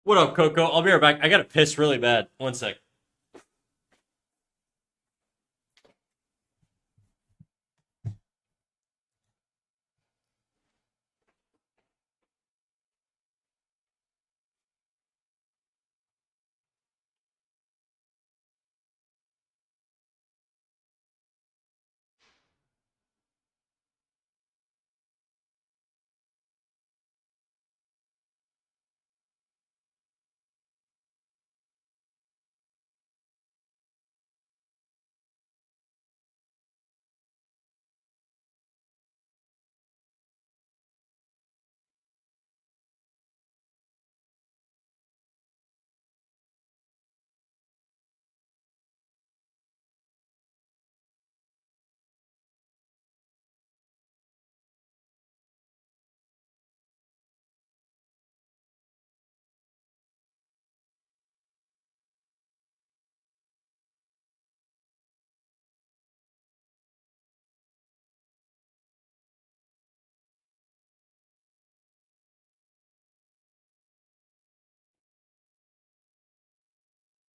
What up, Coco? I'll be right back. I gotta piss really bad. One sec.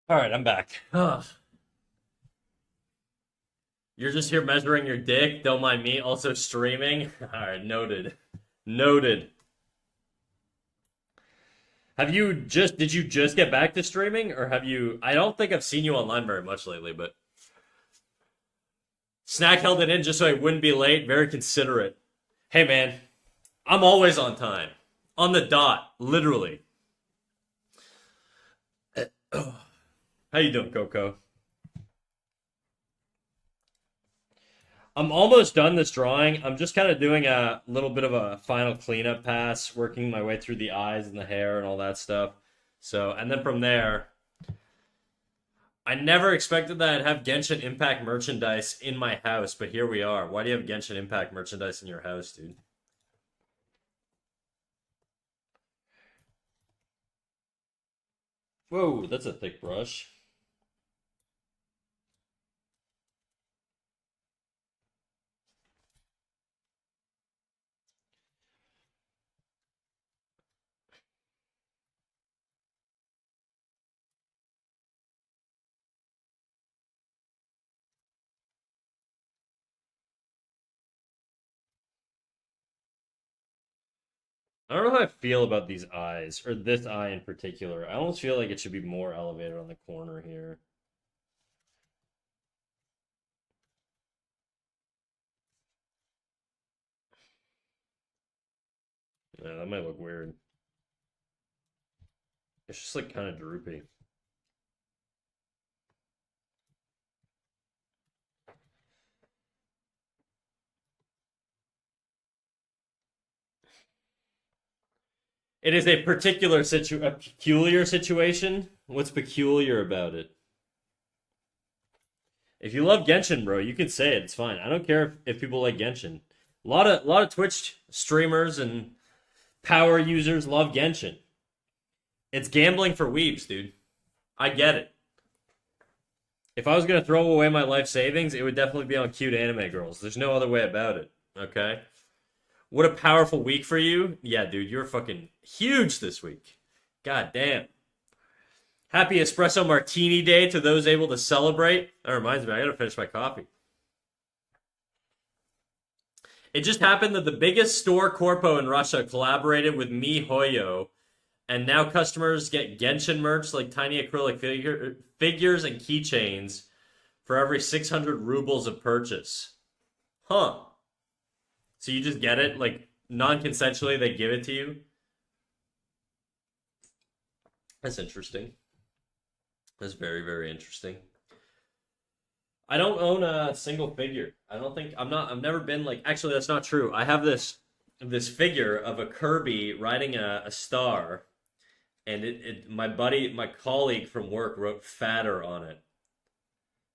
All right, I'm back. Ugh. You're just here measuring your dick. Don't mind me. Also streaming. All right, noted. Noted. Did you just get back to streaming, or have you? I don't think I've seen you online very much lately, but Snack held it in just so I wouldn't be late. Very considerate. Hey, man, I'm always on time, on the dot, literally. How you doing, Coco? I'm almost done this drawing. I'm just kind of doing a little bit of a final cleanup pass, working my way through the eyes and the hair and all that stuff. So, and then from there, I never expected that I'd have Genshin Impact merchandise in my house, but here we are. Why do you have Genshin Impact merchandise in your house, dude? Whoa, that's a thick brush. I don't know how I feel about these eyes, or this eye in particular. I almost feel like it should be more elevated on the corner here. Yeah, that might look weird. It's just like kind of droopy. It is a peculiar situation. What's peculiar about it? If you love Genshin, bro, you can say it. It's fine. I don't care if people like Genshin. A lot of Twitch streamers and power users love Genshin. It's gambling for weebs, dude. I get it. If I was gonna throw away my life savings, it would definitely be on cute anime girls. There's no other way about it. Okay? What a powerful week for you. Yeah, dude, you're fucking huge this week. God damn. Happy Espresso Martini Day to those able to celebrate. That reminds me, I gotta finish my coffee. It just happened that the biggest store corpo in Russia collaborated with MiHoYo, and now customers get Genshin merch like tiny acrylic figures and keychains for every 600 rubles of purchase. Huh. So you just get it, like, non-consensually, they give it to you? That's interesting. That's very, very interesting. I don't own a single figure. I don't think I've never been like actually that's not true. I have this figure of a Kirby riding a star, and my colleague from work wrote fatter on it.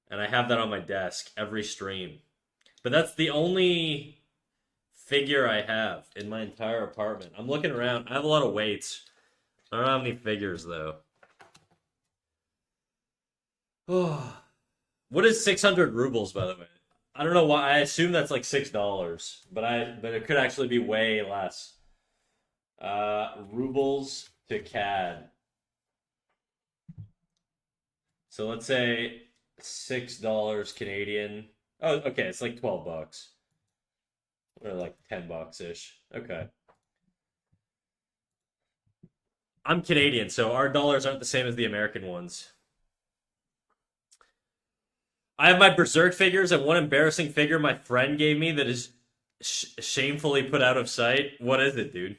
And I have that on my desk every stream. But that's the only figure I have in my entire apartment. I'm looking around. I have a lot of weights. I don't have any figures though. Oh. What is 600 rubles, by the way? I don't know why. I assume that's like $6, but it could actually be way less. Rubles to CAD. So let's say $6 Canadian. Oh, okay, it's like $12 or like $10 ish. Okay, I'm Canadian, so our dollars aren't the same as the American ones. I have my Berserk figures, and one embarrassing figure my friend gave me that is shamefully put out of sight. What is it, dude?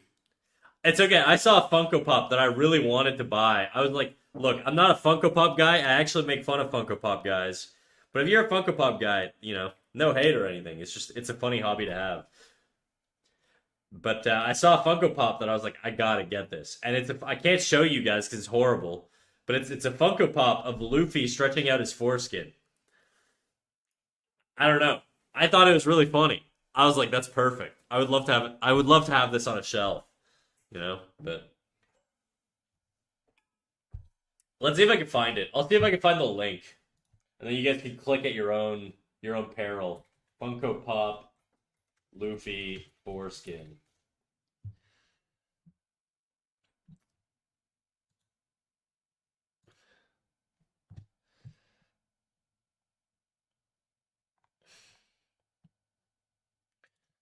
It's okay. I saw a Funko Pop that I really wanted to buy. I was like, look, I'm not a Funko Pop guy. I actually make fun of Funko Pop guys. But if you're a Funko Pop guy, no hate or anything. It's a funny hobby to have. But I saw a Funko Pop that I was like, I gotta get this, and I can't show you guys because it's horrible. But it's a Funko Pop of Luffy stretching out his foreskin. I don't know. I thought it was really funny. I was like, that's perfect. I would love to have it. I would love to have this on a shelf, But let's see if I can find it. I'll see if I can find the link, and then you guys can click at your own peril. Funko Pop, Luffy, foreskin.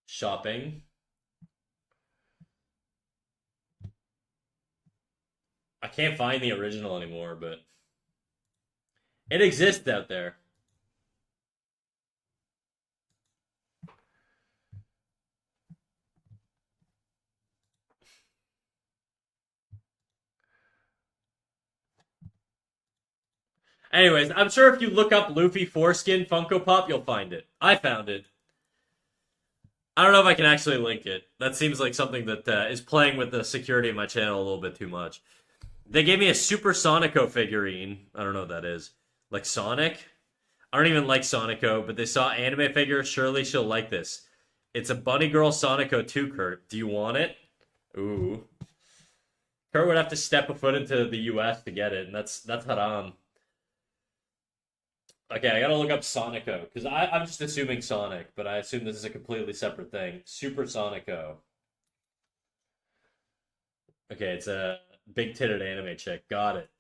Shopping. I can't find the original anymore, but it exists out there. Anyways, I'm sure if you look up Luffy foreskin Funko Pop, you'll find it. I found it. I don't know if I can actually link it. That seems like something that is playing with the security of my channel a little bit too much. They gave me a Super Sonico figurine. I don't know what that is. Like Sonic? I don't even like Sonico, but they saw anime figure. Surely she'll like this. It's a Bunny Girl Sonico 2, Kurt. Do you want it? Ooh. Kurt would have to step a foot into the US to get it, and that's haram. Okay, I gotta look up Sonico, because I'm just assuming Sonic, but I assume this is a completely separate thing. Super Sonico. Okay, it's a big titted anime chick. Got it.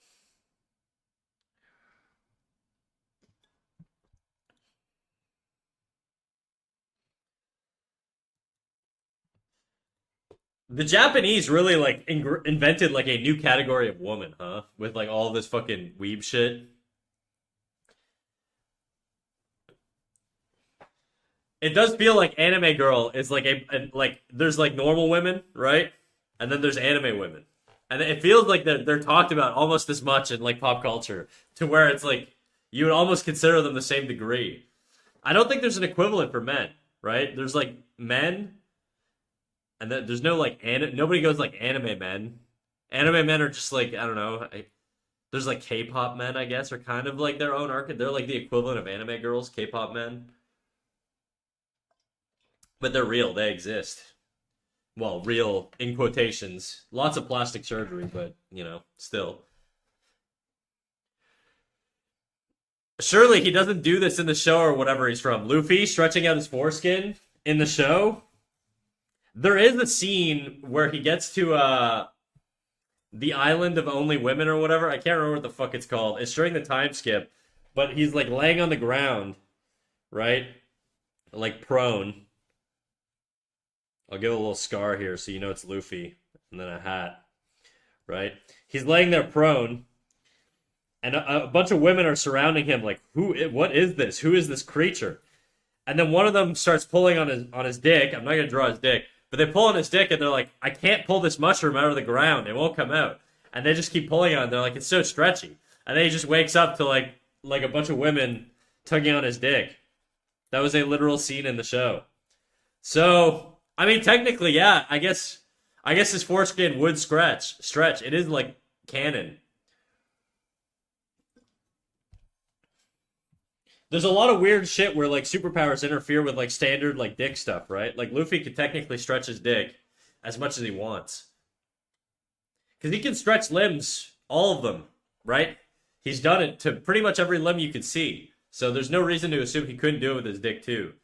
The Japanese really like invented like a new category of woman, huh? With like all this fucking weeb shit. It does feel like anime girl is like like there's like normal women, right? And then there's anime women. And it feels like they're talked about almost as much in like pop culture to where it's like you would almost consider them the same degree. I don't think there's an equivalent for men, right? There's like men and then there's no like nobody goes like anime men. Anime men are just like I don't know. There's like K-pop men, I guess, are kind of like their own arc. They're like the equivalent of anime girls, K-pop men. But they're real. They exist. Well, real in quotations. Lots of plastic surgery, but still. Surely he doesn't do this in the show or whatever he's from. Luffy stretching out his foreskin in the show. There is a scene where he gets to the island of only women or whatever. I can't remember what the fuck it's called. It's during the time skip, but he's like laying on the ground, right? Like prone. I'll give it a little scar here so you know it's Luffy, and then a hat, right? He's laying there prone, and a bunch of women are surrounding him, like, who? What is this? Who is this creature? And then one of them starts pulling on his dick. I'm not gonna draw his dick, but they pull on his dick, and they're like, I can't pull this mushroom out of the ground. It won't come out. And they just keep pulling on it. They're like, it's so stretchy. And then he just wakes up to like a bunch of women tugging on his dick. That was a literal scene in the show. So. I mean, technically, yeah. I guess his foreskin would stretch. It is like canon. There's a lot of weird shit where like superpowers interfere with like standard like dick stuff, right? Like Luffy could technically stretch his dick as much as he wants because he can stretch limbs, all of them, right? He's done it to pretty much every limb you could see. So there's no reason to assume he couldn't do it with his dick too.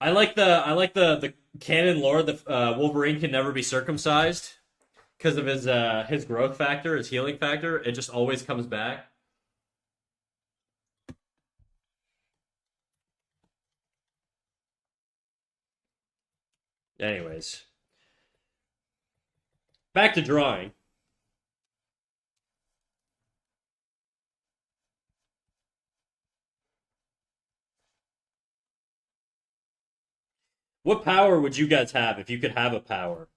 I like the canon lore that Wolverine can never be circumcised. because of his growth factor, his healing factor. It just always comes back. Anyways, back to drawing. What power would you guys have if you could have a power?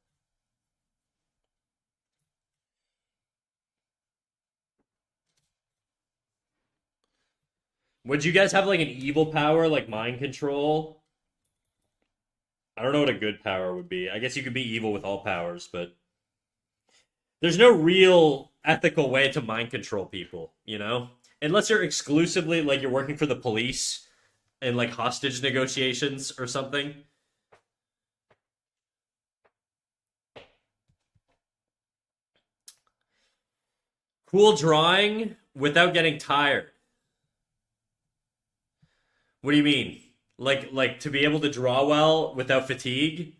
Would you guys have like an evil power, like mind control? I don't know what a good power would be. I guess you could be evil with all powers, but there's no real ethical way to mind control people, you know? Unless you're exclusively like you're working for the police and like hostage negotiations or something. Cool drawing without getting tired. What do you mean? Like to be able to draw well without fatigue?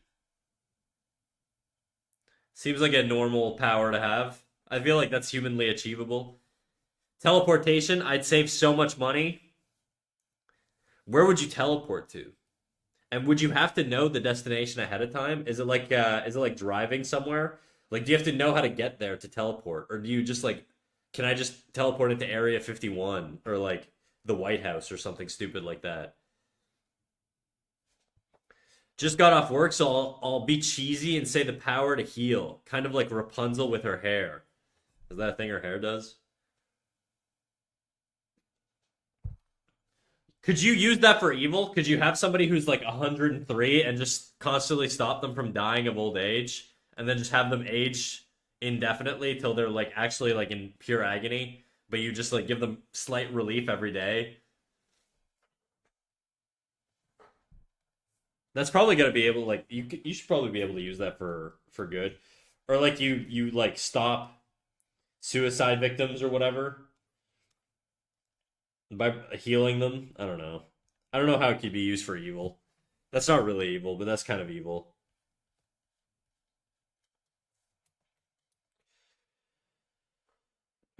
Seems like a normal power to have. I feel like that's humanly achievable. Teleportation, I'd save so much money. Where would you teleport to? And would you have to know the destination ahead of time? Is it like driving somewhere? Like do you have to know how to get there to teleport? Or do you just like can I just teleport into Area 51 or like the White House or something stupid like that? Just got off work, so I'll be cheesy and say the power to heal, kind of like Rapunzel with her hair. Is that a thing her hair does? Could you use that for evil? Could you have somebody who's like 103 and just constantly stop them from dying of old age, and then just have them age indefinitely till they're like actually like in pure agony, but you just like give them slight relief every day? That's probably gonna be able like you should probably be able to use that for good, or like you like stop suicide victims or whatever by healing them. I don't know. I don't know how it could be used for evil. That's not really evil, but that's kind of evil.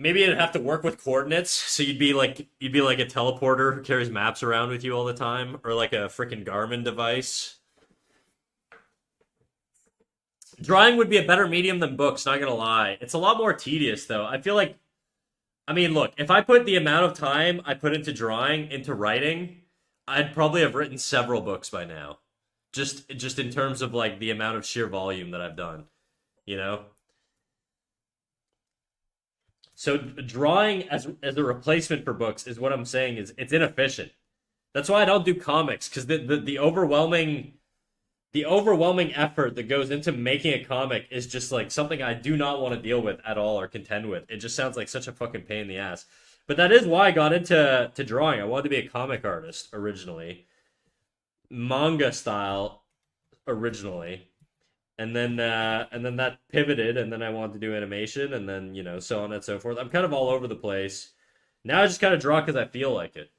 Maybe it'd have to work with coordinates, so you'd be like a teleporter who carries maps around with you all the time, or like a freaking Garmin device. Drawing would be a better medium than books, not gonna lie. It's a lot more tedious though. I feel like I mean, look, if I put the amount of time I put into drawing into writing, I'd probably have written several books by now. Just in terms of like the amount of sheer volume that I've done, you know? So drawing as a replacement for books is what I'm saying is it's inefficient. That's why I don't do comics because the overwhelming effort that goes into making a comic is just like something I do not want to deal with at all or contend with. It just sounds like such a fucking pain in the ass. But that is why I got into drawing. I wanted to be a comic artist originally, manga style originally, and then that pivoted, and then I wanted to do animation, and then so on and so forth. I'm kind of all over the place. Now I just kind of draw because I feel like it.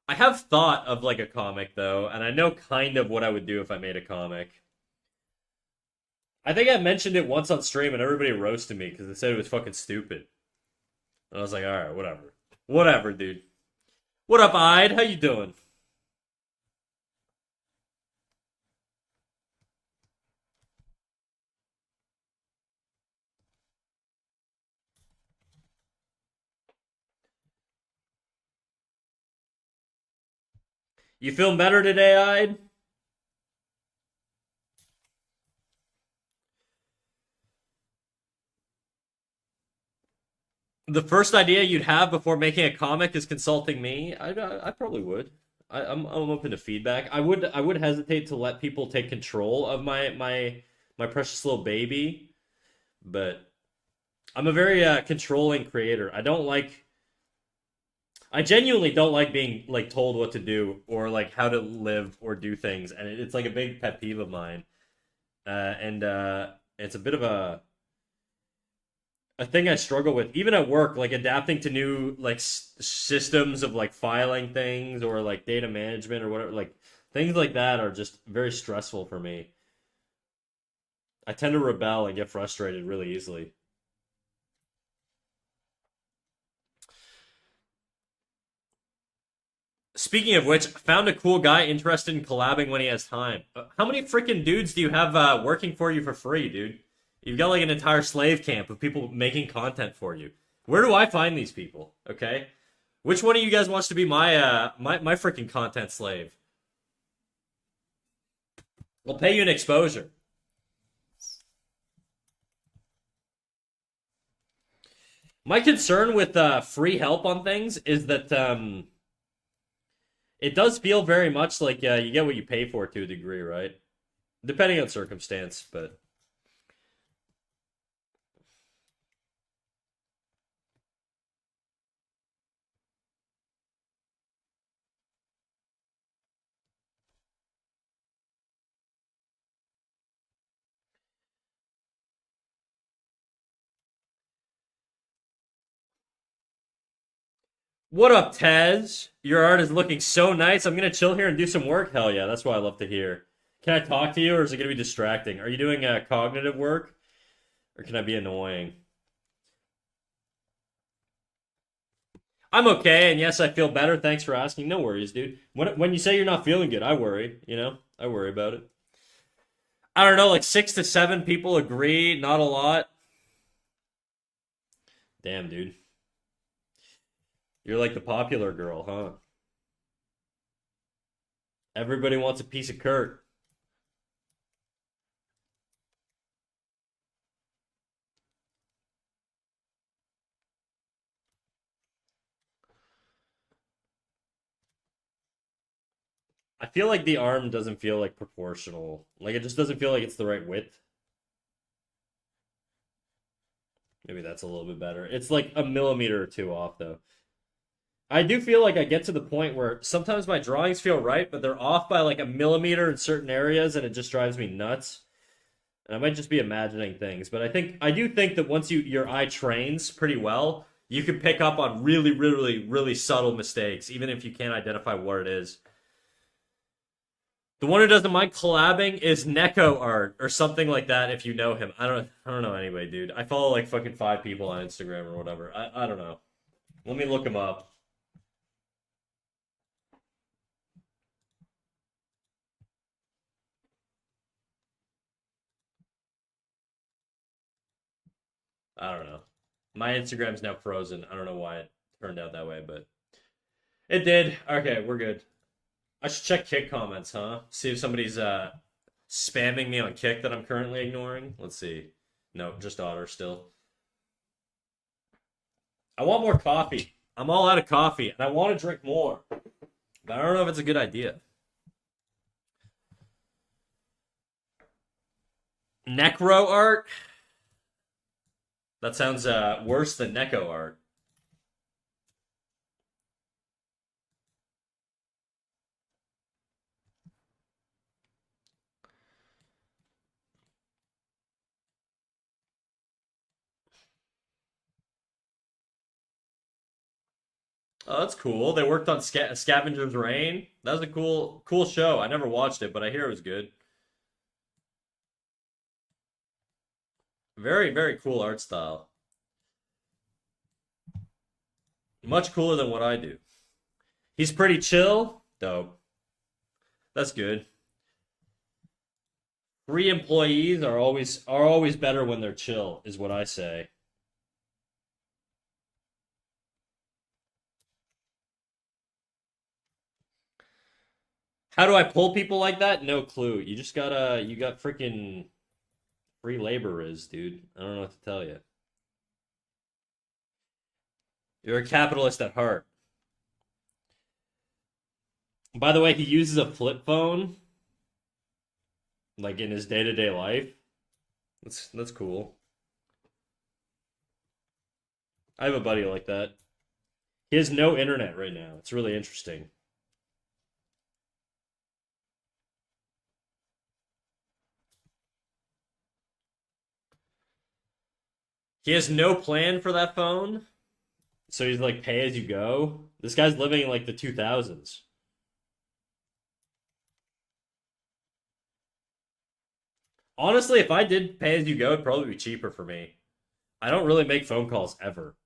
I have thought of like a comic though, and I know kind of what I would do if I made a comic. I think I mentioned it once on stream, and everybody roasted me because they said it was fucking stupid. And I was like, all right, whatever, whatever, dude. What up, Ide? How you doing? You feeling better today, Ide? The first idea you'd have before making a comic is consulting me. I probably would. I'm open to feedback. I would hesitate to let people take control of my precious little baby, but I'm a very controlling creator. I genuinely don't like being like told what to do or like how to live or do things, and it's like a big pet peeve of mine. And it's a bit of a thing I struggle with, even at work, like adapting to new like systems of like filing things or like data management or whatever. Like things like that are just very stressful for me. I tend to rebel and get frustrated really easily. Speaking of which, found a cool guy interested in collabing when he has time. How many freaking dudes do you have working for you for free, dude? You've got like an entire slave camp of people making content for you. Where do I find these people? Okay, which one of you guys wants to be my freaking content slave? We'll pay you an exposure. My concern with free help on things is that it does feel very much like you get what you pay for to a degree, right? Depending on circumstance, but what up, Tez? Your art is looking so nice. I'm gonna chill here and do some work. Hell yeah, that's what I love to hear. Can I talk to you, or is it gonna be distracting? Are you doing cognitive work, or can I be annoying? I'm okay, and yes, I feel better. Thanks for asking. No worries, dude. When you say you're not feeling good, I worry. You know, I worry about it. I don't know, like 6 to 7 people agree. Not a lot. Damn, dude. You're like the popular girl, huh? Everybody wants a piece of Kurt. I feel like the arm doesn't feel like proportional. Like it just doesn't feel like it's the right width. Maybe that's a little bit better. It's like a millimeter or two off though. I do feel like I get to the point where sometimes my drawings feel right, but they're off by like a millimeter in certain areas and it just drives me nuts. And I might just be imagining things, but I do think that once your eye trains pretty well, you can pick up on really, really, really subtle mistakes, even if you can't identify what it is. The one who doesn't mind collabing is Neko Art or something like that. If you know him, I don't know anyway, dude. I follow like fucking 5 people on Instagram or whatever. I don't know. Let me look him up. I don't know. My Instagram's now frozen. I don't know why it turned out that way, but it did. Okay, we're good. I should check Kick comments, huh? See if somebody's spamming me on Kick that I'm currently ignoring. Let's see. No, just Otter still. I want more coffee. I'm all out of coffee, and I want to drink more. But I don't know if it's a good idea. Necro art? That sounds worse than Neko art. Oh, that's cool. They worked on Scavenger's Reign. That was a cool show. I never watched it, but I hear it was good. Very, very cool art style. Much cooler than what I do. He's pretty chill. Dope. That's good. Free employees are always better when they're chill, is what I say. How do I pull people like that? No clue. You got freaking free laborers, dude. I don't know what to tell you. You're a capitalist at heart. By the way, he uses a flip phone, like in his day-to-day life. That's cool. I have a buddy like that. He has no internet right now. It's really interesting. He has no plan for that phone, so he's like pay as you go. This guy's living in like the 2000s. Honestly, if I did pay as you go, it'd probably be cheaper for me. I don't really make phone calls ever.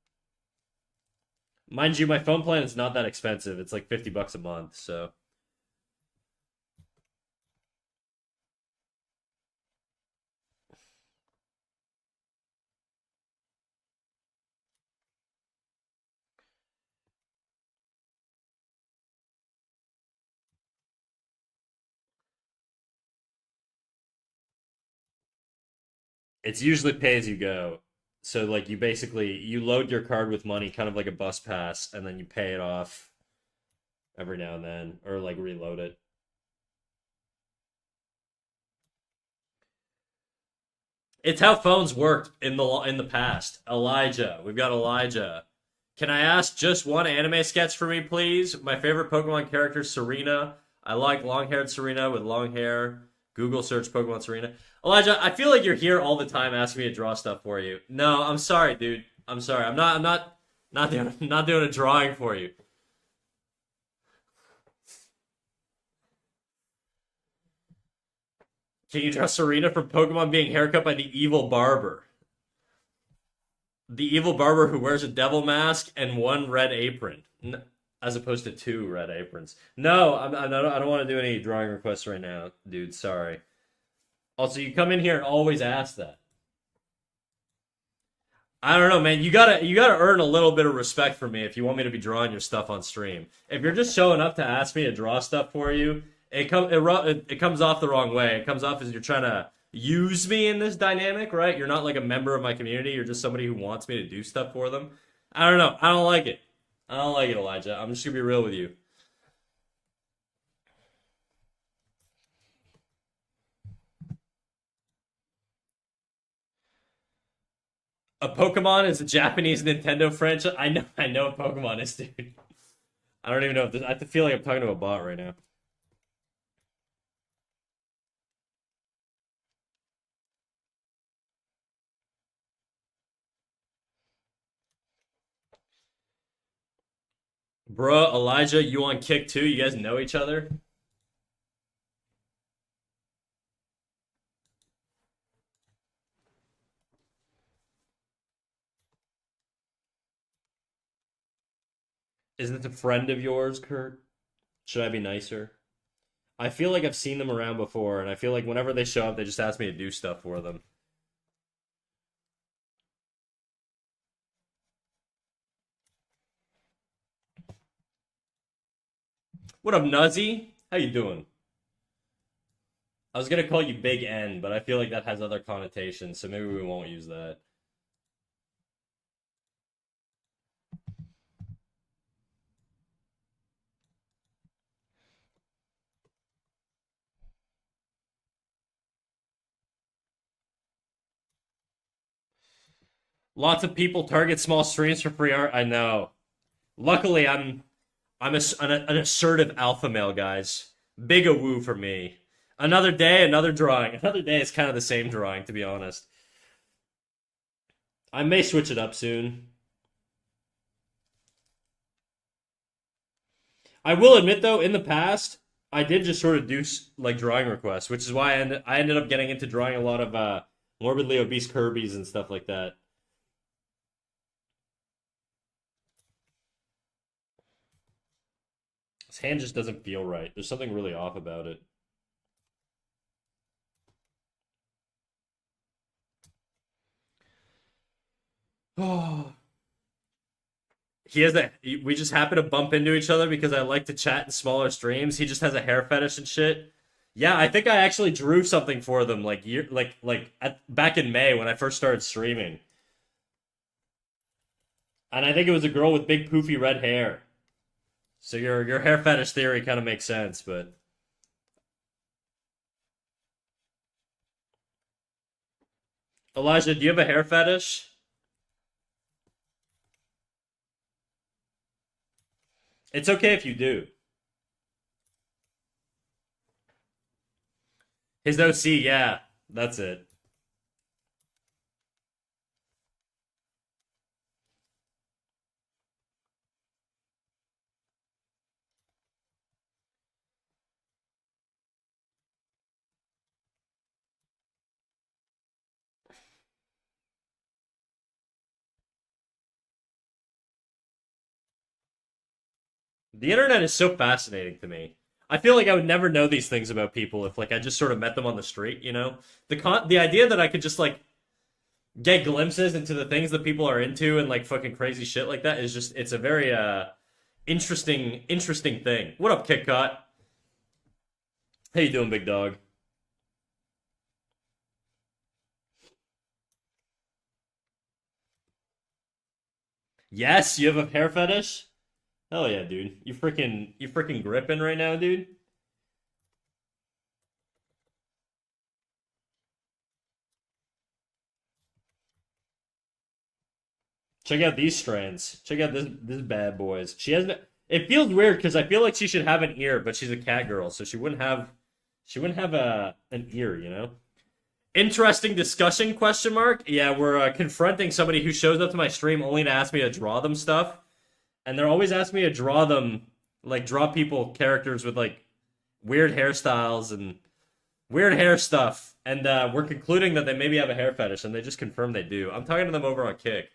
Mind you, my phone plan is not that expensive. It's like 50 bucks a month, so it's usually pay as you go. So like you basically you load your card with money, kind of like a bus pass, and then you pay it off every now and then, or like reload it. It's how phones worked in the past. Elijah, we've got Elijah. Can I ask just one anime sketch for me, please? My favorite Pokemon character, Serena. I like long-haired Serena with long hair. Google search Pokemon Serena. Elijah, I feel like you're here all the time asking me to draw stuff for you. No, I'm sorry, dude. I'm sorry. I'm not doing a drawing for you. Can you draw Serena from Pokemon being haircut by the evil barber? The evil barber who wears a devil mask and one red apron, as opposed to two red aprons. No, I don't want to do any drawing requests right now, dude. Sorry. Also, you come in here and always ask that. I don't know, man. You gotta earn a little bit of respect for me if you want me to be drawing your stuff on stream. If you're just showing up to ask me to draw stuff for you, it comes off the wrong way. It comes off as you're trying to use me in this dynamic, right? You're not like a member of my community. You're just somebody who wants me to do stuff for them. I don't know. I don't like it. I don't like it, Elijah. I'm just gonna be real with you. A Pokemon is a Japanese Nintendo franchise. I know what Pokemon is, dude. I don't even know if this. I feel like I'm talking to a bot right now. Bruh, Elijah, you on Kick too? You guys know each other? Is this a friend of yours, Kurt? Should I be nicer? I feel like I've seen them around before, and I feel like whenever they show up, they just ask me to do stuff for them. What up, Nuzzy? How you doing? I was gonna call you Big N, but I feel like that has other connotations, so maybe we won't use that. Lots of people target small streams for free art. I know. Luckily, I'm an assertive alpha male, guys. Big a woo for me. Another day, another drawing. Another day is kind of the same drawing, to be honest. I may switch it up soon. I will admit, though, in the past, I did just sort of do like drawing requests, which is why I ended up getting into drawing a lot of morbidly obese Kirby's and stuff like that. His hand just doesn't feel right. There's something really off about it. Oh, he has that. We just happen to bump into each other because I like to chat in smaller streams. He just has a hair fetish and shit. Yeah, I think I actually drew something for them back in May when I first started streaming, and I think it was a girl with big poofy red hair. So your hair fetish theory kind of makes sense, but Elijah, do you have a hair fetish? It's okay if you do. His OC, yeah, that's it. The internet is so fascinating to me. I feel like I would never know these things about people if like I just sort of met them on the street, you know? The idea that I could just like get glimpses into the things that people are into and like fucking crazy shit like that is just it's a very interesting thing. What up, Kit Kat? How you doing, big dog? Yes, you have a hair fetish? Hell yeah, dude. You freaking gripping right now, dude. Check out these strands. Check out this bad boys. She has no, it feels weird because I feel like she should have an ear, but she's a cat girl, so she wouldn't have a an ear, you know? Interesting discussion question mark. Yeah, we're confronting somebody who shows up to my stream only to ask me to draw them stuff, and they're always asking me to draw them like draw people characters with like weird hairstyles and weird hair stuff, and we're concluding that they maybe have a hair fetish, and they just confirm they do. I'm talking to them over on Kick.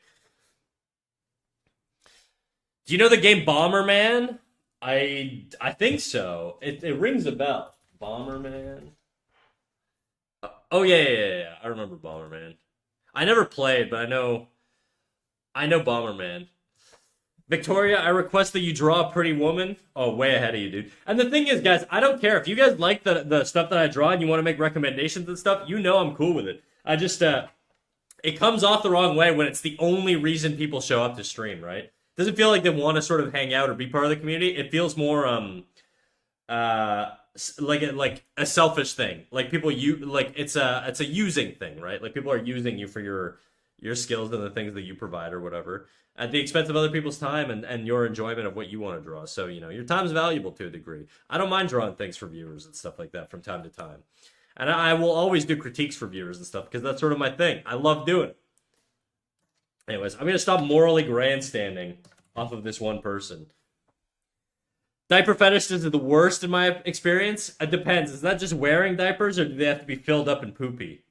Do you know the game Bomberman? I think so. It rings a bell. Bomberman. Oh yeah, yeah, yeah, yeah. I remember Bomberman. I never played, but I know Bomberman. Victoria, I request that you draw a pretty woman. Oh, way ahead of you, dude. And the thing is, guys, I don't care if you guys like the stuff that I draw and you want to make recommendations and stuff. You know I'm cool with it. I just it comes off the wrong way when it's the only reason people show up to stream, right? Doesn't feel like they want to sort of hang out or be part of the community. It feels more like a selfish thing. Like people you like it's a using thing, right? Like people are using you for your skills and the things that you provide or whatever at the expense of other people's time and your enjoyment of what you want to draw. So, you know, your time's valuable to a degree. I don't mind drawing things for viewers and stuff like that from time to time. And I will always do critiques for viewers and stuff because that's sort of my thing. I love doing it. Anyways, I'm gonna stop morally grandstanding off of this one person. Diaper fetishes are the worst in my experience. It depends. Is that just wearing diapers, or do they have to be filled up and poopy?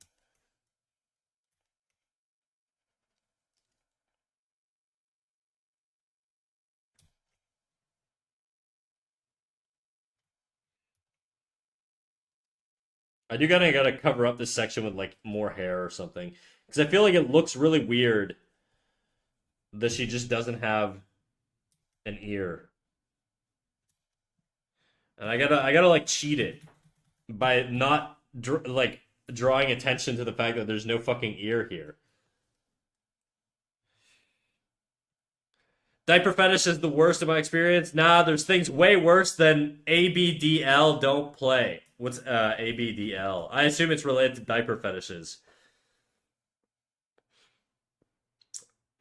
I do gotta cover up this section with like more hair or something because I feel like it looks really weird that she just doesn't have an ear, and I gotta like cheat it by not like drawing attention to the fact that there's no fucking ear here. Diaper fetish is the worst of my experience. Nah, there's things way worse than ABDL. Don't play. What's ABDL? I assume it's related to diaper fetishes.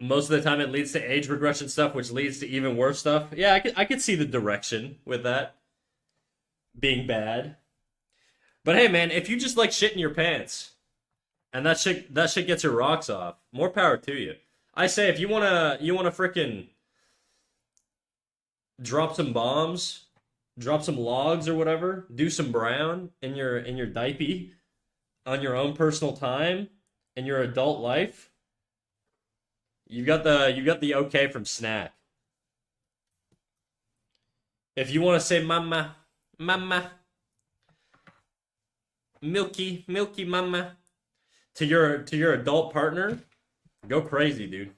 Most of the time, it leads to age regression stuff, which leads to even worse stuff. Yeah, I could see the direction with that being bad. But hey, man, if you just like shit in your pants and that shit gets your rocks off, more power to you. I say if you wanna frickin' drop some bombs, drop some logs or whatever, do some brown in your diaper on your own personal time in your adult life. You got the okay from Snack. If you want to say mama, mama, milky, milky mama to your adult partner, go crazy, dude.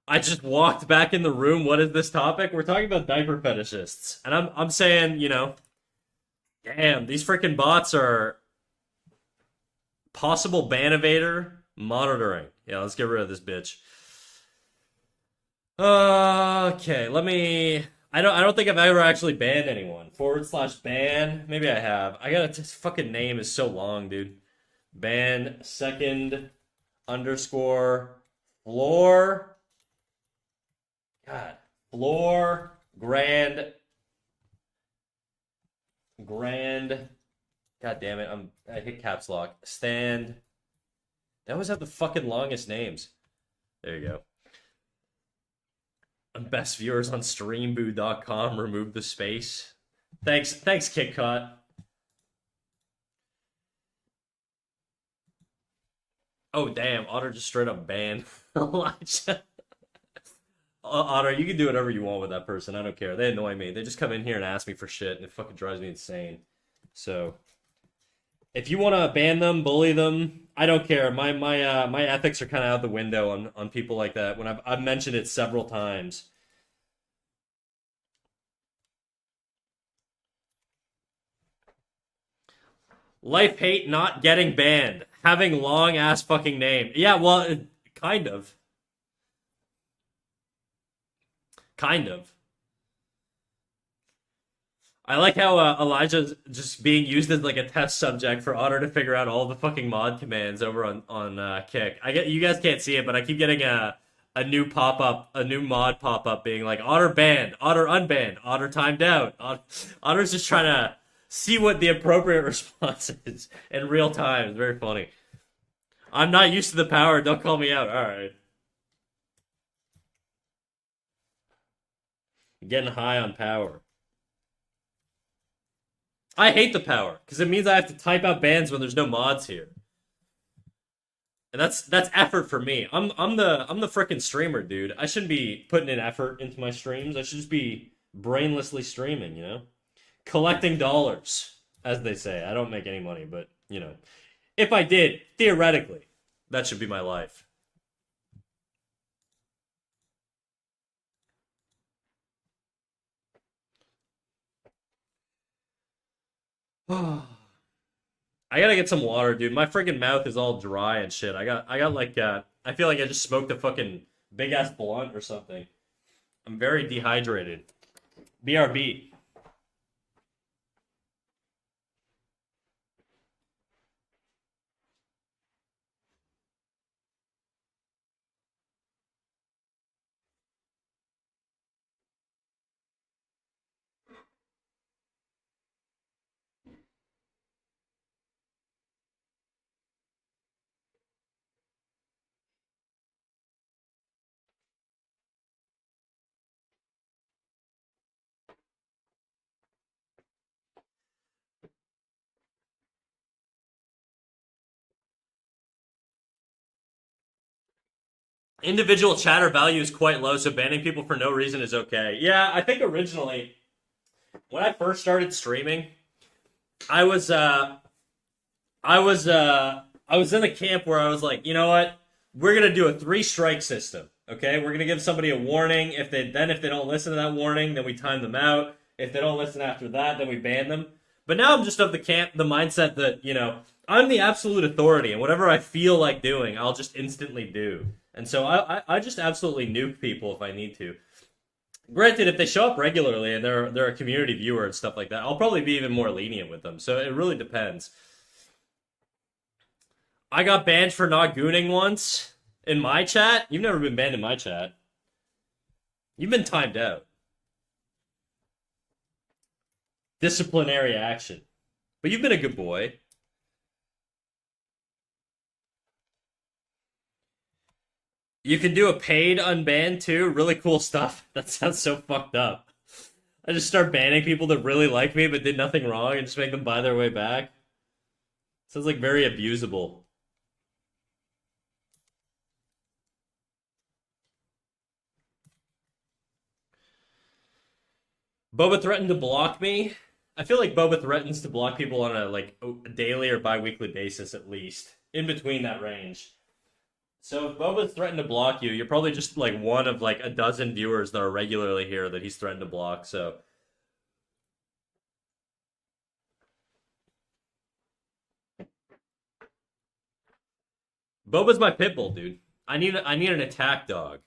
I just walked back in the room. What is this topic? We're talking about diaper fetishists. And I'm saying, damn, these freaking bots are possible ban evader monitoring. Yeah, let's get rid of this bitch. Okay, let me. I don't think I've ever actually banned anyone. Forward slash ban. Maybe I have. I got this fucking name is so long, dude. Ban second underscore Floor. God. Floor. Grand. God damn it. I hit caps lock. Stand. They always have the fucking longest names. There you go. Best viewers on streamboo.com. Remove the space. Thanks, KitKat. Oh damn, Otter just straight up banned Elijah. Otter, you can do whatever you want with that person. I don't care. They annoy me. They just come in here and ask me for shit, and it fucking drives me insane. So, if you want to ban them, bully them, I don't care. My ethics are kind of out the window on people like that. When I've mentioned it several times. Life hate not getting banned. Having long ass fucking name. Yeah, well, kind of. Kind of. I like how Elijah's just being used as like a test subject for Otter to figure out all the fucking mod commands over on Kick. I get you guys can't see it, but I keep getting a new pop up, a new mod pop up, being like Otter banned, Otter unbanned, Otter timed out. Otter's just trying to see what the appropriate response is in real time. It's very funny. I'm not used to the power. Don't call me out. All right. Getting high on power. I hate the power because it means I have to type out bans when there's no mods here, and that's effort for me. I'm the frickin' streamer, dude. I shouldn't be putting in effort into my streams. I should just be brainlessly streaming, you know, collecting dollars, as they say. I don't make any money, but you know, if I did, theoretically, that should be my life. I gotta get some water, dude. My freaking mouth is all dry and shit. I got like I feel like I just smoked a fucking big ass blunt or something. I'm very dehydrated. BRB. Individual chatter value is quite low, so banning people for no reason is okay. Yeah, I think originally when I first started streaming, I was I was in a camp where I was like, you know what? We're gonna do a three strike system. Okay, we're gonna give somebody a warning. If they don't listen to that warning, then we time them out. If they don't listen after that, then we ban them. But now I'm just of the mindset that I'm the absolute authority, and whatever I feel like doing, I'll just instantly do. And so I just absolutely nuke people if I need to. Granted, if they show up regularly and they're a community viewer and stuff like that, I'll probably be even more lenient with them. So it really depends. I got banned for not gooning once in my chat. You've never been banned in my chat. You've been timed out. Disciplinary action. But you've been a good boy. You can do a paid unban too. Really cool stuff. That sounds so fucked up. I just start banning people that really like me but did nothing wrong and just make them buy their way back. Sounds like very abusable. Boba threatened to block me. I feel like Boba threatens to block people on a daily or bi-weekly basis at least. In between that range. So if Boba's threatened to block you, you're probably just like one of like a dozen viewers that are regularly here that he's threatened to block, so. Boba's my pit bull, dude. I need an attack dog.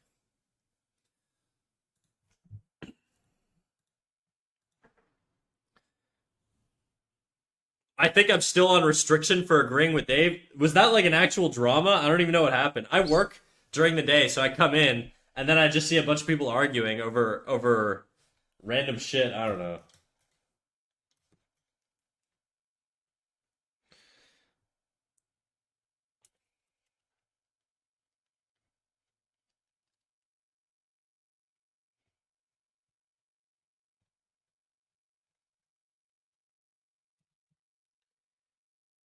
I think I'm still on restriction for agreeing with Dave. Was that like an actual drama? I don't even know what happened. I work during the day. So I come in and then I just see a bunch of people arguing over random shit. I don't know.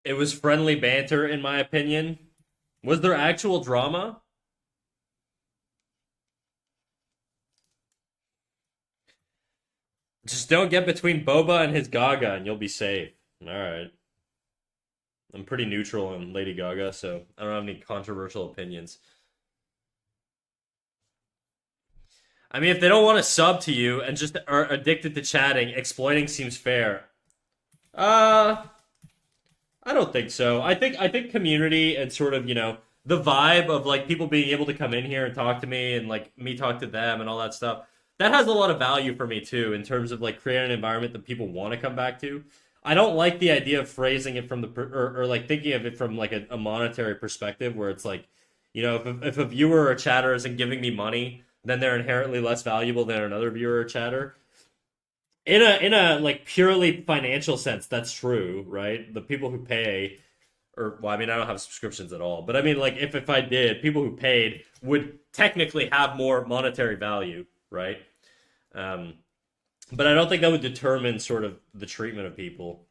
It was friendly banter, in my opinion. Was there actual drama? Just don't get between Boba and his Gaga, and you'll be safe. All right. I'm pretty neutral on Lady Gaga, so I don't have any controversial opinions. I mean, if they don't want to sub to you and just are addicted to chatting, exploiting seems fair. Uh, I don't think so. I think community and sort of, the vibe of like people being able to come in here and talk to me and like me talk to them and all that stuff. That has a lot of value for me too in terms of like creating an environment that people want to come back to. I don't like the idea of phrasing it from or like thinking of it from like a monetary perspective where it's like, if a viewer or chatter isn't giving me money, then they're inherently less valuable than another viewer or chatter in a like purely financial sense. That's true, right? The people who pay, or well, I mean, I don't have subscriptions at all, but I mean, like, if I did, people who paid would technically have more monetary value, right? um but I don't think that would determine sort of the treatment of people,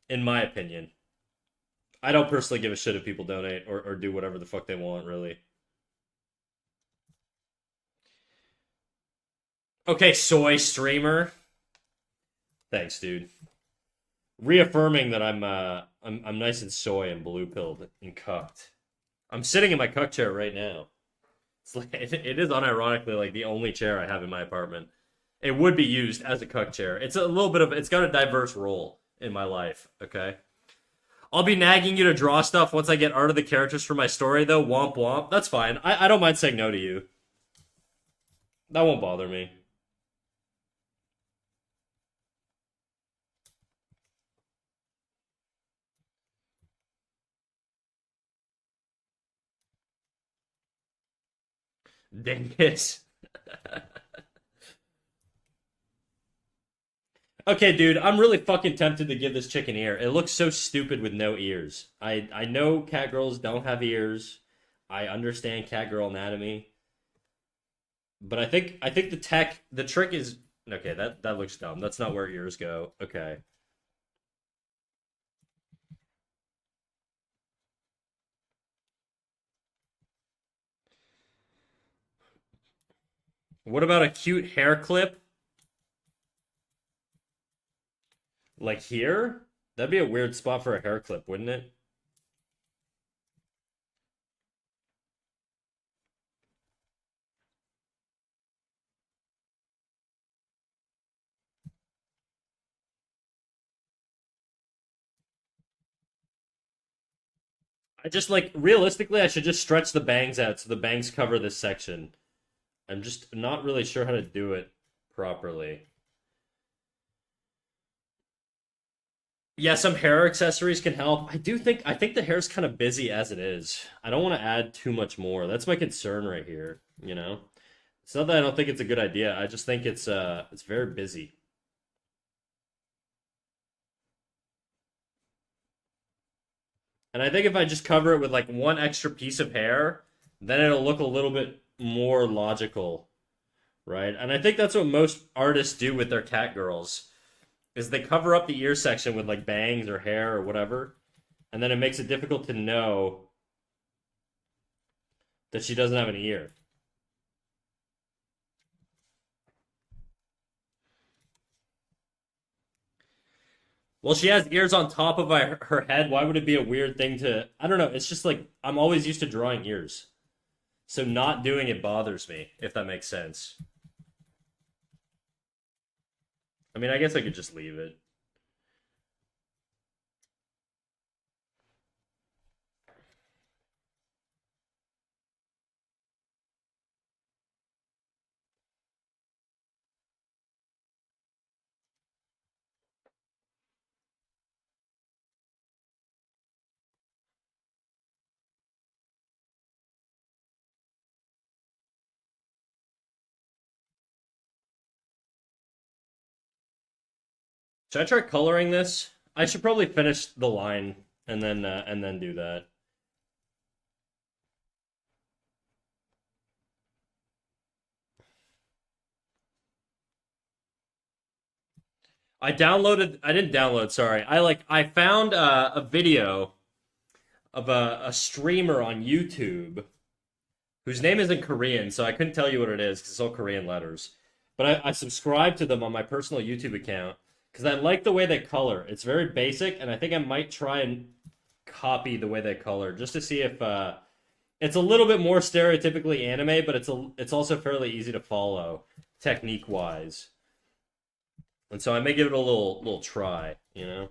in my opinion. I don't personally give a shit if people donate or do whatever the fuck they want, really. Okay, soy streamer. Thanks, dude. Reaffirming that I'm nice and soy and blue pilled and cucked. I'm sitting in my cuck chair right now. It's like it is unironically like the only chair I have in my apartment. It would be used as a cuck chair. It's a little bit of it's got a diverse role in my life. Okay, I'll be nagging you to draw stuff once I get art of the characters for my story though. Womp womp. That's fine. I don't mind saying no to you. That won't bother me. Dingus. Okay, dude, I'm really fucking tempted to give this chick an ear. It looks so stupid with no ears. I know cat girls don't have ears. I understand cat girl anatomy, but I think the trick is okay. That looks dumb. That's not where ears go. Okay, what about a cute hair clip like here? That'd be a weird spot for a hair clip, wouldn't it? I just like realistically, I should just stretch the bangs out so the bangs cover this section. I'm just not really sure how to do it properly. Yeah, some hair accessories can help. I think the hair's kind of busy as it is. I don't want to add too much more. That's my concern right here. It's not that I don't think it's a good idea. I just think it's very busy. And I think if I just cover it with like one extra piece of hair, then it'll look a little bit more logical, right? And I think that's what most artists do with their cat girls is they cover up the ear section with like bangs or hair or whatever, and then it makes it difficult to know that she doesn't have an ear. Well, she has ears on top of her head. Why would it be a weird thing to? I don't know. It's just like I'm always used to drawing ears, so not doing it bothers me. If that makes sense. I mean, I guess I could just leave it. Should I try coloring this? I should probably finish the line and then do that. I didn't download, sorry. I found a video of a streamer on YouTube whose name is in Korean, so I couldn't tell you what it is because it's all Korean letters. But I subscribe to them on my personal YouTube account because I like the way they color. It's very basic, and I think I might try and copy the way they color just to see if it's a little bit more stereotypically anime, but it's also fairly easy to follow technique wise. And so I may give it a little try, you know.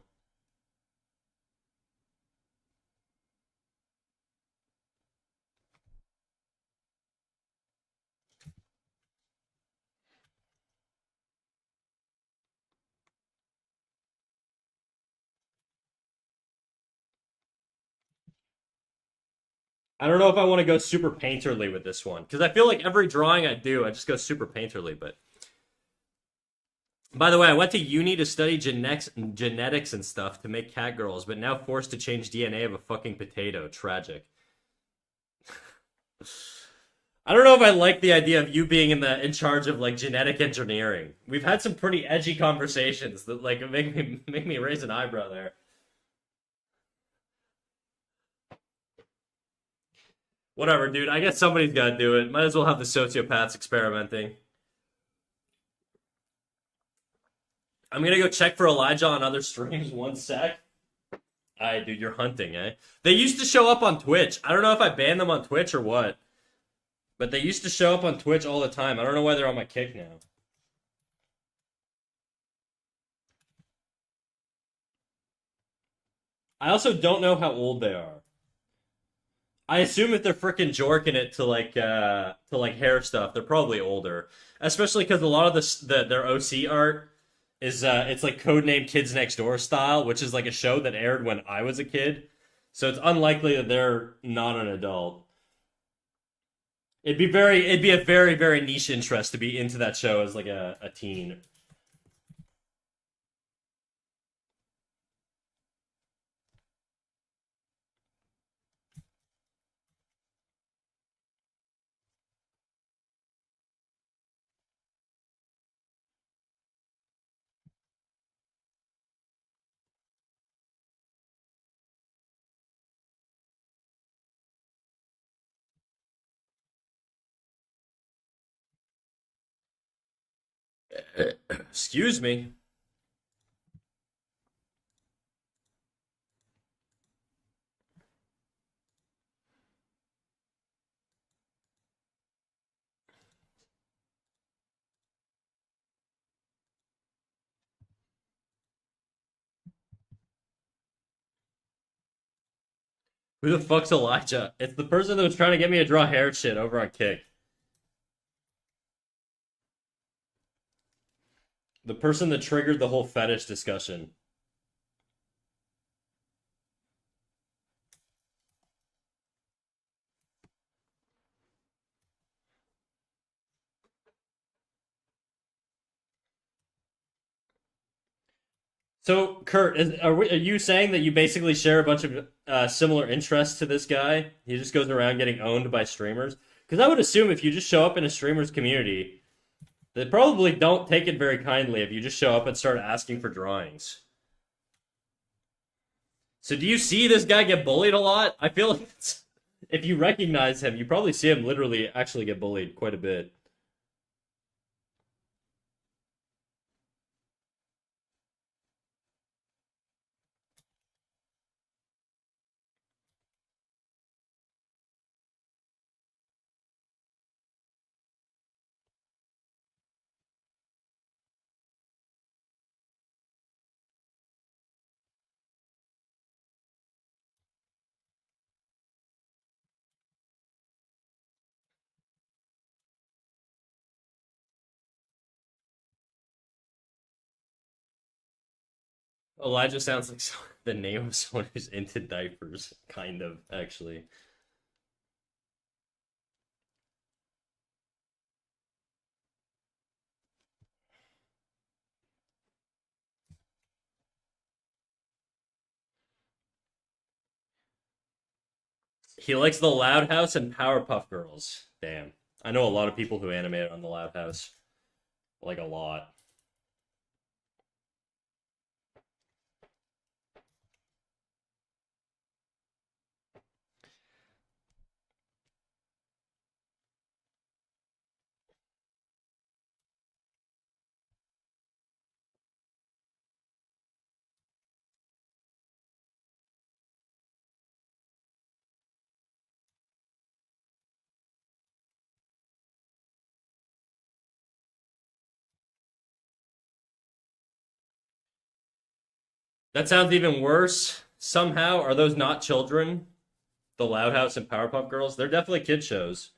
I don't know if I want to go super painterly with this one because I feel like every drawing I do, I just go super painterly. But by the way, I went to uni to study genetics and stuff to make cat girls, but now forced to change DNA of a fucking potato. Tragic. I don't know if I like the idea of you being in charge of like genetic engineering. We've had some pretty edgy conversations that like make me raise an eyebrow there. Whatever, dude. I guess somebody's got to do it. Might as well have the sociopaths experimenting. I'm gonna go check for Elijah on other streams. One sec. Alright, dude, you're hunting, eh? They used to show up on Twitch. I don't know if I banned them on Twitch or what, but they used to show up on Twitch all the time. I don't know why they're on my kick now. I also don't know how old they are. I assume if they're freaking jorking it to like hair stuff, they're probably older. Especially because a lot of their OC art is it's like codename Kids Next Door style, which is like a show that aired when I was a kid. So it's unlikely that they're not an adult. It'd be a very niche interest to be into that show as like a teen. Excuse me. Who the fuck's Elijah? It's the person that was trying to get me to draw hair shit over on Kick. The person that triggered the whole fetish discussion. So, Kurt, are you saying that you basically share a bunch of similar interests to this guy? He just goes around getting owned by streamers? Because I would assume if you just show up in a streamer's community, they probably don't take it very kindly if you just show up and start asking for drawings. So, do you see this guy get bullied a lot? I feel like if you recognize him, you probably see him literally actually get bullied quite a bit. Elijah sounds like the name of someone who's into diapers, kind of, actually. He likes the Loud House and Powerpuff Girls. Damn. I know a lot of people who animate on the Loud House. Like a lot. That sounds even worse. Somehow, are those not children? The Loud House and Powerpuff Girls? They're definitely kid shows.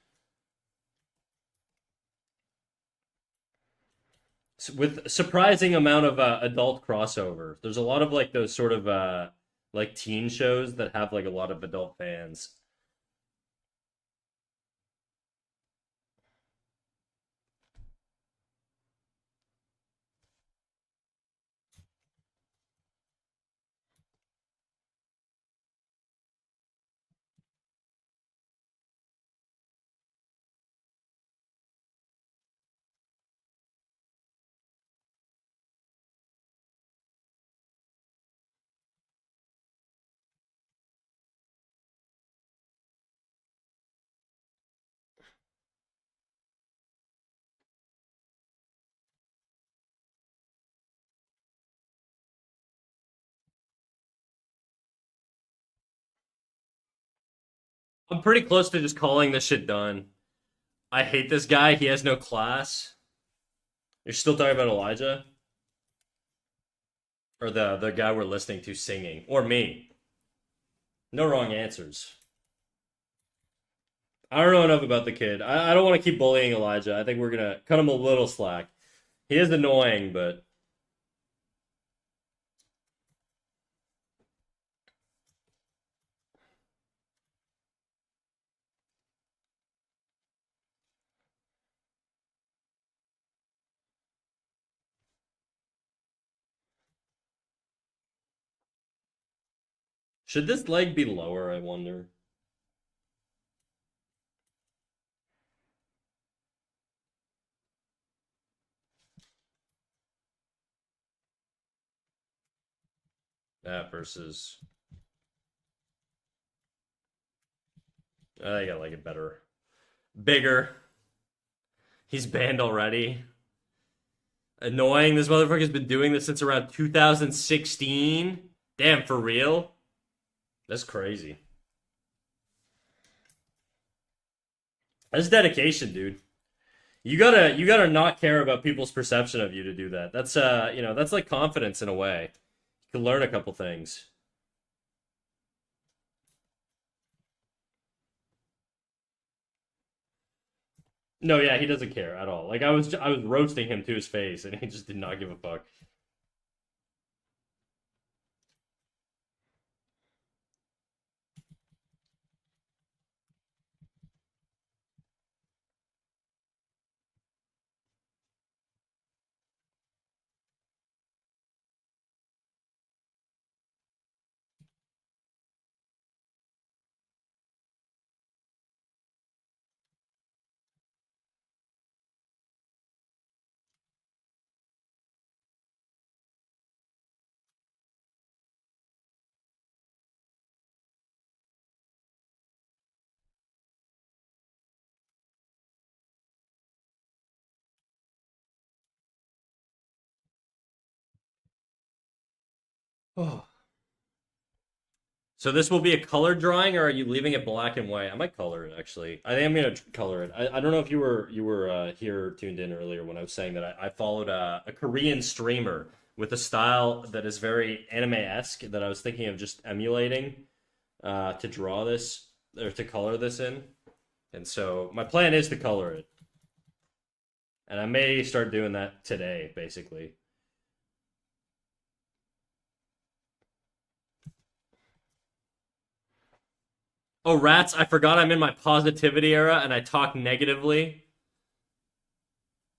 With surprising amount of adult crossover. There's a lot of like those sort of like teen shows that have like a lot of adult fans. I'm pretty close to just calling this shit done. I hate this guy. He has no class. You're still talking about Elijah? Or the guy we're listening to singing? Or me? No wrong answers. I don't know enough about the kid. I don't want to keep bullying Elijah. I think we're gonna cut him a little slack. He is annoying, but should this leg be lower, I wonder? That versus I gotta like it better. Bigger. He's banned already. Annoying. This motherfucker's been doing this since around 2016. Damn, for real? That's crazy. That's dedication, dude. You gotta not care about people's perception of you to do that. That's that's like confidence in a way. You can learn a couple things. No, yeah, he doesn't care at all. Like I was roasting him to his face, and he just did not give a fuck. Oh. So this will be a color drawing, or are you leaving it black and white? I might color it actually. I think I'm gonna color it. I don't know if you were here tuned in earlier when I was saying that I followed a Korean streamer with a style that is very anime-esque that I was thinking of just emulating to draw this or to color this in. And so my plan is to color it, and I may start doing that today, basically. Oh, rats! I forgot I'm in my positivity era, and I talk negatively.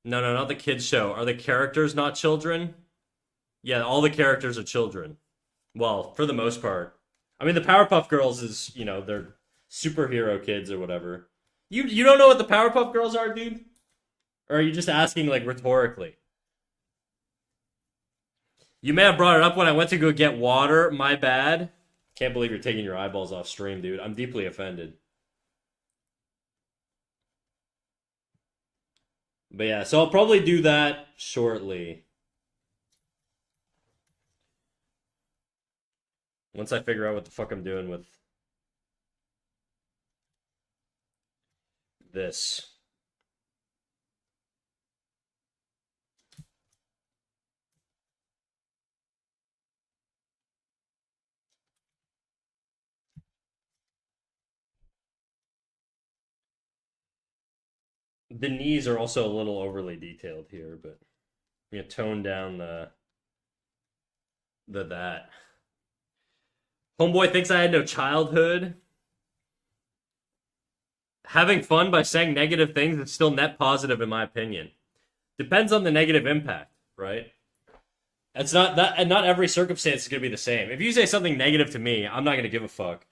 No, no, not the kids show. Are the characters not children? Yeah, all the characters are children. Well, for the most part. I mean, the Powerpuff Girls is, they're superhero kids or whatever. You don't know what the Powerpuff Girls are, dude? Or are you just asking like rhetorically? You may have brought it up when I went to go get water. My bad. Can't believe you're taking your eyeballs off stream, dude. I'm deeply offended. But yeah, so I'll probably do that shortly. Once I figure out what the fuck I'm doing with this. The knees are also a little overly detailed here, but I'm gonna tone down the that. Homeboy thinks I had no childhood. Having fun by saying negative things is still net positive in my opinion. Depends on the negative impact, right? It's not that, and not every circumstance is gonna be the same. If you say something negative to me, I'm not gonna give a fuck.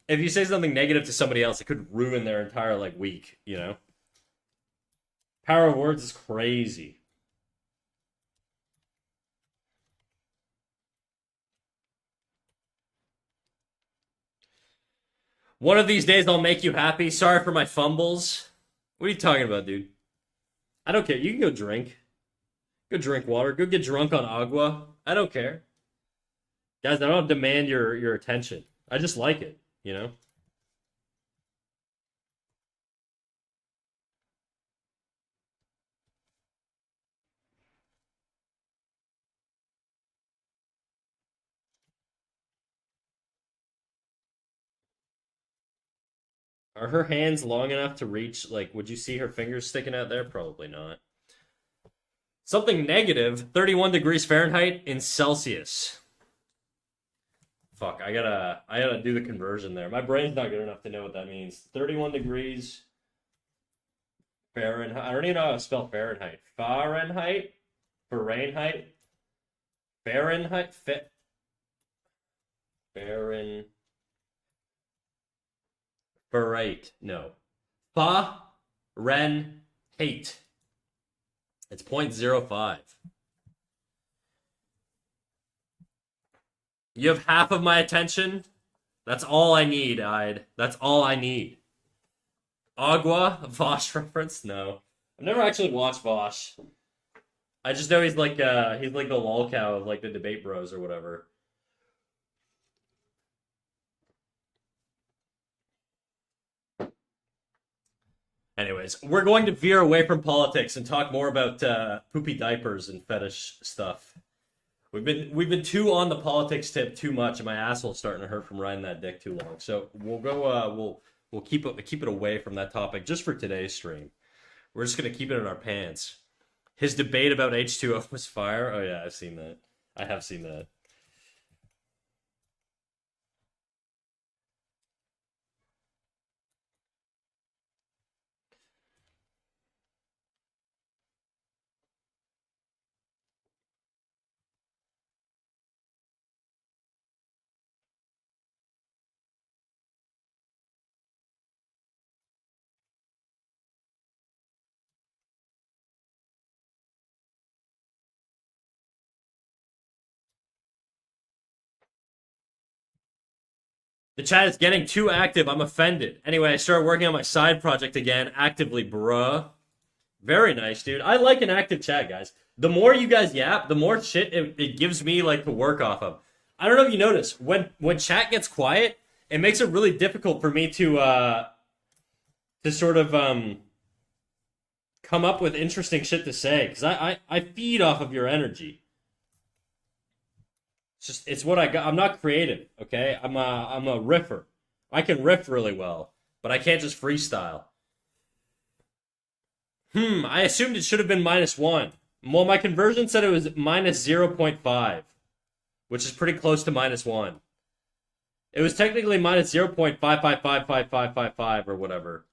If you say something negative to somebody else, it could ruin their entire like week, you know? Power of words is crazy. One of these days I'll make you happy. Sorry for my fumbles. What are you talking about, dude? I don't care. You can go drink. Go drink water. Go get drunk on agua. I don't care. Guys, I don't demand your attention. I just like it, you know? Are her hands long enough to reach, like, would you see her fingers sticking out there? Probably not. Something negative, 31 degrees Fahrenheit in Celsius. Fuck, I gotta do the conversion there. My brain's not good enough to know what that means. 31 degrees Fahrenheit. I don't even know how to spell Fahrenheit. Fahrenheit? Fahrenheit? Fahrenheit? Fahrenheit. Fahrenheit. No. Fahrenheit. It's 0.05. You have half of my attention? That's all I need, Ide. That's all I need. Agua? Vosh reference? No. I've never actually watched Vosh. I just know he's like the lolcow of like the debate bros or whatever. Anyways, we're going to veer away from politics and talk more about poopy diapers and fetish stuff. We've been too on the politics tip too much, and my asshole's starting to hurt from riding that dick too long. So we'll go. We'll keep it away from that topic just for today's stream. We're just gonna keep it in our pants. His debate about H2O was fire. Oh yeah, I've seen that. I have seen that. The chat is getting too active. I'm offended. Anyway, I started working on my side project again, actively, bruh. Very nice, dude. I like an active chat, guys. The more you guys yap, the more shit it gives me like to work off of. I don't know if you notice when chat gets quiet, it makes it really difficult for me to sort of come up with interesting shit to say because I feed off of your energy. It's what I got. I'm not creative, okay? I'm a riffer. I can riff really well, but I can't just freestyle. I assumed it should have been -1. Well, my conversion said it was minus 0.5, which is pretty close to -1. It was technically minus 0.5555555 or whatever.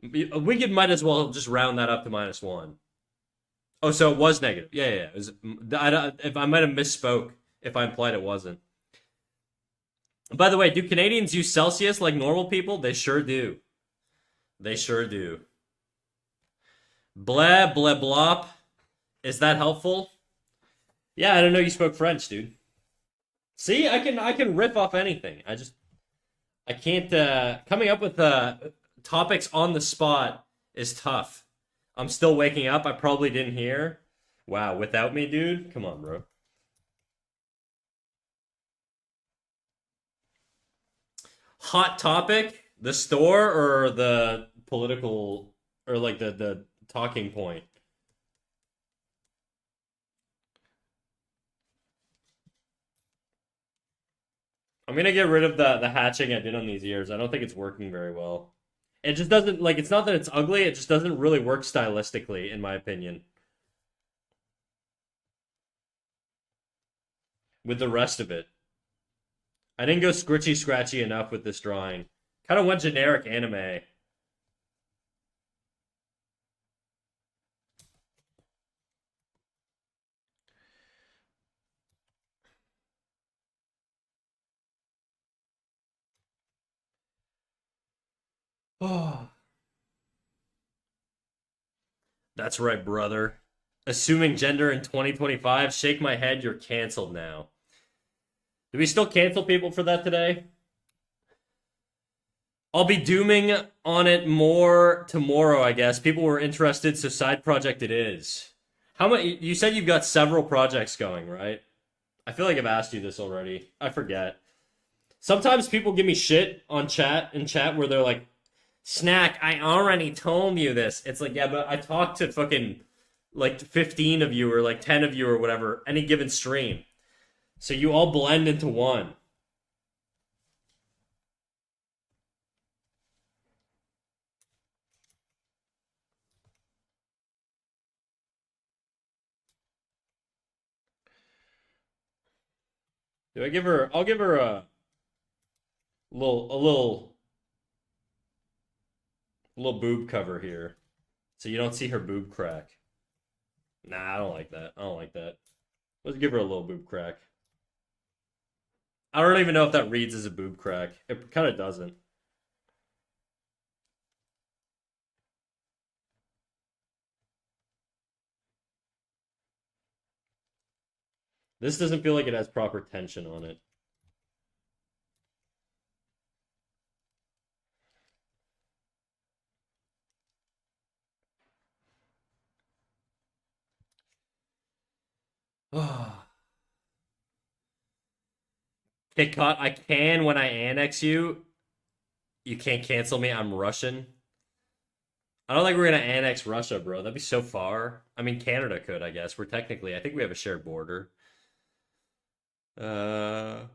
Might as well just round that up to -1. Oh, so it was negative. Yeah. It was, if I might have misspoke if I implied it wasn't. By the way, do Canadians use Celsius like normal people? They sure do. They sure do. Blah, blah, blop. Is that helpful? Yeah, I didn't know you spoke French, dude. See, I can rip off anything. I can't coming up with topics on the spot is tough. I'm still waking up. I probably didn't hear. Wow, without me, dude? Come on, bro. Hot topic? The store or the political or like the talking point? I'm gonna get rid of the hatching I did on these ears. I don't think it's working very well. It just doesn't like it's not that it's ugly, it just doesn't really work stylistically, in my opinion, with the rest of it. I didn't go scritchy scratchy enough with this drawing. Kind of went generic anime. Oh, that's right, brother. Assuming gender in 2025, shake my head, you're canceled now. Do we still cancel people for that today? I'll be dooming on it more tomorrow, I guess. People were interested, so side project it is. How much? You said you've got several projects going, right? I feel like I've asked you this already. I forget. Sometimes people give me shit on chat where they're like, "Snack, I already told you this." It's like, yeah, but I talked to fucking like 15 of you or like 10 of you or whatever any given stream. So you all blend into one. Do I give her? I'll give her a little boob cover here, so you don't see her boob crack. Nah, I don't like that. I don't like that. Let's give her a little boob crack. I don't even know if that reads as a boob crack. It kind of doesn't. This doesn't feel like it has proper tension on it. Kit Kat, I can when I annex you. You can't cancel me. I'm Russian. I don't think we're gonna annex Russia, bro. That'd be so far. I mean, Canada could, I guess. We're technically, I think we have a shared border. Uh,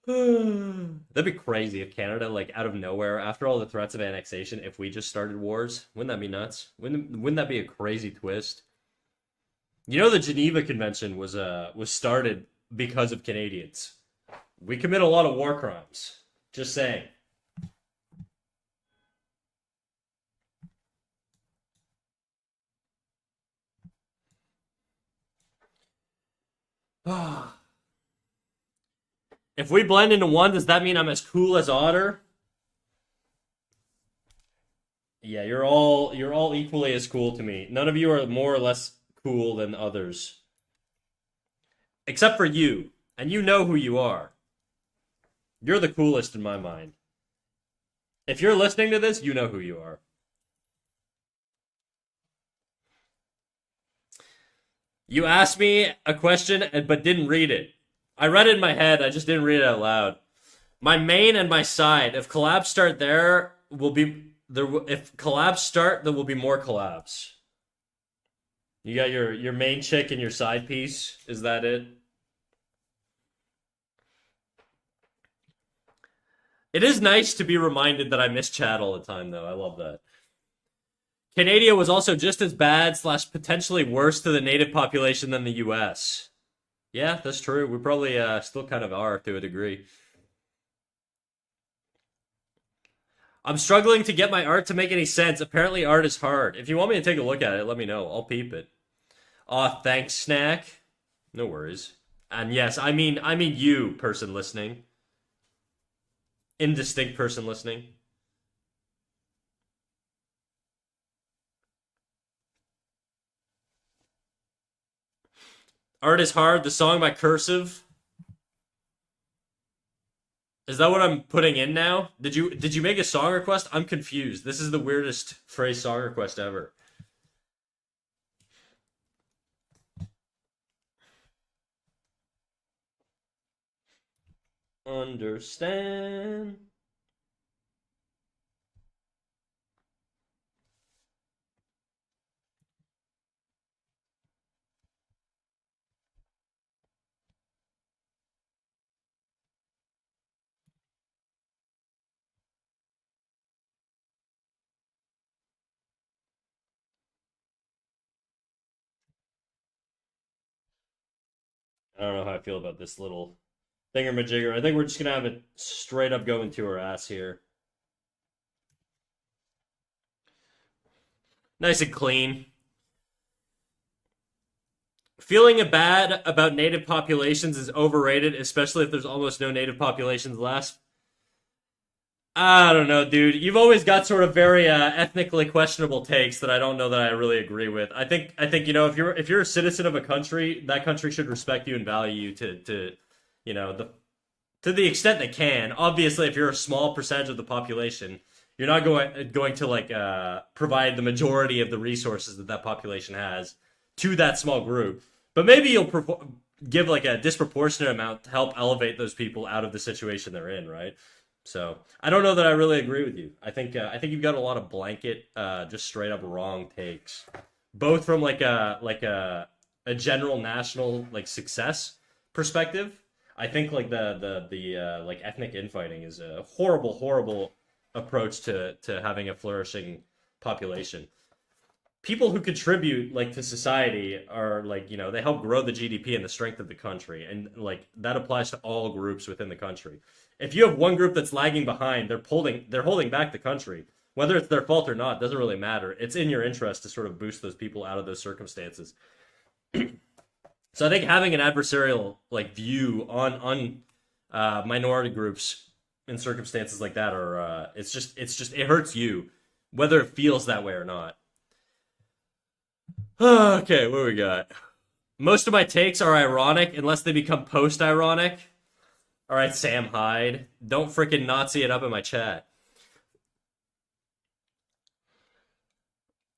that'd be crazy if Canada, like out of nowhere, after all the threats of annexation, if we just started wars. Wouldn't that be nuts? Wouldn't that be a crazy twist? You know, the Geneva Convention was started because of Canadians. We commit a lot of war crimes. Just saying. If we blend into one, does that mean I'm as cool as Otter? Yeah, you're all equally as cool to me. None of you are more or less cool than others, except for you, and you know who you are. You're the coolest in my mind. If you're listening to this, you know who you are. You asked me a question but didn't read it. I read it in my head, I just didn't read it out loud. My main and my side. If collabs start there, will be there. If collabs start, there will be more collabs. You got your main chick and your side piece. Is that it? It is nice to be reminded that I miss chat all the time, though. I love that. Canada was also just as bad slash potentially worse to the native population than the U.S. Yeah, that's true. We probably still kind of are to a degree. I'm struggling to get my art to make any sense. Apparently, art is hard. If you want me to take a look at it, let me know. I'll peep it. Aw, thanks, Snack. No worries. And yes, I mean you, person listening. indistinct person listening. Art is hard. The song by Cursive. Is that what I'm putting in now? Did you make a song request? I'm confused. This is the weirdest phrase song request ever. Understand. I don't know how I feel about this little thingamajigger. I think we're just gonna have it straight up go into our ass here. Nice and clean. Feeling bad about native populations is overrated, especially if there's almost no native populations left. I don't know, dude. You've always got sort of very ethnically questionable takes that I don't know that I really agree with. I think if you're a citizen of a country, that country should respect you and value you to the to the extent they can. Obviously, if you're a small percentage of the population, you're not going to like provide the majority of the resources that that population has to that small group. But maybe give like a disproportionate amount to help elevate those people out of the situation they're in, right? So I don't know that I really agree with you. I think you've got a lot of blanket, just straight up wrong takes, both from like a general national like success perspective. I think like the like ethnic infighting is a horrible, horrible approach to having a flourishing population. People who contribute like to society are like they help grow the GDP and the strength of the country, and like that applies to all groups within the country. If you have one group that's lagging behind, they're holding back the country. Whether it's their fault or not doesn't really matter. It's in your interest to sort of boost those people out of those circumstances. So I think having an adversarial like view on minority groups in circumstances like that are it's just it hurts you, whether it feels that way or not. Okay, what do we got? Most of my takes are ironic unless they become post-ironic. All right, Sam Hyde, don't freaking Nazi it up in my chat.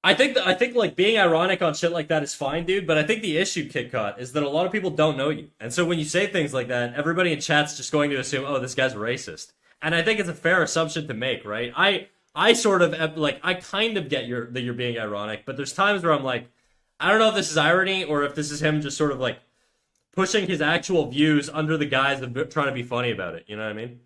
I think like being ironic on shit like that is fine, dude. But I think the issue, Kit Kat, is that a lot of people don't know you, and so when you say things like that, everybody in chat's just going to assume, oh, this guy's racist. And I think it's a fair assumption to make, right? I sort of like I kind of get that you're being ironic, but there's times where I'm like, I don't know if this is irony or if this is him just sort of like pushing his actual views under the guise of trying to be funny about it. You know what I mean?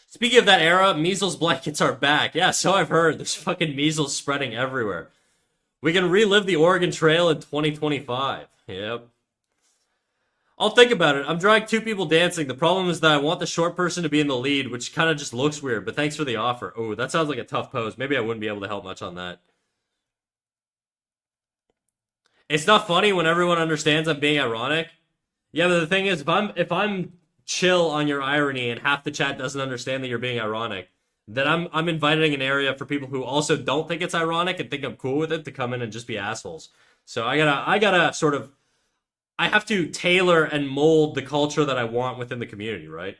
Speaking of that era, measles blankets are back. Yeah, so I've heard. There's fucking measles spreading everywhere. We can relive the Oregon Trail in 2025. Yep. I'll think about it. I'm drawing two people dancing. The problem is that I want the short person to be in the lead, which kind of just looks weird, but thanks for the offer. Oh, that sounds like a tough pose. Maybe I wouldn't be able to help much on that. It's not funny when everyone understands I'm being ironic. Yeah, but the thing is, if I'm chill on your irony and half the chat doesn't understand that you're being ironic, then I'm inviting an area for people who also don't think it's ironic and think I'm cool with it to come in and just be assholes. So I gotta sort of I have to tailor and mold the culture that I want within the community, right?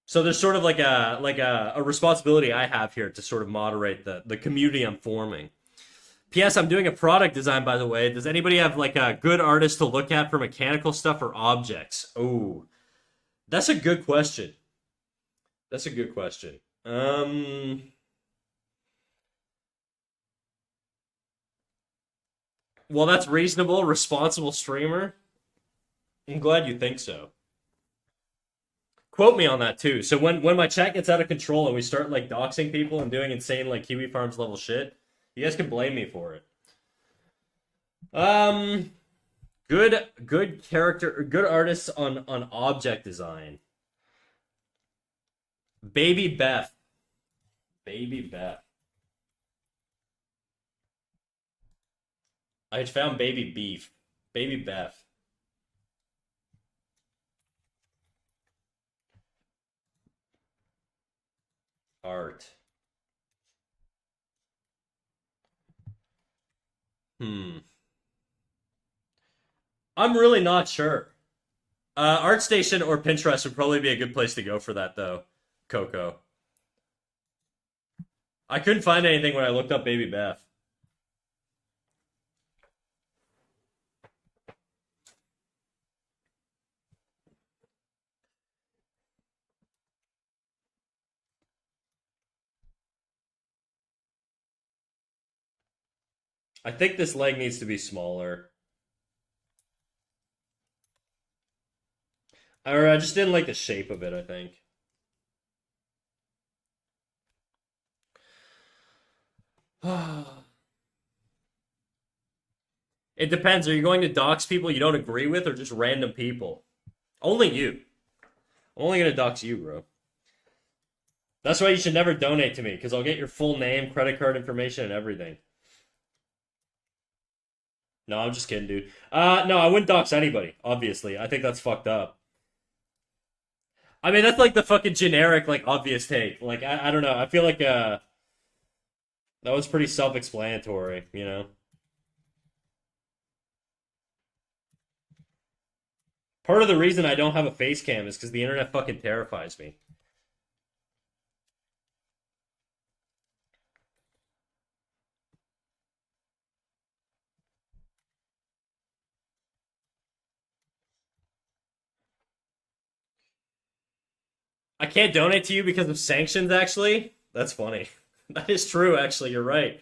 So there's sort of like a responsibility I have here to sort of moderate the community I'm forming. P.S. I'm doing a product design, by the way. Does anybody have like a good artist to look at for mechanical stuff or objects? Oh, that's a good question. That's a good question. Well, that's reasonable. Responsible streamer. I'm glad you think so. Quote me on that too. So when my chat gets out of control and we start like doxing people and doing insane like Kiwi Farms level shit, you guys can blame me for it. Um, good character, good artists on object design. Baby Beth, Baby Beth. I found Baby Beef, Baby Beth. Art. Hmm. I'm really not sure. ArtStation or Pinterest would probably be a good place to go for that, though. Coco. I couldn't find anything when I looked up Baby Beth. I think this leg needs to be smaller. Or I just didn't like the shape of it, I think. It depends. Are you going to dox people you don't agree with or just random people? Only you. I'm only gonna dox you, bro. That's why you should never donate to me, because I'll get your full name, credit card information, and everything. No, I'm just kidding, dude. No, I wouldn't dox anybody, obviously. I think that's fucked up. I mean, that's like the fucking generic, like, obvious take. Like, I don't know. I feel like, that was pretty self-explanatory, you know? Part of the reason I don't have a face cam is because the internet fucking terrifies me. I can't donate to you because of sanctions, actually? That's funny. That is true, actually. You're right.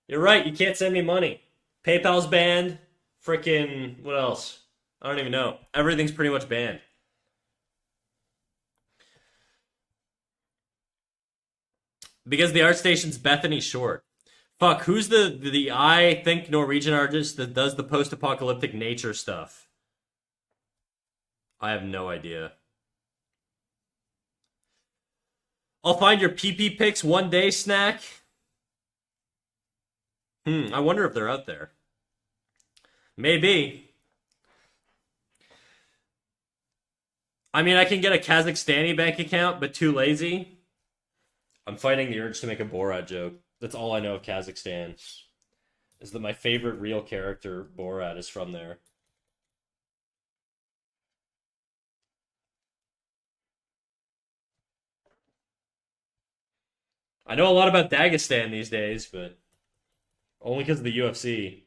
You're right. You can't send me money. PayPal's banned. Freaking, what else? I don't even know. Everything's pretty much banned. Because the art station's Bethany Short. Fuck, who's the I think Norwegian artist that does the post-apocalyptic nature stuff? I have no idea. I'll find your PP pics one day, Snack. I wonder if they're out there. Maybe. I mean, I can get a Kazakhstani bank account, but too lazy. I'm fighting the urge to make a Borat joke. That's all I know of Kazakhstan. Is that my favorite real character, Borat, is from there. I know a lot about Dagestan these days, but only because of the UFC.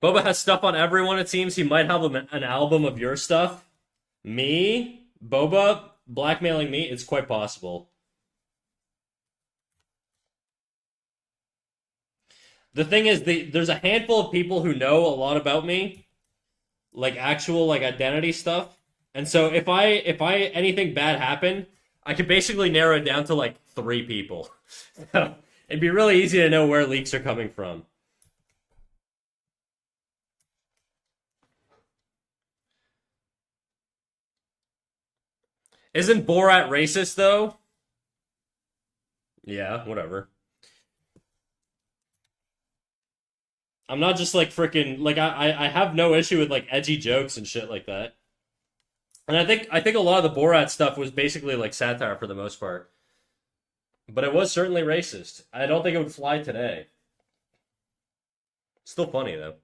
Boba has stuff on everyone, it seems. He might have an album of your stuff. Me? Boba blackmailing me? It's quite possible. The thing is, there's a handful of people who know a lot about me, like actual like identity stuff. And so if I anything bad happened, I could basically narrow it down to like three people. It'd be really easy to know where leaks are coming from. Isn't Borat racist though? Yeah, whatever. I'm not just like freaking like I have no issue with like edgy jokes and shit like that. And I think a lot of the Borat stuff was basically like satire for the most part. But it was certainly racist. I don't think it would fly today. Still funny though.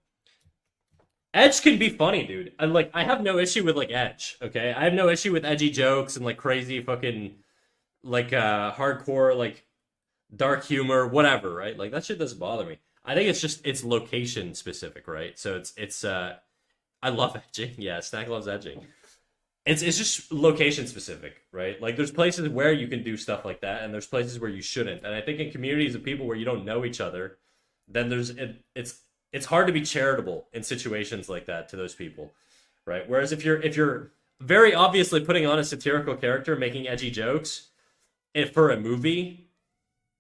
Edge can be funny, dude. And like I have no issue with like Edge, okay? I have no issue with edgy jokes and like crazy fucking like hardcore like dark humor, whatever, right? Like that shit doesn't bother me. I think it's just it's location specific, right? So it's I love edging. Yeah, Snack loves edging. It's just location specific, right? Like there's places where you can do stuff like that, and there's places where you shouldn't. And I think in communities of people where you don't know each other, then it's hard to be charitable in situations like that to those people, right? Whereas if you're very obviously putting on a satirical character, making edgy jokes, if for a movie,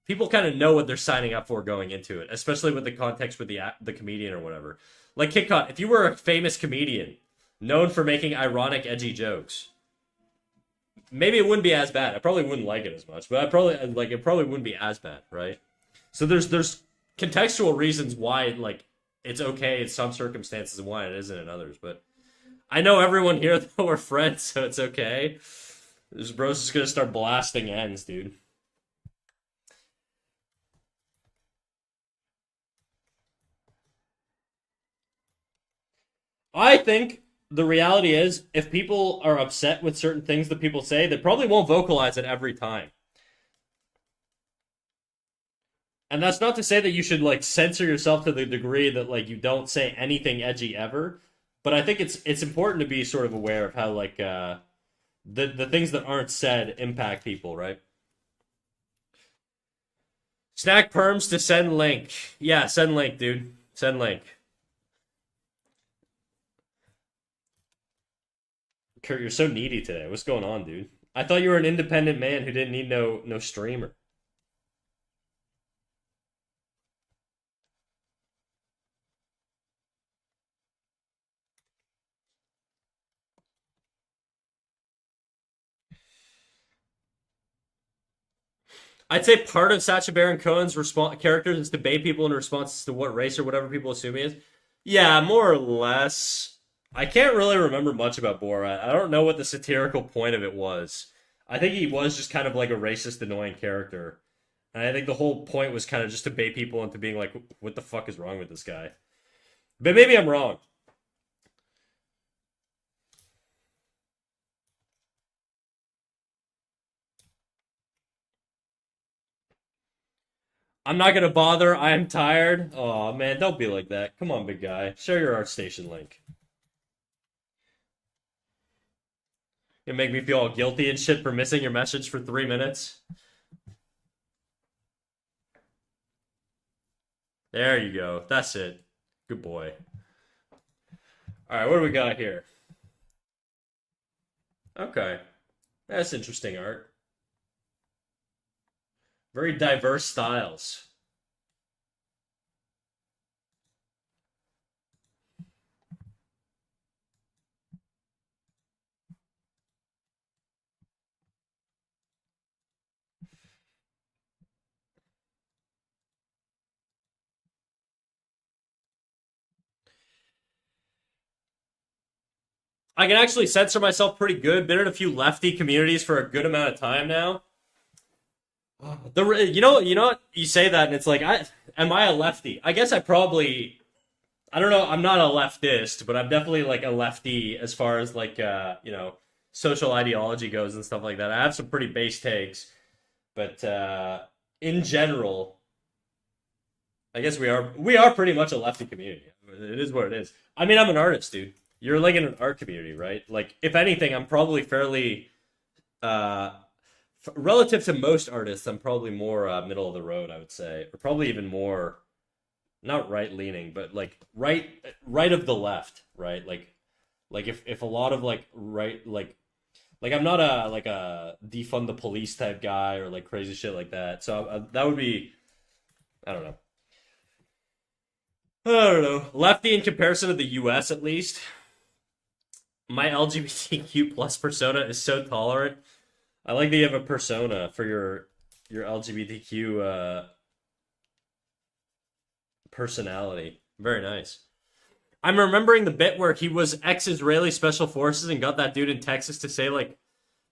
people kind of know what they're signing up for going into it, especially with the context with the comedian or whatever. Like KitKat, if you were a famous comedian known for making ironic, edgy jokes, maybe it wouldn't be as bad. I probably wouldn't like it as much, but I probably like it. Probably wouldn't be as bad, right? So there's contextual reasons why like it's okay in some circumstances and why it isn't in others. But I know everyone here though we're friends, so it's okay. This bro's just gonna start blasting ends, dude. I think the reality is, if people are upset with certain things that people say, they probably won't vocalize it every time. And that's not to say that you should like censor yourself to the degree that like you don't say anything edgy ever. But I think it's important to be sort of aware of how like the things that aren't said impact people, right? Snack perms to send link. Yeah, send link, dude. Send link. Kurt, you're so needy today. What's going on, dude? I thought you were an independent man who didn't need no streamer. I'd say part of Sacha Baron Cohen's characters is to bait people in response to what race or whatever people assume he is. Yeah, more or less. I can't really remember much about Borat. I don't know what the satirical point of it was. I think he was just kind of like a racist, annoying character. And I think the whole point was kind of just to bait people into being like, what the fuck is wrong with this guy? But maybe I'm wrong. I'm not gonna bother. I am tired. Oh man, don't be like that. Come on, big guy. Share your art station link. You make me feel all guilty and shit for missing your message for 3 minutes. There you go. That's it. Good boy. All right, what do we got here? Okay, that's interesting art. Very diverse styles. I can actually censor myself pretty good. Been in a few lefty communities for a good amount of time now. You know what you say that and it's like I am I a lefty? I guess I probably I don't know. I'm not a leftist, but I'm definitely like a lefty as far as like social ideology goes and stuff like that. I have some pretty base takes, but in general, I guess we are pretty much a lefty community. It is what it is. I mean, I'm an artist, dude. You're like in an art community, right? Like, if anything, I'm probably fairly uh, relative to most artists. I'm probably more middle of the road, I would say, or probably even more not right leaning, but like right of the left, right? Like if a lot of like right like I'm not a like a defund the police type guy or like crazy shit like that. So that would be I don't know. I don't know. Lefty in comparison to the U.S. at least. My LGBTQ plus persona is so tolerant. I like that you have a persona for your LGBTQ personality. Very nice. I'm remembering the bit where he was ex-Israeli special forces and got that dude in Texas to say like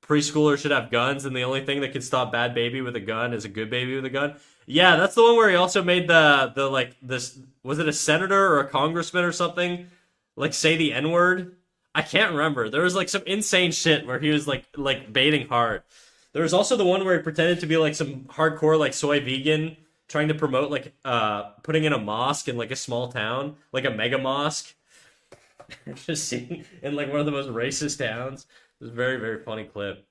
preschoolers should have guns and the only thing that can stop bad baby with a gun is a good baby with a gun. Yeah, that's the one where he also made the like this was it a senator or a congressman or something like say the N-word? I can't remember. There was like some insane shit where he was like baiting hard. There was also the one where he pretended to be like some hardcore like soy vegan trying to promote like putting in a mosque in like a small town, like a mega mosque. Just seeing in like one of the most racist towns. It was a very, very funny clip.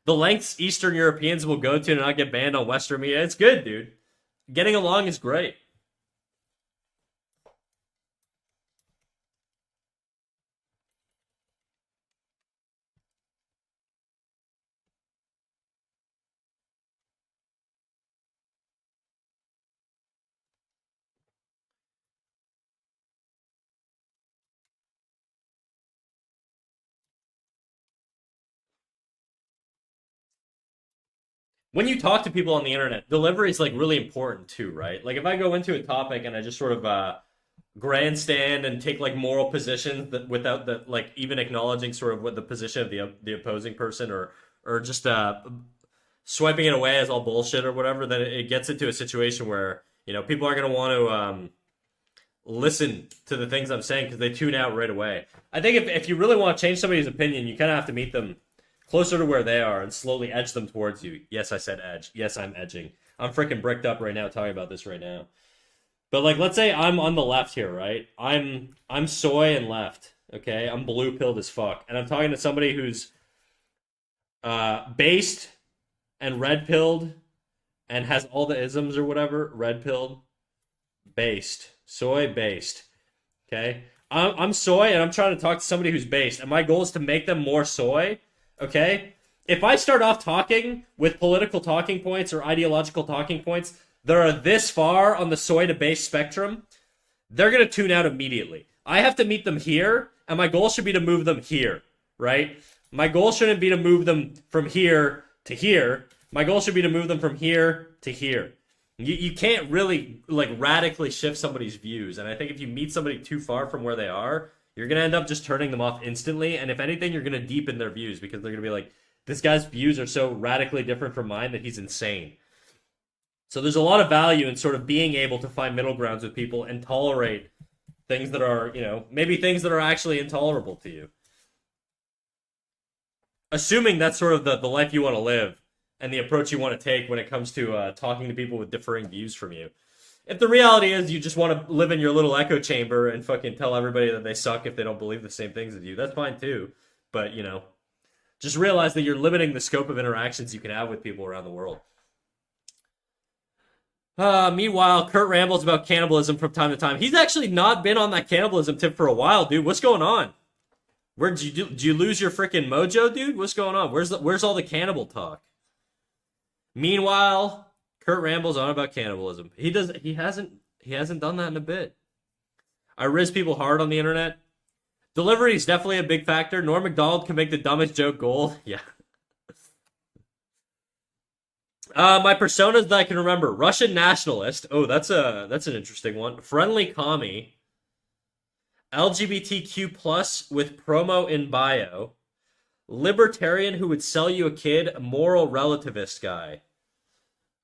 The lengths Eastern Europeans will go to not get banned on Western media. It's good, dude. Getting along is great. when you talk to people on the internet, delivery is like really important too, right? Like if I go into a topic and I just sort of grandstand and take like moral positions that without the like even acknowledging sort of what the position of the opposing person or just swiping it away as all bullshit or whatever, then it gets into a situation where people are going to want to listen to the things I'm saying because they tune out right away. I think if you really want to change somebody's opinion, you kind of have to meet them closer to where they are and slowly edge them towards you. Yes, I said edge. Yes, I'm edging. I'm freaking bricked up right now talking about this right now. But like, let's say I'm on the left here, right? I'm soy and left. Okay, I'm blue pilled as fuck, and I'm talking to somebody who's based and red pilled and has all the isms or whatever. Red pilled, based, soy based. Okay, I'm soy and I'm trying to talk to somebody who's based, and my goal is to make them more soy. Okay, if I start off talking with political talking points or ideological talking points that are this far on the soy to base spectrum, they're going to tune out immediately. I have to meet them here, and my goal should be to move them here, right? My goal shouldn't be to move them from here to here. My goal should be to move them from here to here. You can't really like radically shift somebody's views, and I think if you meet somebody too far from where they are, you're going to end up just turning them off instantly, and if anything, you're going to deepen their views because they're going to be like, this guy's views are so radically different from mine that he's insane. So there's a lot of value in sort of being able to find middle grounds with people and tolerate things that are, maybe things that are actually intolerable to you. Assuming that's sort of the life you want to live and the approach you want to take when it comes to talking to people with differing views from you. If the reality is you just want to live in your little echo chamber and fucking tell everybody that they suck if they don't believe the same things as you, that's fine too. But, just realize that you're limiting the scope of interactions you can have with people around the world. Meanwhile, Kurt rambles about cannibalism from time to time. He's actually not been on that cannibalism tip for a while, dude. What's going on? Did you lose your freaking mojo, dude? What's going on? Where's all the cannibal talk? Meanwhile, Kurt rambles on about cannibalism. He hasn't done that in a bit. I riz people hard on the internet. Delivery is definitely a big factor. Norm Macdonald can make the dumbest joke gold. Yeah. My personas that I can remember: Russian nationalist. Oh, that's an interesting one. Friendly commie. LGBTQ plus with promo in bio. Libertarian who would sell you a kid. Moral relativist guy.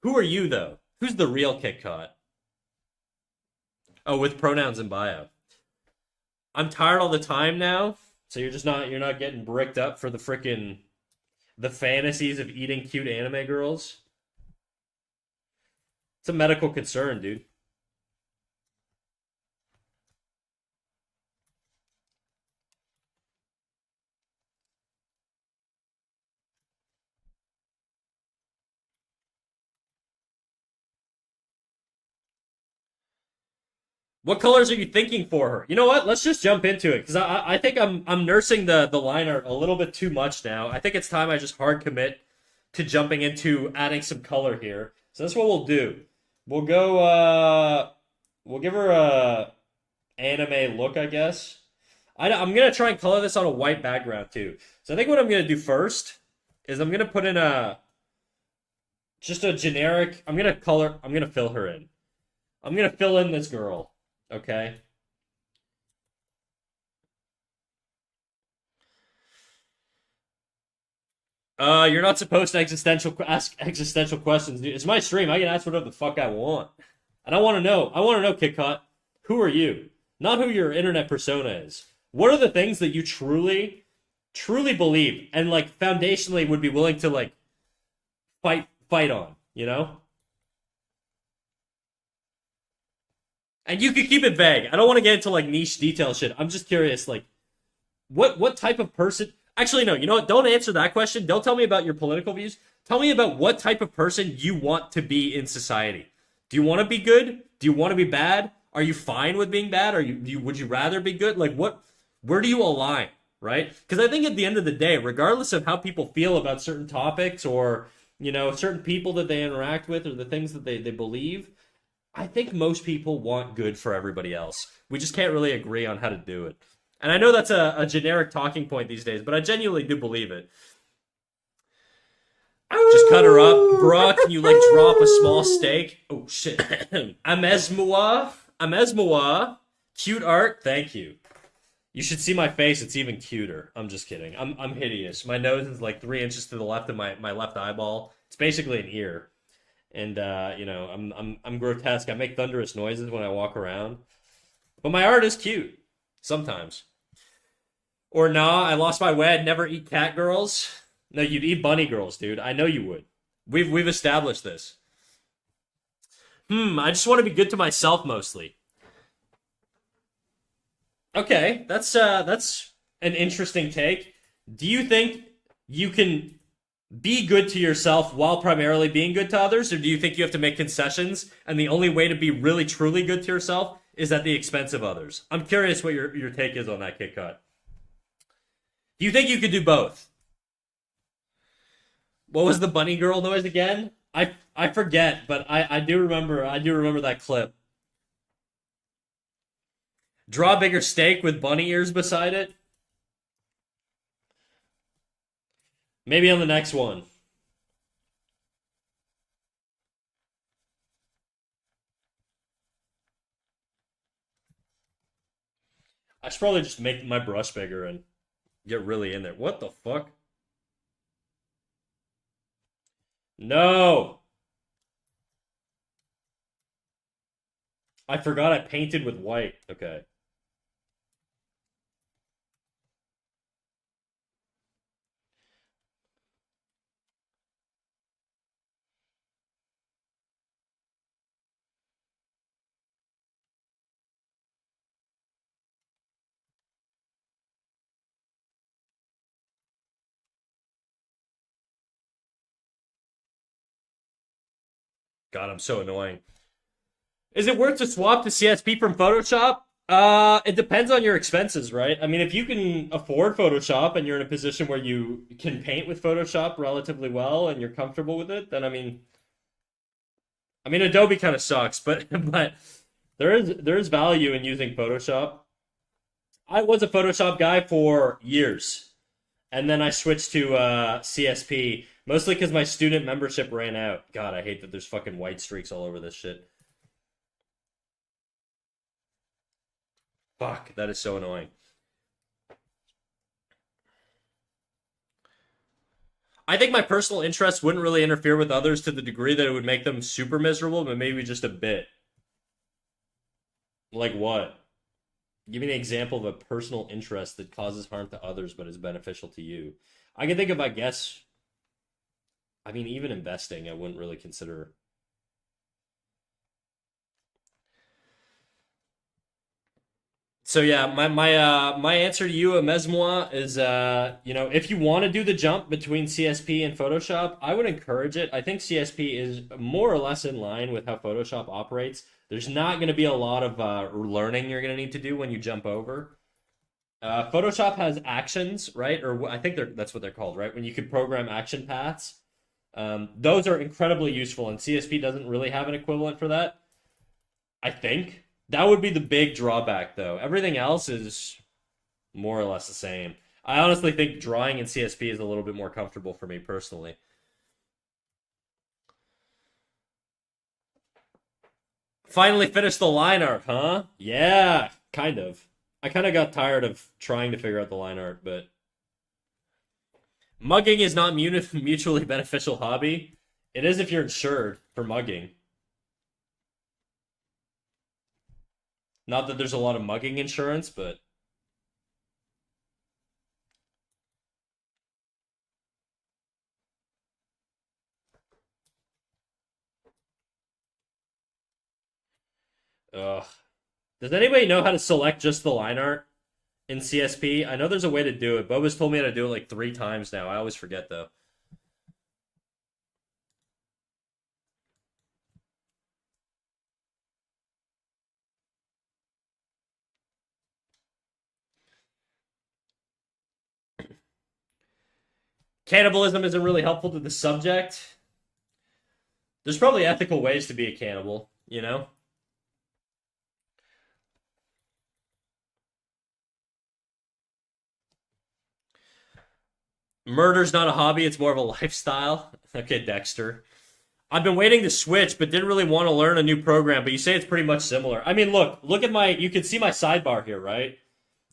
Who are you though? Who's the real Kit Kat? Oh, with pronouns in bio. I'm tired all the time now, so you're not getting bricked up for the fantasies of eating cute anime girls. It's a medical concern, dude. What colors are you thinking for her? You know what? Let's just jump into it because I think I'm nursing the liner a little bit too much now. I think it's time I just hard commit to jumping into adding some color here. So that's what we'll do. We'll go. We'll give her a anime look, I guess. I'm gonna try and color this on a white background too. So I think what I'm gonna do first is I'm gonna put in just a generic. I'm gonna fill her in. I'm gonna fill in this girl. Okay. You're not supposed to ask existential questions, dude. It's my stream. I can ask whatever the fuck I want. And I want to know. Kit Kat, who are you? Not who your internet persona is. What are the things that you truly, truly believe and like foundationally would be willing to like fight on, And you could keep it vague. I don't want to get into like niche detail shit. I'm just curious, like, what type of person? Actually, no. You know what? Don't answer that question. Don't tell me about your political views. Tell me about what type of person you want to be in society. Do you want to be good? Do you want to be bad? Are you fine with being bad? Would you rather be good? Like, where do you align? Right? Because I think at the end of the day, regardless of how people feel about certain topics or certain people that they interact with or the things that they believe. I think most people want good for everybody else. We just can't really agree on how to do it. And I know that's a generic talking point these days, but I genuinely do believe it. Just cut her up. Bruh, can you like drop a small steak? Oh shit. Amezmua. Amezmua. Cute art. Thank you. You should see my face. It's even cuter. I'm just kidding. I'm hideous. My nose is like 3 inches to the left of my left eyeball. It's basically an ear. And I'm grotesque. I make thunderous noises when I walk around. But my art is cute. Sometimes. Or nah, I lost my way. I'd never eat cat girls. No, you'd eat bunny girls, dude. I know you would. We've established this. I just want to be good to myself mostly. Okay, that's an interesting take. Do you think you can be good to yourself while primarily being good to others, or do you think you have to make concessions and the only way to be really truly good to yourself is at the expense of others? I'm curious what your take is on that, Kit Kat. Do you think you could do both? What was the bunny girl noise again? I forget, but I do remember that clip. Draw a bigger steak with bunny ears beside it. Maybe on the next one. I should probably just make my brush bigger and get really in there. What the fuck? No! I forgot I painted with white. Okay. God, I'm so annoying. Is it worth to swap to CSP from Photoshop? It depends on your expenses, right? I mean, if you can afford Photoshop and you're in a position where you can paint with Photoshop relatively well and you're comfortable with it, then I mean, Adobe kind of sucks, but but there is value in using Photoshop. I was a Photoshop guy for years, and then I switched to CSP mostly because my student membership ran out. God, I hate that there's fucking white streaks all over this shit. Fuck, that is so annoying. I think my personal interests wouldn't really interfere with others to the degree that it would make them super miserable, but maybe just a bit. Like what? Give me an example of a personal interest that causes harm to others but is beneficial to you. I can think of, I guess, I mean, even investing, I wouldn't really consider. So yeah, my answer to you, Mesmoir, is if you want to do the jump between CSP and Photoshop, I would encourage it. I think CSP is more or less in line with how Photoshop operates. There's not going to be a lot of learning you're going to need to do when you jump over. Photoshop has actions, right? Or I think that's what they're called, right? When you can program action paths. Those are incredibly useful, and CSP doesn't really have an equivalent for that. I think that would be the big drawback, though. Everything else is more or less the same. I honestly think drawing in CSP is a little bit more comfortable for me personally. Finally finished the line art, huh? Yeah, kind of. I kind of got tired of trying to figure out the line art, but mugging is not mutually beneficial hobby. It is if you're insured for mugging. Not that there's a lot of mugging insurance, but ugh. Does anybody know how to select just the line art in CSP? I know there's a way to do it. Boba's told me how to do it like 3 times now. I always forget though. Cannibalism isn't really helpful to the subject. There's probably ethical ways to be a cannibal, you know? Murder's not a hobby, it's more of a lifestyle. Okay, Dexter. I've been waiting to switch, but didn't really want to learn a new program, but you say it's pretty much similar. I mean, look at my, you can see my sidebar here, right?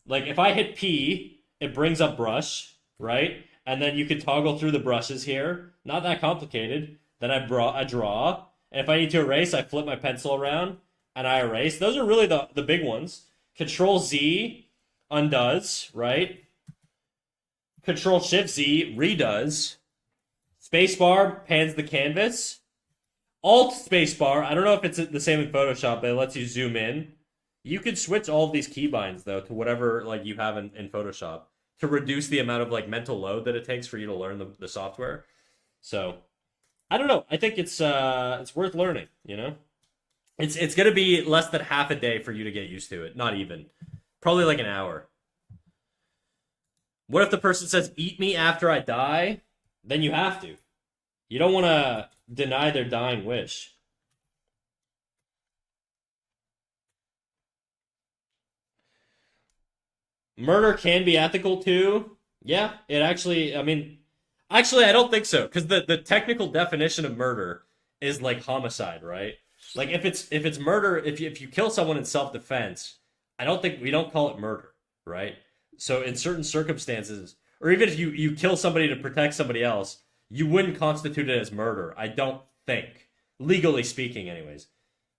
Like, if I hit P, it brings up brush, right? And then you can toggle through the brushes here. Not that complicated. Then I draw. And if I need to erase, I flip my pencil around, and I erase. Those are really the big ones. Control Z undoes, right? Control Shift Z redoes. Spacebar pans the canvas. Alt spacebar, I don't know if it's the same in Photoshop, but it lets you zoom in. You could switch all of these keybinds though to whatever like you have in Photoshop to reduce the amount of like mental load that it takes for you to learn the software. So I don't know. I think it's worth learning, you know? It's gonna be less than half a day for you to get used to it. Not even. Probably like an hour. What if the person says, eat me after I die? Then you have to. You don't want to deny their dying wish. Murder can be ethical too. Yeah, it actually, I mean, actually, I don't think so. Because the technical definition of murder is like homicide, right? Like if it's murder, if you kill someone in self-defense, I don't think we don't call it murder, right? So in certain circumstances, or even if you kill somebody to protect somebody else, you wouldn't constitute it as murder. I don't think, legally speaking, anyways.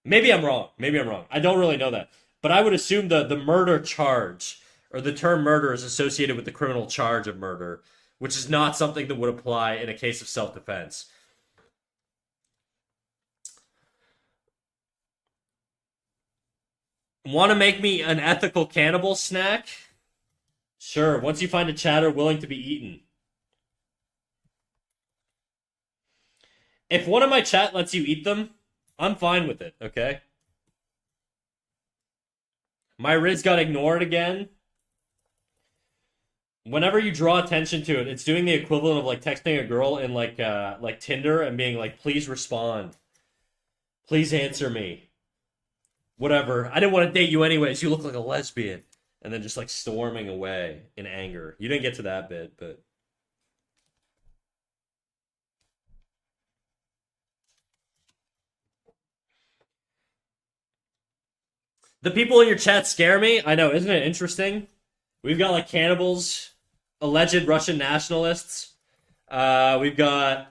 Maybe I'm wrong. Maybe I'm wrong. I don't really know that, but I would assume the murder charge or the term murder is associated with the criminal charge of murder, which is not something that would apply in a case of self-defense. Want to make me an ethical cannibal snack? Sure, once you find a chatter willing to be eaten. If one of my chat lets you eat them, I'm fine with it, okay? My Riz got ignored again. Whenever you draw attention to it, it's doing the equivalent of like texting a girl in like Tinder and being like, please respond. Please answer me. Whatever. I didn't want to date you anyways. You look like a lesbian. And then just like storming away in anger. You didn't get to that bit, but the people in your chat scare me. I know, isn't it interesting? We've got like cannibals, alleged Russian nationalists. We've got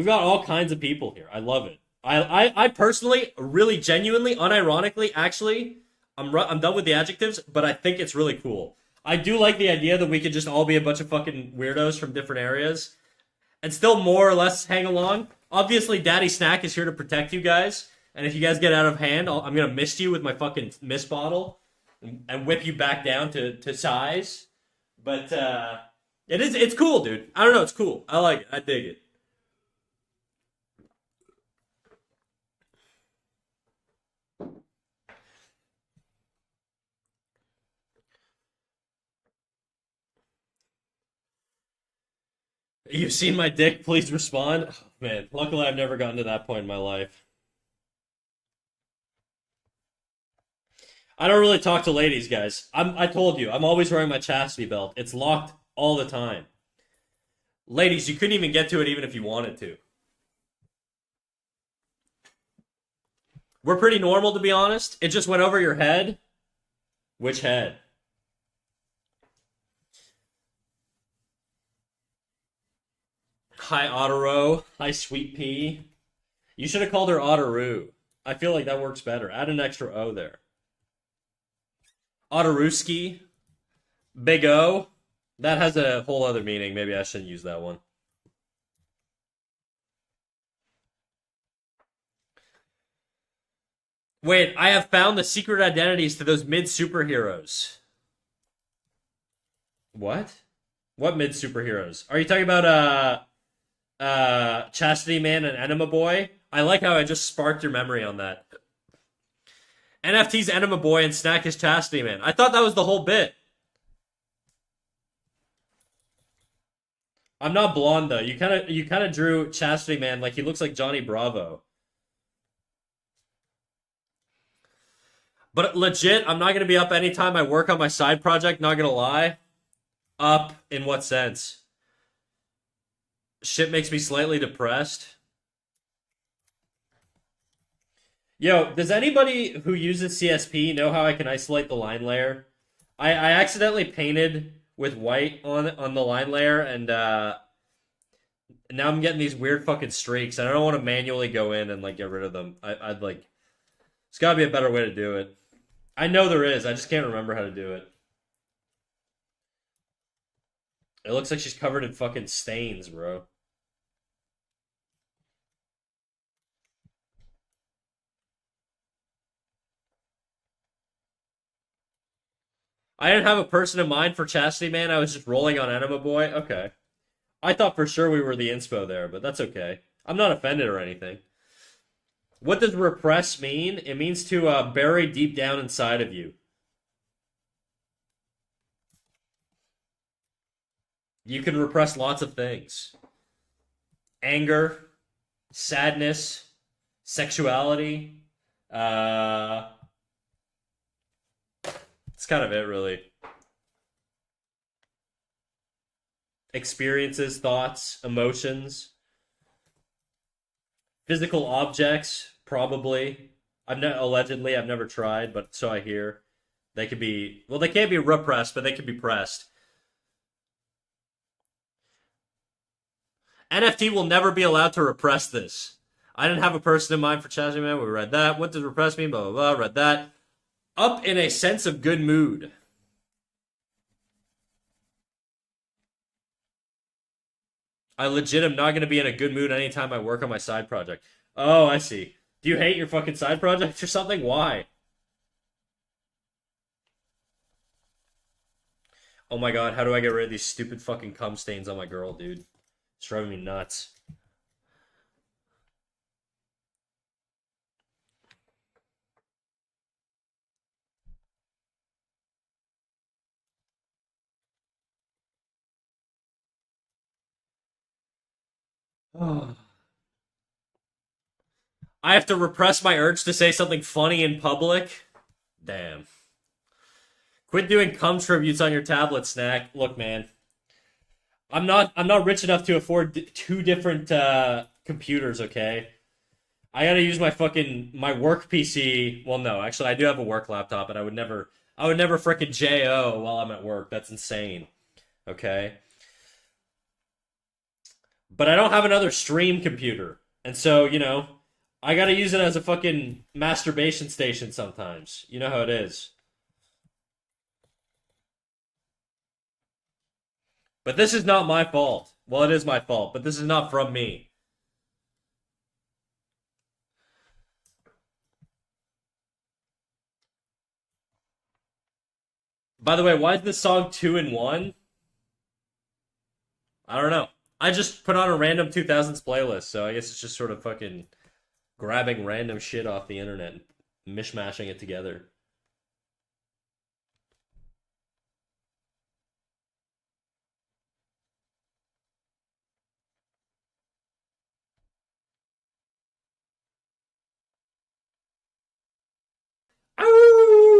all kinds of people here. I love it. I personally, really, genuinely, unironically, actually, I'm done with the adjectives, but I think it's really cool. I do like the idea that we could just all be a bunch of fucking weirdos from different areas and still more or less hang along. Obviously, Daddy Snack is here to protect you guys, and if you guys get out of hand, I'm gonna mist you with my fucking mist bottle and whip you back down to size. But it's cool, dude. I don't know, it's cool. I like it. I dig it. You've seen my dick, please respond. Oh, man, luckily I've never gotten to that point in my life. I don't really talk to ladies, guys. I told you, I'm always wearing my chastity belt. It's locked all the time. Ladies, you couldn't even get to it even if you wanted to. We're pretty normal, to be honest. It just went over your head. Which head? Hi, Otaro. Hi, Sweet Pea. You should have called her Otaru. I feel like that works better. Add an extra O there. Otaruski. Big O. That has a whole other meaning. Maybe I shouldn't use that one. Wait, I have found the secret identities to those mid superheroes. What? What mid superheroes? Are you talking about Chastity Man and Enema Boy? I like how I just sparked your memory on that. NFT's Enema Boy and Snack is Chastity Man. I thought that was the whole bit. I'm not blonde though. You kind of drew Chastity Man like he looks like Johnny Bravo. But legit, I'm not gonna be up anytime I work on my side project, not gonna lie. Up in what sense? Shit makes me slightly depressed. Yo, does anybody who uses CSP know how I can isolate the line layer? I accidentally painted with white on the line layer, and now I'm getting these weird fucking streaks, and I don't want to manually go in and like get rid of them. I'd like, there's gotta be a better way to do it. I know there is. I just can't remember how to do it. It looks like she's covered in fucking stains, bro. I didn't have a person in mind for Chastity Man. I was just rolling on Enema Boy. Okay. I thought for sure we were the inspo there, but that's okay. I'm not offended or anything. What does repress mean? It means to bury deep down inside of you. You can repress lots of things. Anger, sadness, sexuality. It's kind of it, really. Experiences, thoughts, emotions, physical objects, probably. Allegedly, I've never tried, but so I hear. They could be, well, they can't be repressed, but they could be pressed. NFT will never be allowed to repress this. I didn't have a person in mind for Chastity Man. We read that. What does repress mean? Blah, blah, blah. Read that. Up in a sense of good mood. I legit am not going to be in a good mood anytime I work on my side project. Oh, I see. Do you hate your fucking side project or something? Why? Oh my god, how do I get rid of these stupid fucking cum stains on my girl, dude? It's driving me nuts. I have to repress my urge to say something funny in public? Damn. Quit doing cum tributes on your tablet, Snack. Look, man. I'm not rich enough to afford two different computers, okay? I gotta use my work PC. Well, no, actually, I do have a work laptop, and I would never frickin' JO while I'm at work. That's insane. Okay, but I don't have another stream computer, and so I gotta use it as a fucking masturbation station sometimes. You know how it is. But this is not my fault. Well, it is my fault, but this is not from me. By the way, why is this song 2 in 1? I don't know. I just put on a random 2000s playlist, so I guess it's just sort of fucking grabbing random shit off the internet and mishmashing it together.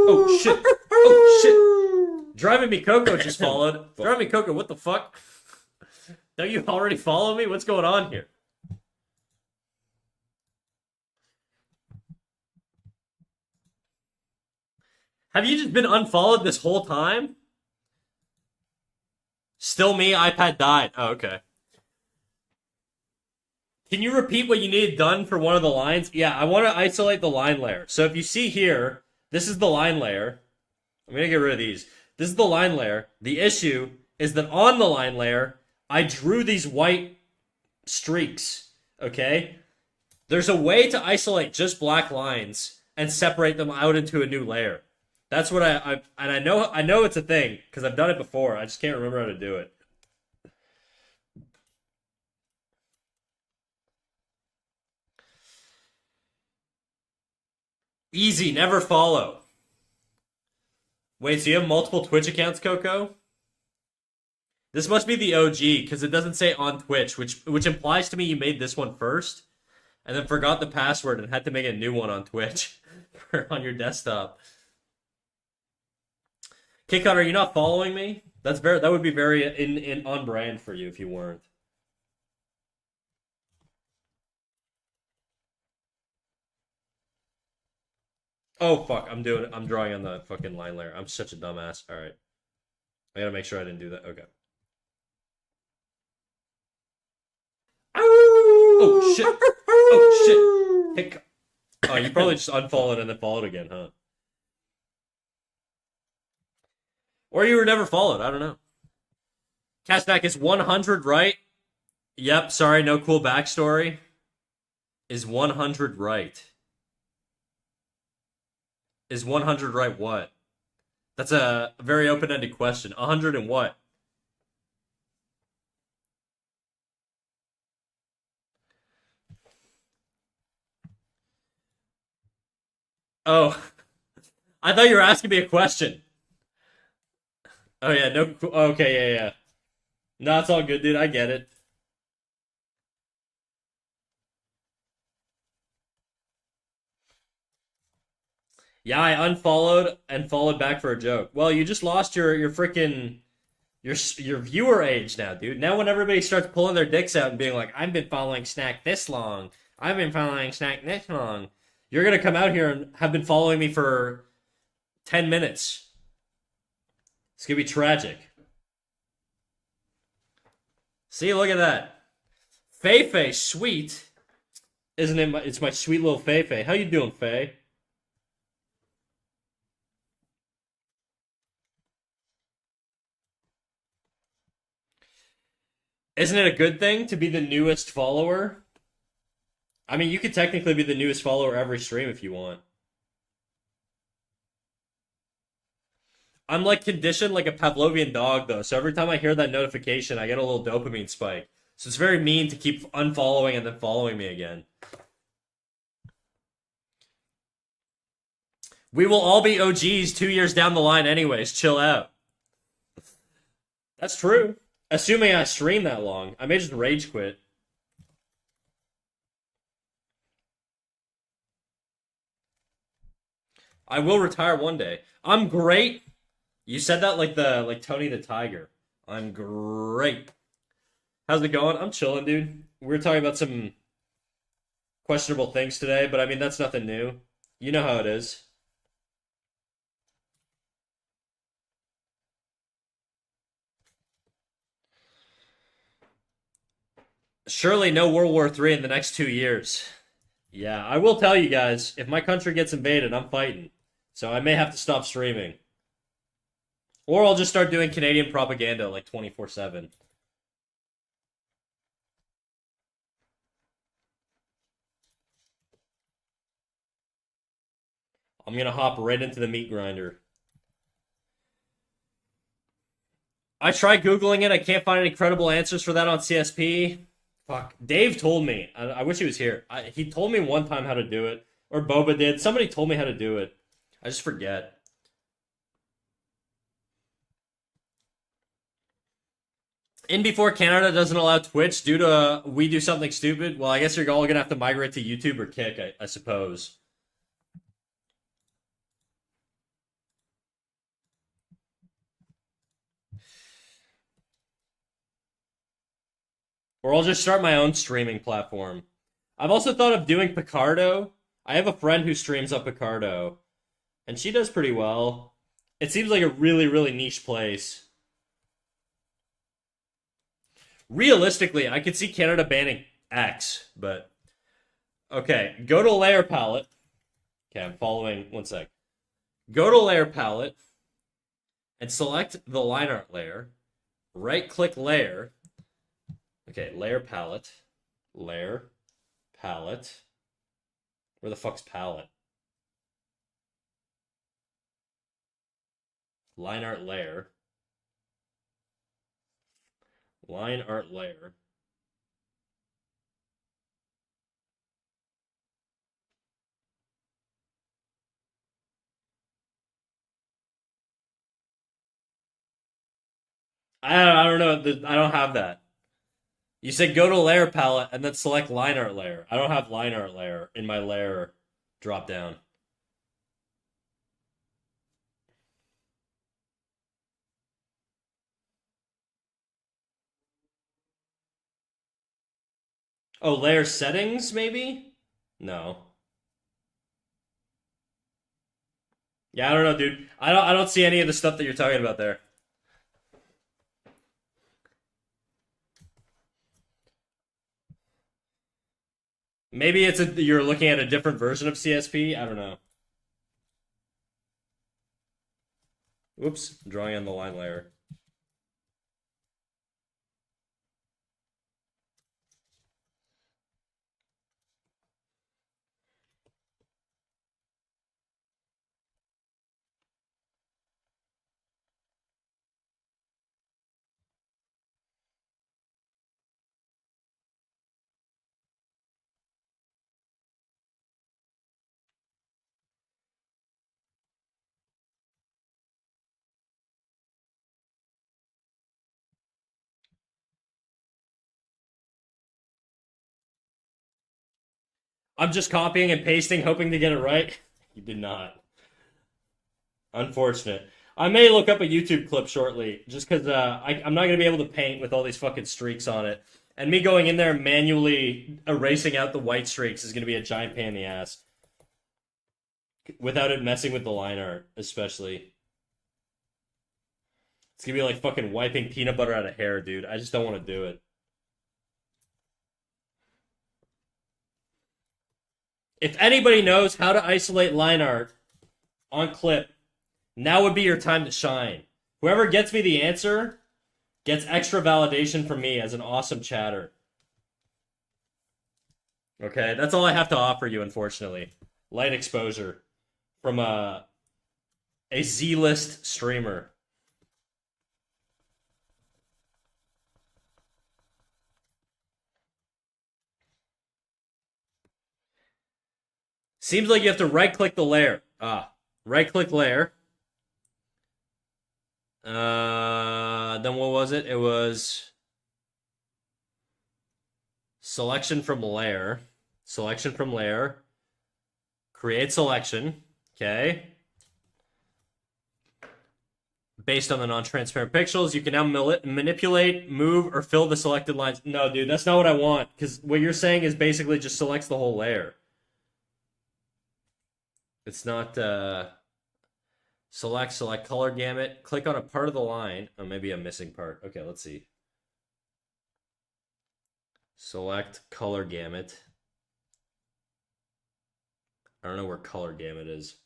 Oh shit! Oh shit! Driving Me Coco just followed. Driving Me Coco, what the fuck? Don't you already follow me? What's going on here? Have you just been unfollowed this whole time? Still me, iPad died. Oh, okay. Can you repeat what you needed done for one of the lines? Yeah, I want to isolate the line layer. So if you see here, this is the line layer. I'm going to get rid of these. This is the line layer. The issue is that on the line layer, I drew these white streaks, okay? There's a way to isolate just black lines and separate them out into a new layer. That's what and I know it's a thing because I've done it before. I just can't remember how to do it. Easy, never follow. Wait, so you have multiple Twitch accounts, Coco? This must be the OG because it doesn't say on Twitch, which implies to me you made this one first and then forgot the password and had to make a new one on Twitch on your desktop. Kickcut, are you not following me? That would be very in on brand for you if you weren't. Oh fuck, I'm drawing on the fucking line layer. I'm such a dumbass. All right. I gotta make sure I didn't do that. Okay. Oh shit. Oh shit. Hic- Oh, you probably just unfollowed and then followed again, huh? Or you were never followed. I don't know. Cashback is 100 right. Yep. Sorry, no cool backstory. Is 100 right? Is 100 right what? That's a very open-ended question. 100 and what? Oh, I thought you were asking me a question. Oh yeah, no. Okay, yeah, yeah. No, it's all good, dude. I get it. Yeah, I unfollowed and followed back for a joke. Well, you just lost your freaking your viewer age now, dude. Now when everybody starts pulling their dicks out and being like, "I've been following Snack this long. I've been following Snack this long," you're gonna come out here and have been following me for 10 minutes. It's gonna be tragic. See, look at that. Fei Fei, sweet, isn't it? It's my sweet little Fei Fei. How you doing, Fei? Isn't it a good thing to be the newest follower? I mean, you could technically be the newest follower every stream if you want. I'm like conditioned like a Pavlovian dog though, so every time I hear that notification, I get a little dopamine spike. So it's very mean to keep unfollowing and then following me again. We will all be OGs 2 years down the line, anyways. Chill out. That's true. Assuming I stream that long, I may just rage quit. I will retire one day. I'm great. You said that like Tony the Tiger. I'm great. How's it going? I'm chilling, dude. We were talking about some questionable things today, but I mean that's nothing new. You know how it is. Surely no World War III in the next 2 years. Yeah, I will tell you guys, if my country gets invaded, I'm fighting. So I may have to stop streaming. Or I'll just start doing Canadian propaganda like 24/7. I'm gonna hop right into the meat grinder. I tried Googling it. I can't find any credible answers for that on CSP. Fuck. Dave told me. I wish he was here. He told me one time how to do it. Or Boba did. Somebody told me how to do it. I just forget. In before Canada doesn't allow Twitch due to we do something stupid. Well, I guess you're all gonna have to migrate to YouTube or Kick, I suppose. Or I'll just start my own streaming platform. I've also thought of doing Picardo. I have a friend who streams up Picardo, and she does pretty well. It seems like a really, really niche place. Realistically, I could see Canada banning X, but okay. Go to layer palette. Okay, I'm following. One sec. Go to layer palette and select the line art layer. Right click layer. Okay, layer palette. Layer palette. Where the fuck's palette? Line art layer. Line art layer. I don't know. I don't have that. You said go to layer palette and then select line art layer. I don't have line art layer in my layer drop down. Oh, layer settings, maybe? No. Yeah, I don't know, dude. I don't see any of the stuff that you're talking about there. Maybe you're looking at a different version of CSP. I don't know. Oops, drawing on the line layer. I'm just copying and pasting, hoping to get it right. You did not. Unfortunate. I may look up a YouTube clip shortly, just because I'm not going to be able to paint with all these fucking streaks on it. And me going in there manually erasing out the white streaks is going to be a giant pain in the ass. Without it messing with the line art, especially. It's going to be like fucking wiping peanut butter out of hair, dude. I just don't want to do it. If anybody knows how to isolate line art on clip, now would be your time to shine. Whoever gets me the answer gets extra validation from me as an awesome chatter. Okay, that's all I have to offer you, unfortunately. Light exposure from a Z-list streamer. Seems like you have to right-click the layer. Right-click layer. Then what was it? It was selection from layer. Selection from layer. Create selection. Okay. Based on the non-transparent pixels, you can now manipulate, move, or fill the selected lines. No, dude, that's not what I want. Because what you're saying is basically just selects the whole layer. It's not select color gamut. Click on a part of the line. Oh, maybe a missing part. Okay, let's see. Select color gamut. I don't know where color gamut is.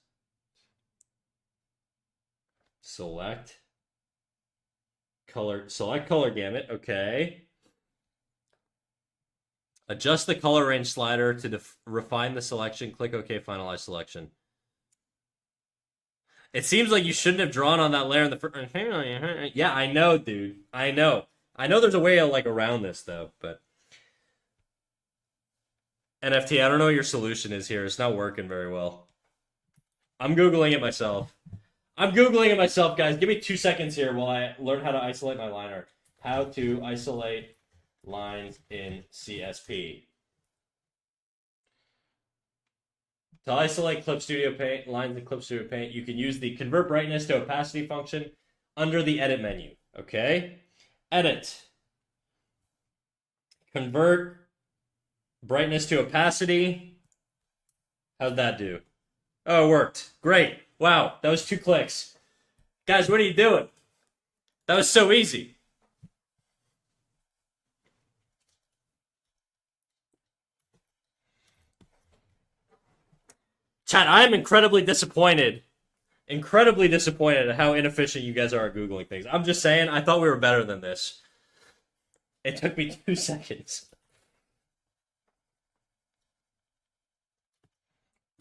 Select color gamut. Okay. Adjust the color range slider to refine the selection. Click OK, finalize selection. It seems like you shouldn't have drawn on that layer in the first. Yeah, I know, dude. I know. I know there's a way like around this though, but NFT, I don't know what your solution is here. It's not working very well. I'm Googling it myself. Guys. Give me 2 seconds here while I learn how to isolate my line art. How to isolate lines in CSP. To isolate Clip Studio Paint, lines in Clip Studio Paint, you can use the Convert Brightness to Opacity function under the Edit menu. Okay? Edit. Convert Brightness to Opacity. How'd that do? Oh, it worked. Great. Wow, that was 2 clicks. Guys, what are you doing? That was so easy. Chat, I am incredibly disappointed. Incredibly disappointed at how inefficient you guys are at Googling things. I'm just saying, I thought we were better than this. It took me 2 seconds.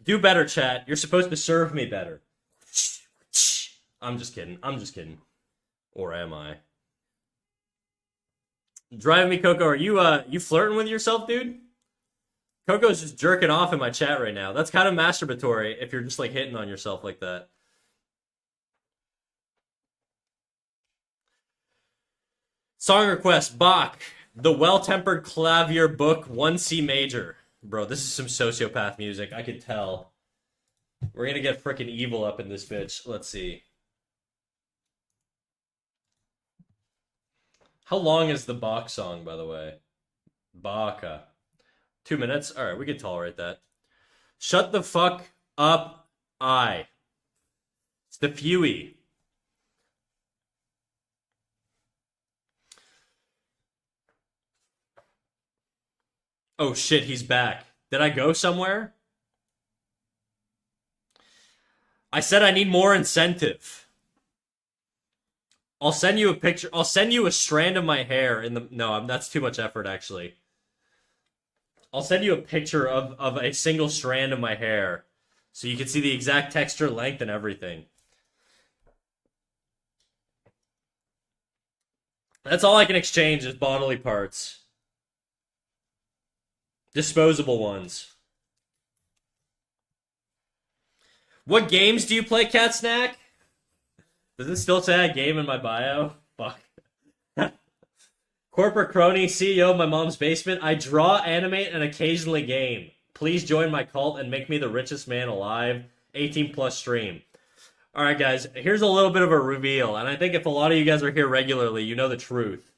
Do better, chat. You're supposed to serve me better. I'm just kidding. Or am I? Driving me, Coco. Are you flirting with yourself, dude? Coco's just jerking off in my chat right now. That's kind of masturbatory if you're just like hitting on yourself like that. Song request, Bach, The Well-Tempered Clavier Book 1C Major. Bro, this is some sociopath music. I could tell. We're gonna get freaking evil up in this bitch. Let's see. How long is the Bach song, by the way? Baka. 2 minutes? Alright, we can tolerate that. Shut the fuck up, I. It's the Fewy. Oh shit, he's back. Did I go somewhere? I said I need more incentive. I'll send you a picture. I'll send you a strand of my hair in the. No, that's too much effort, actually. I'll send you a picture of a single strand of my hair so you can see the exact texture, length, and everything. That's all I can exchange is bodily parts. Disposable ones. What games do you play, Cat Snack? Does it still say I game in my bio? Fuck. Corporate crony, CEO of my mom's basement. I draw, animate, and occasionally game. Please join my cult and make me the richest man alive. 18 plus stream. Alright, guys, here's a little bit of a reveal, and I think if a lot of you guys are here regularly, you know the truth.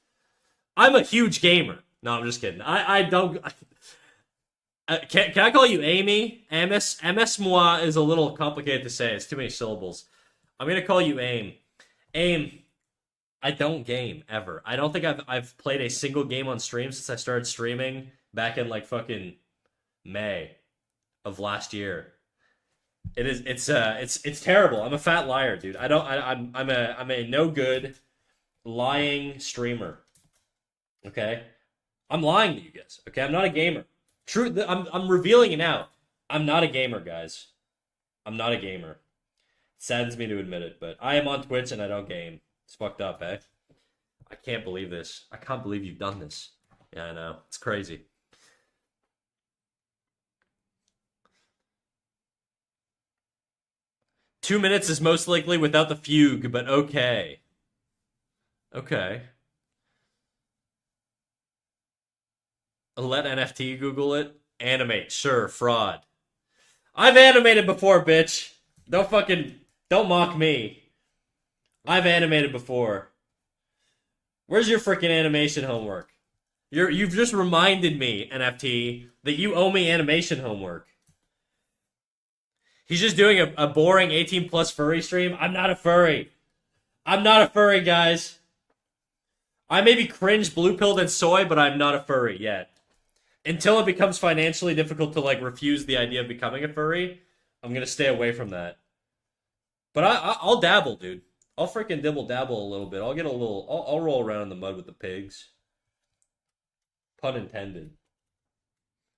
I'm a huge gamer. No, I'm just kidding. I don't. Can I call you Amy? MS moi is a little complicated to say. It's too many syllables. I'm gonna call you Aim. Aim. I don't game ever. I don't think I've played a single game on stream since I started streaming back in like fucking May of last year. It's terrible. I'm a fat liar, dude. I'm a no good lying streamer. Okay? I'm lying to you guys. Okay? I'm not a gamer. True, I'm revealing it now. I'm not a gamer, guys. I'm not a gamer. It saddens me to admit it, but I am on Twitch and I don't game. It's fucked up, eh? I can't believe this. I can't believe you've done this. Yeah, I know. It's crazy. Two minutes is most likely without the fugue, but okay. Okay. Let NFT Google it. Animate, sure, fraud. I've animated before, bitch. Don't mock me. I've animated before. Where's your freaking animation homework? You've just reminded me, NFT, that you owe me animation homework. He's just doing a boring 18 plus furry stream. I'm not a furry. I'm not a furry, guys. I may be cringe, blue pilled, and soy, but I'm not a furry yet. Until it becomes financially difficult to like refuse the idea of becoming a furry, I'm gonna stay away from that. But I'll dabble, dude. I'll freaking dibble dabble a little bit. I'll get a little. I'll roll around in the mud with the pigs. Pun intended.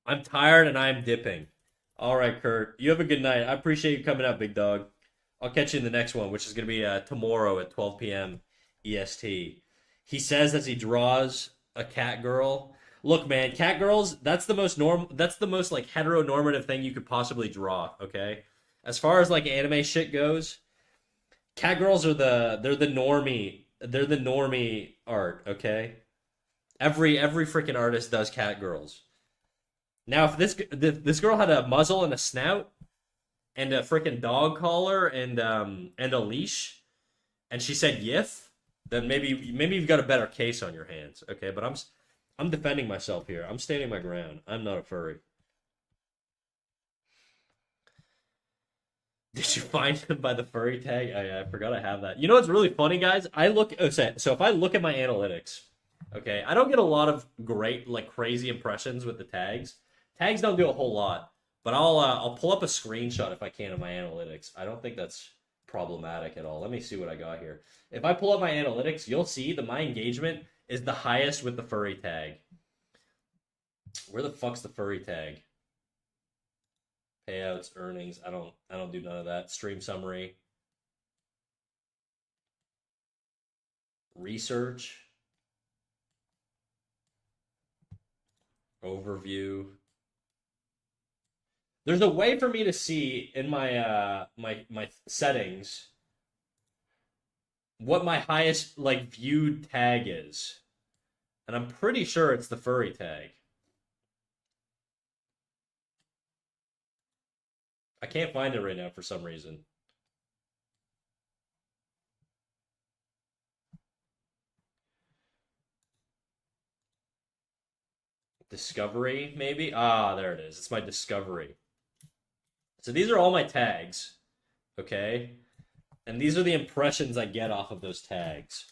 I'm tired and I'm dipping. All right, Kurt. You have a good night. I appreciate you coming out, big dog. I'll catch you in the next one, which is gonna be tomorrow at 12 p.m. EST. He says as he draws a cat girl. Look, man, cat girls, that's the most like heteronormative thing you could possibly draw, okay? As far as like anime shit goes, cat girls are they're the normie art, okay? Every freaking artist does cat girls. Now, if this girl had a muzzle and a snout and a freaking dog collar and a leash and she said "yif," then maybe you've got a better case on your hands, okay? But I'm defending myself here. I'm standing my ground. I'm not a furry. Did you find him by the furry tag? I forgot I have that. You know what's really funny, guys? So if I look at my analytics, okay, I don't get a lot of great, like crazy impressions with the tags. Tags don't do a whole lot, but I'll pull up a screenshot if I can of my analytics. I don't think that's problematic at all. Let me see what I got here. If I pull up my analytics, you'll see that my engagement is the highest with the furry tag. Where the fuck's the furry tag? Payouts, earnings. I don't do none of that. Stream summary. Research. Overview. There's a way for me to see in my my settings what my highest like viewed tag is. And I'm pretty sure it's the furry tag. I can't find it right now for some reason. Discovery, maybe? Ah, there it is. It's my Discovery. So these are all my tags, okay? And these are the impressions I get off of those tags.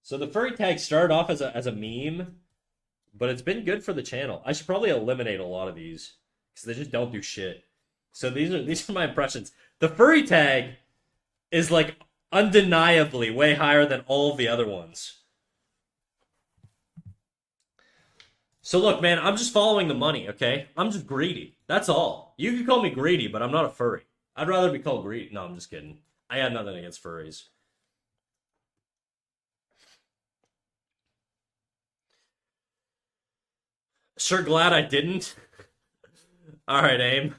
So the furry tag started off as a meme, but it's been good for the channel. I should probably eliminate a lot of these because they just don't do shit. So these are my impressions. The furry tag is like undeniably way higher than all of the other ones. So look, man, I'm just following the money, okay? I'm just greedy. That's all. You can call me greedy, but I'm not a furry. I'd rather be called greedy. No, I'm just kidding. I had nothing against furries. Sure glad I didn't. All right, aim.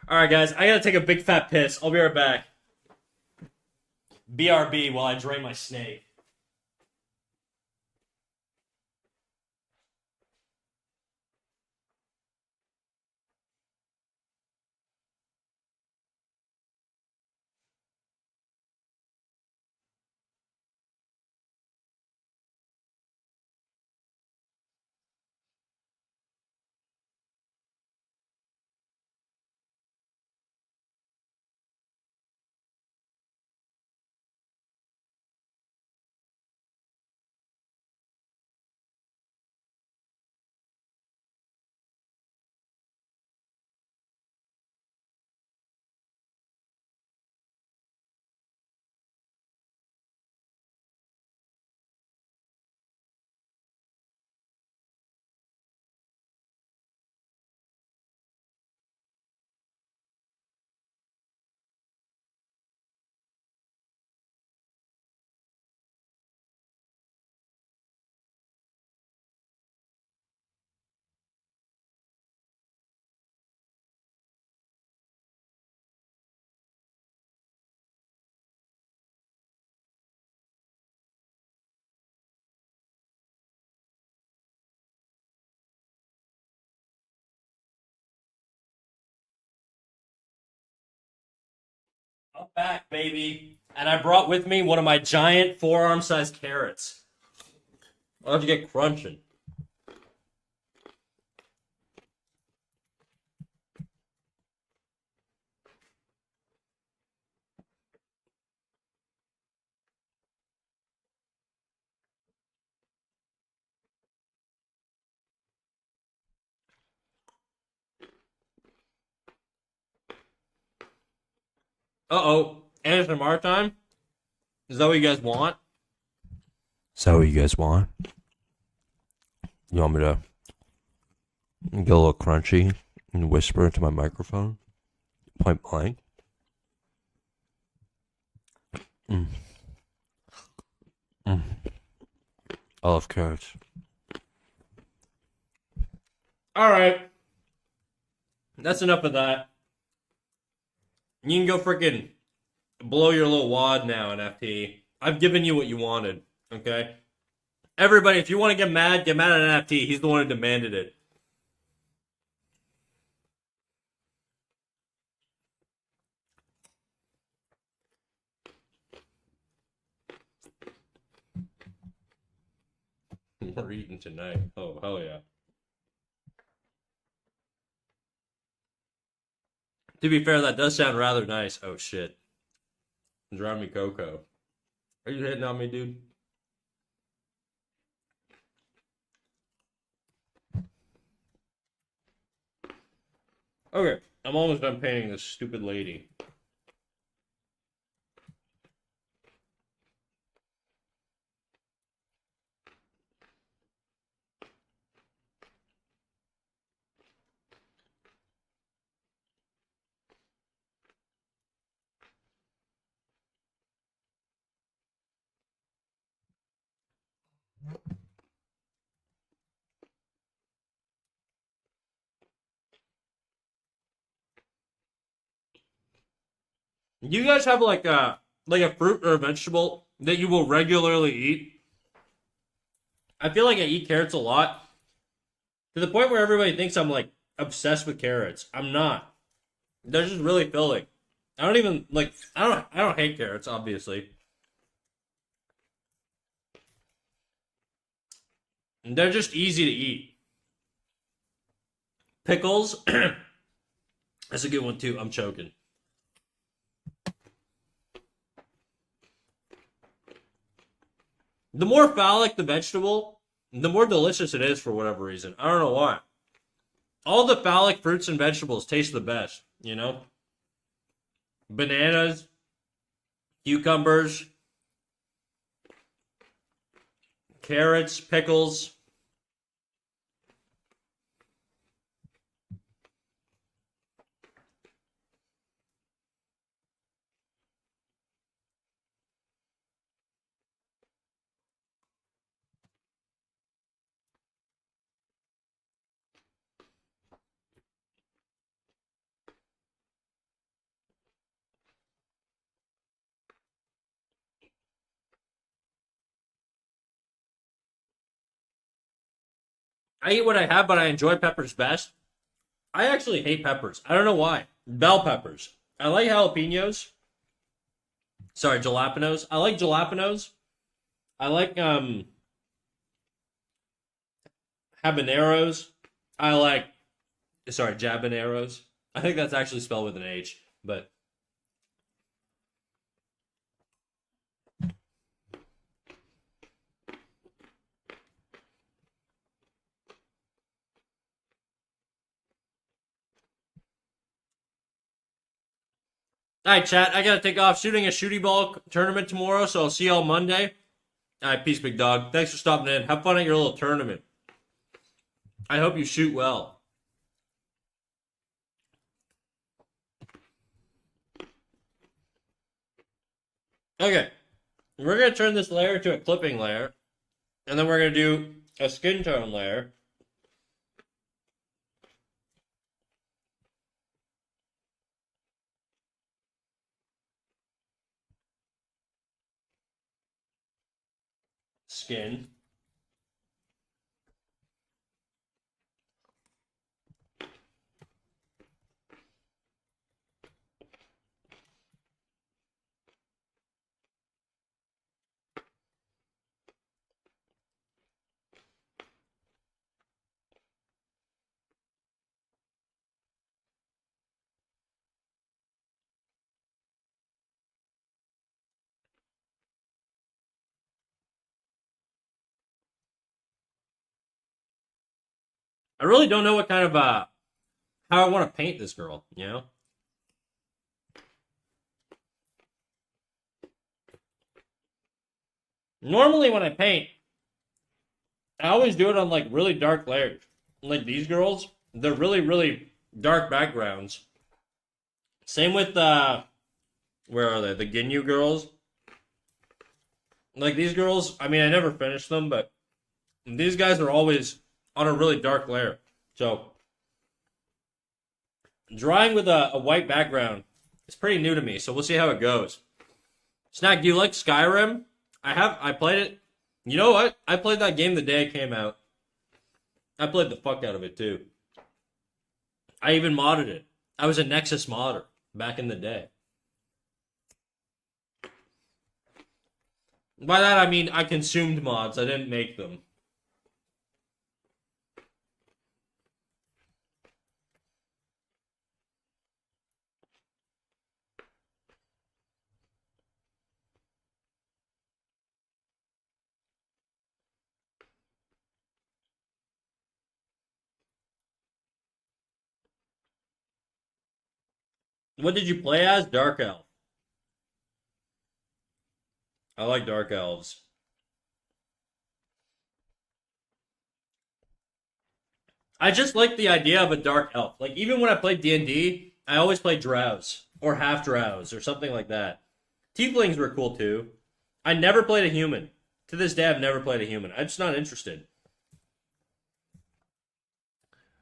All right, guys, I gotta take a big fat piss. I'll be right back. BRB while I drain my snake. I'm back, baby. And I brought with me one of my giant forearm-sized carrots. I'll have to get crunching. Uh-oh. ASMR time? Is that what you guys want? Is that what you guys want? You want me to get a little crunchy and whisper into my microphone? Point blank? Mm. Mm. I love carrots. Alright. That's enough of that. You can go freaking blow your little wad now, NFT. I've given you what you wanted, okay? Everybody, if you want to get mad at NFT. He's the one who demanded it. We're eating tonight. Oh, hell yeah. To be fair, that does sound rather nice. Oh, shit. Drown me, Coco. Are you hitting on me, dude? Okay, I'm almost done painting this stupid lady. Do you guys have like a fruit or a vegetable that you will regularly eat? I feel like I eat carrots a lot to the point where everybody thinks I'm like obsessed with carrots. I'm not. They're just really filling. I don't even like. I don't hate carrots, obviously. They're just easy to eat. Pickles. That's a good one too. I'm choking. The more phallic the vegetable, the more delicious it is for whatever reason. I don't know why. All the phallic fruits and vegetables taste the best, you know? Bananas, cucumbers, carrots, pickles. I eat what I have, but I enjoy peppers best. I actually hate peppers. I don't know why. Bell peppers. I like jalapenos. Sorry, jalapenos. I like jalapenos. I like habaneros. I like jabaneros. I think that's actually spelled with an H, but all right, chat. I gotta take off shooting a shooty ball tournament tomorrow, so I'll see y'all Monday. All right, peace, big dog. Thanks for stopping in. Have fun at your little tournament. I hope you shoot well. Okay, we're gonna turn this layer to a clipping layer, and then we're gonna do a skin tone layer. Skin. I really don't know what kind of how I want to paint this girl. You know. Normally, when I paint, I always do it on like really dark layers. Like these girls, they're really, really dark backgrounds. Same with where are they? The Ginyu girls. Like these girls, I mean, I never finished them, but these guys are always on a really dark layer. So drawing with a white background is pretty new to me. So we'll see how it goes. Snack, do you like Skyrim? I played it. You know what? I played that game the day it came out. I played the fuck out of it too. I even modded it. I was a Nexus modder back in the day. By that I mean I consumed mods. I didn't make them. What did you play as? Dark Elf. I like Dark Elves. I just like the idea of a Dark Elf. Like even when I played D&D, I always played drows or half drows or something like that. Tieflings were cool too. I never played a human. To this day, I've never played a human. I'm just not interested.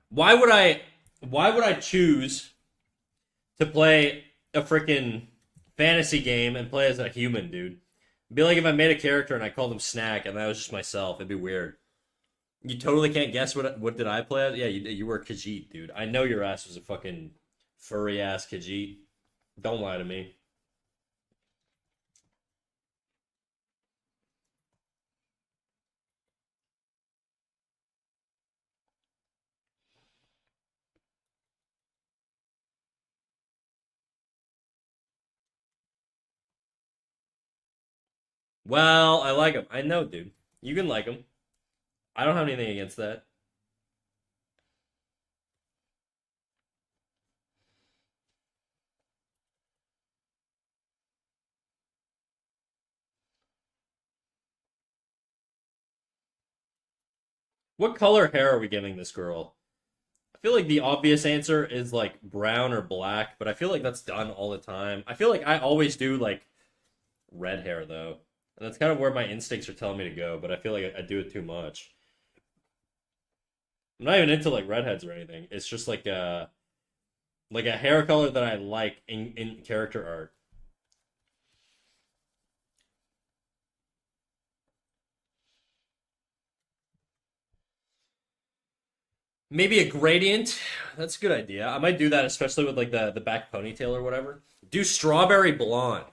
Why would I? Why would I choose to play a freaking fantasy game and play as a human, dude? It'd be like if I made a character and I called him Snack and that was just myself. It'd be weird. You totally can't guess what did I play as? Yeah, you were Khajiit, dude. I know your ass was a fucking furry ass Khajiit. Don't lie to me. Well, I like him. I know, dude. You can like him. I don't have anything against that. What color hair are we giving this girl? I feel like the obvious answer is like brown or black, but I feel like that's done all the time. I feel like I always do like red hair though. And that's kind of where my instincts are telling me to go, but I feel like I do it too much. I'm not even into like redheads or anything. It's just like a hair color that I like in character art. Maybe a gradient. That's a good idea. I might do that, especially with like the back ponytail or whatever. Do strawberry blonde.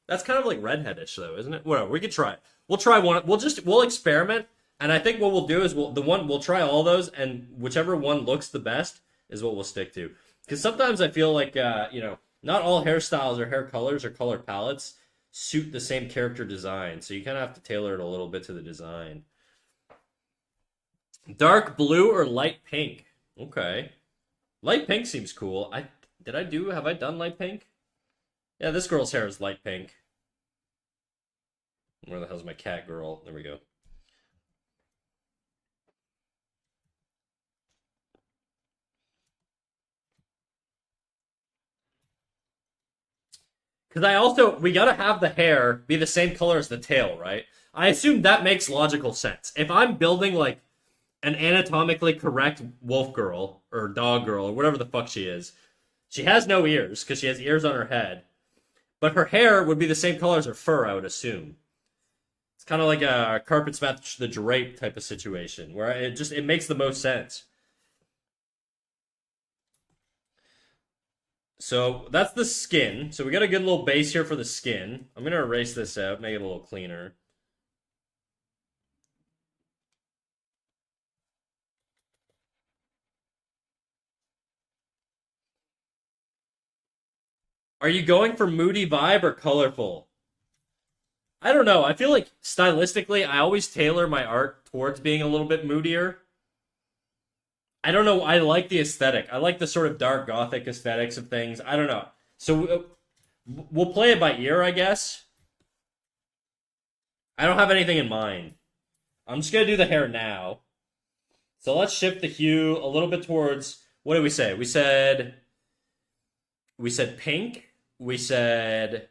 That's kind of like redheadish though, isn't it? Whatever. We could try it. We'll try one. We'll experiment, and I think what we'll do is we'll try all those, and whichever one looks the best is what we'll stick to. Because sometimes I feel like not all hairstyles or hair colors or color palettes suit the same character design, so you kind of have to tailor it a little bit to the design. Dark blue or light pink? Okay. Light pink seems cool. Have I done light pink? Yeah, this girl's hair is light pink. Where the hell's my cat girl? There we go. Because we gotta have the hair be the same color as the tail, right? I assume that makes logical sense. If I'm building like an anatomically correct wolf girl or dog girl or whatever the fuck she is, she has no ears because she has ears on her head, but her hair would be the same color as her fur, I would assume. It's kind of like a carpets match the drape type of situation where it makes the most sense. So that's the skin. So we got a good little base here for the skin. I'm gonna erase this out, make it a little cleaner. Are you going for moody vibe or colorful? I don't know. I feel like stylistically, I always tailor my art towards being a little bit moodier. I don't know. I like the aesthetic. I like the sort of dark gothic aesthetics of things. I don't know. So we'll play it by ear, I guess. I don't have anything in mind. I'm just gonna do the hair now. So let's shift the hue a little bit towards what did we say? We said pink. We said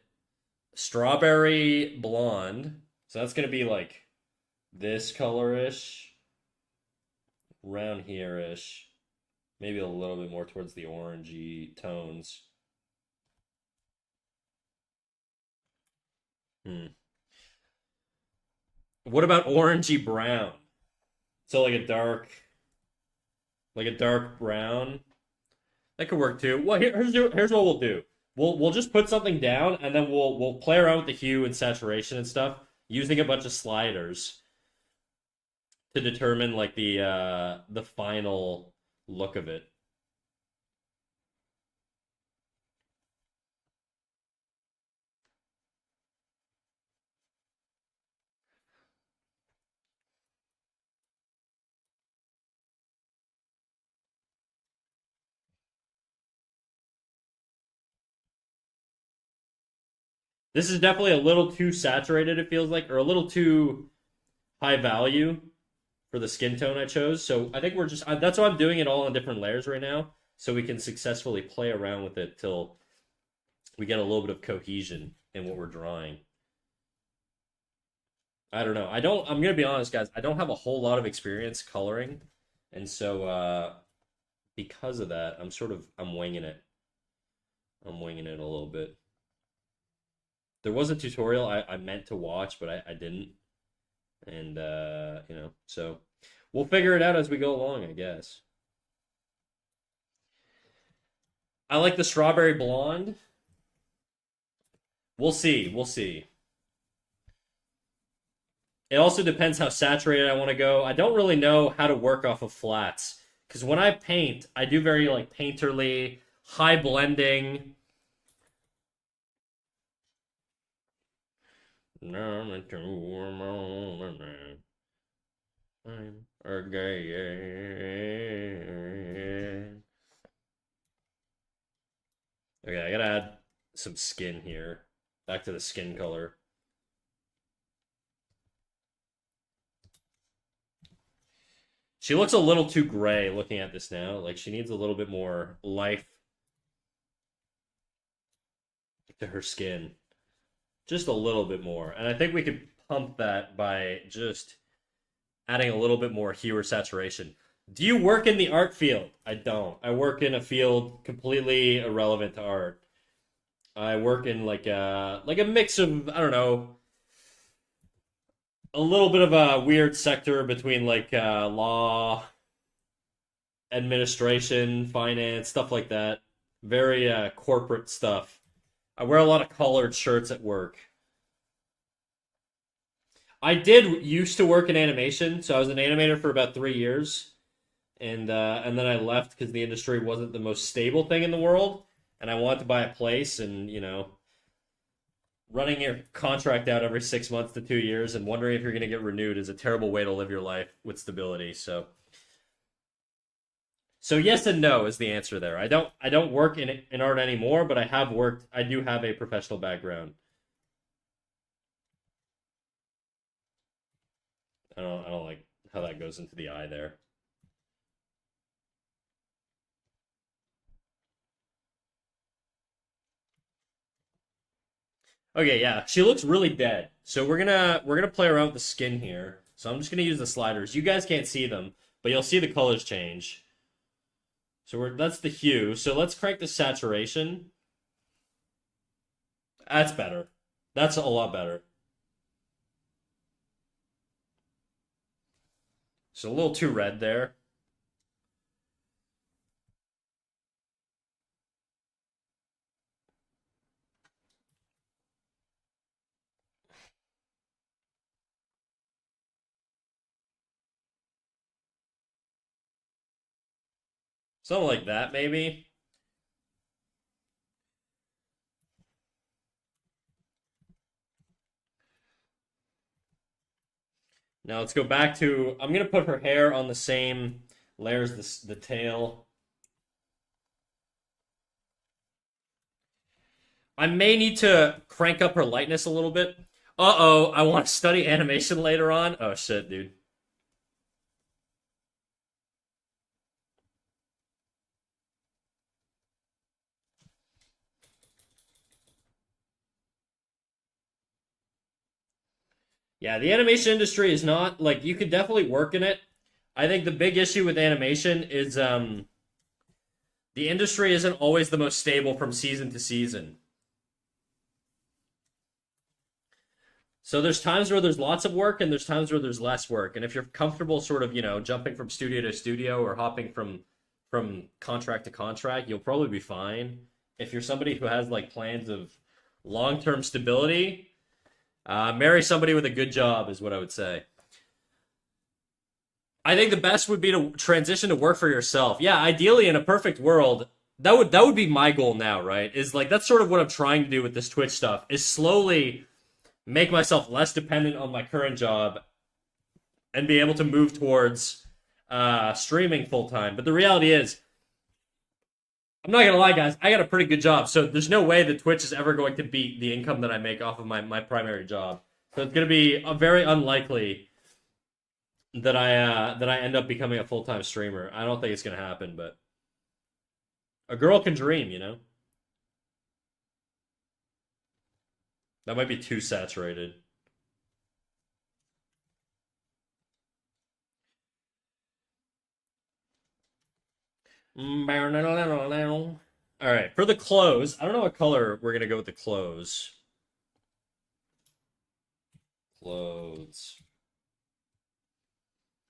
strawberry blonde. So that's gonna be like this colorish, around here ish. Maybe a little bit more towards the orangey tones. Hmm. What about orangey brown? So like a dark brown. That could work too. Well, here's what we'll do. We'll just put something down, and then we'll play around with the hue and saturation and stuff using a bunch of sliders to determine like the final look of it. This is definitely a little too saturated, it feels like, or a little too high value for the skin tone I chose. So I think that's why I'm doing it all on different layers right now, so we can successfully play around with it till we get a little bit of cohesion in what we're drawing. I don't know. I'm gonna be honest, guys. I don't have a whole lot of experience coloring, and so because of that, I'm winging it. I'm winging it a little bit. There was a tutorial I meant to watch, but I didn't, and so we'll figure it out as we go along, I guess. I like the strawberry blonde. We'll see. We'll see. It also depends how saturated I want to go. I don't really know how to work off of flats because when I paint, I do very like painterly, high blending. I'm again. Okay, I gotta add some skin here. Back to the skin color. She looks a little too gray looking at this now. Like she needs a little bit more life to her skin. Just a little bit more. And I think we could pump that by just adding a little bit more hue or saturation. Do you work in the art field? I don't. I work in a field completely irrelevant to art. I work in like a mix of I don't know, a little bit of a weird sector between law, administration, finance, stuff like that. Very corporate stuff. I wear a lot of collared shirts at work. I did used to work in animation, so I was an animator for about 3 years, and then I left because the industry wasn't the most stable thing in the world, and I wanted to buy a place, and running your contract out every 6 months to 2 years and wondering if you're going to get renewed is a terrible way to live your life with stability. So yes and no is the answer there. I don't work in art anymore, but I have worked. I do have a professional background. I don't like how that goes into the eye there. Okay, yeah, she looks really dead. So we're gonna play around with the skin here. So I'm just gonna use the sliders. You guys can't see them, but you'll see the colors change. So that's the hue. So let's crank the saturation. That's better. That's a lot better. So a little too red there. Something like that, maybe. Now let's go back to. I'm gonna put her hair on the same layer as the tail. I may need to crank up her lightness a little bit. Uh-oh, I want to study animation later on. Oh shit, dude. Yeah, the animation industry is not like you could definitely work in it. I think the big issue with animation is the industry isn't always the most stable from season to season. So there's times where there's lots of work and there's times where there's less work. And if you're comfortable sort of, jumping from studio to studio or hopping from contract to contract, you'll probably be fine. If you're somebody who has like plans of long-term stability, marry somebody with a good job is what I would say. I think the best would be to transition to work for yourself. Yeah, ideally in a perfect world, that would be my goal now, right? Is like that's sort of what I'm trying to do with this Twitch stuff is slowly make myself less dependent on my current job and be able to move towards streaming full time. But the reality is, I'm not gonna lie, guys. I got a pretty good job, so there's no way that Twitch is ever going to beat the income that I make off of my primary job. So it's gonna be a very unlikely that I end up becoming a full time streamer. I don't think it's gonna happen, but a girl can dream. That might be too saturated. All right, for the clothes, I don't know what color we're gonna go with the clothes. Clothes.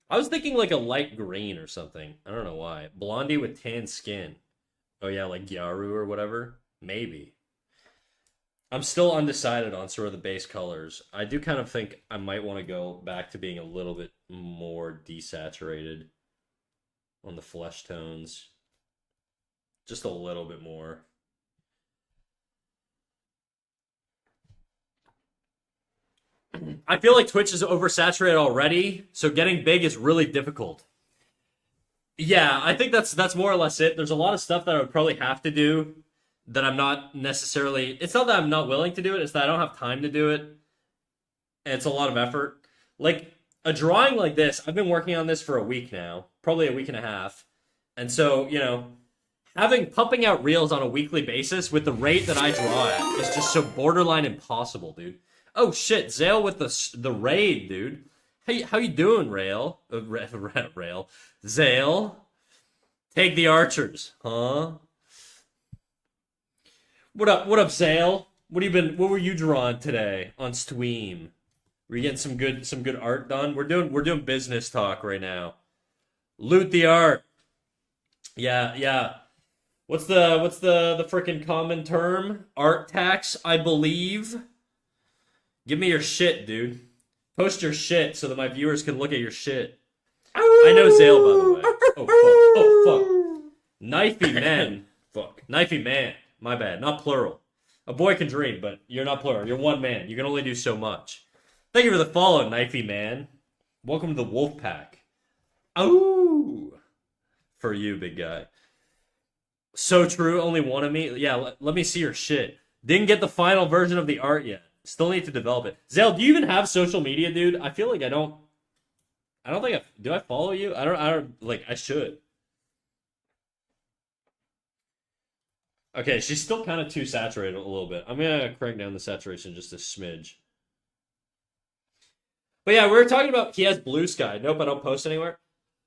I was thinking like a light green or something. I don't know why. Blondie with tan skin. Oh yeah, like Gyaru or whatever. Maybe. I'm still undecided on sort of the base colors. I do kind of think I might want to go back to being a little bit more desaturated on the flesh tones. Just a little bit more. I feel like Twitch is oversaturated already, so getting big is really difficult. Yeah, I think that's more or less it. There's a lot of stuff that I would probably have to do that I'm not necessarily. It's not that I'm not willing to do it. It's that I don't have time to do it. And it's a lot of effort. Like a drawing like this, I've been working on this for a week now, probably a week and a half. And so, having pumping out reels on a weekly basis with the rate that I draw at is just so borderline impossible, dude. Oh shit, Zale with the raid, dude. Hey, how you doing, Rail? Rail. Zale. Take the archers, huh? What up, Zale? What were you drawing today on Steam? Were you getting some good art done? We're doing business talk right now. Loot the art. Yeah, yeah. What's the freaking common term? Art tax, I believe. Give me your shit, dude. Post your shit so that my viewers can look at your shit. I know Zale, by the way. Oh, fuck. Knifey man. Fuck. Knifey man. My bad. Not plural. A boy can dream, but you're not plural. You're one man. You can only do so much. Thank you for the follow, Knifey man. Welcome to the wolf pack. Oh, for you, big guy. So true. Only one of me. Yeah, let me see your shit. Didn't get the final version of the art yet. Still need to develop it. Zale, do you even have social media, dude? I feel like I don't. I don't think do I follow you? I don't like I should. Okay, she's still kind of too saturated a little bit. I'm gonna crank down the saturation just a smidge. But yeah, we were talking about he has Blue Sky. Nope, I don't post anywhere.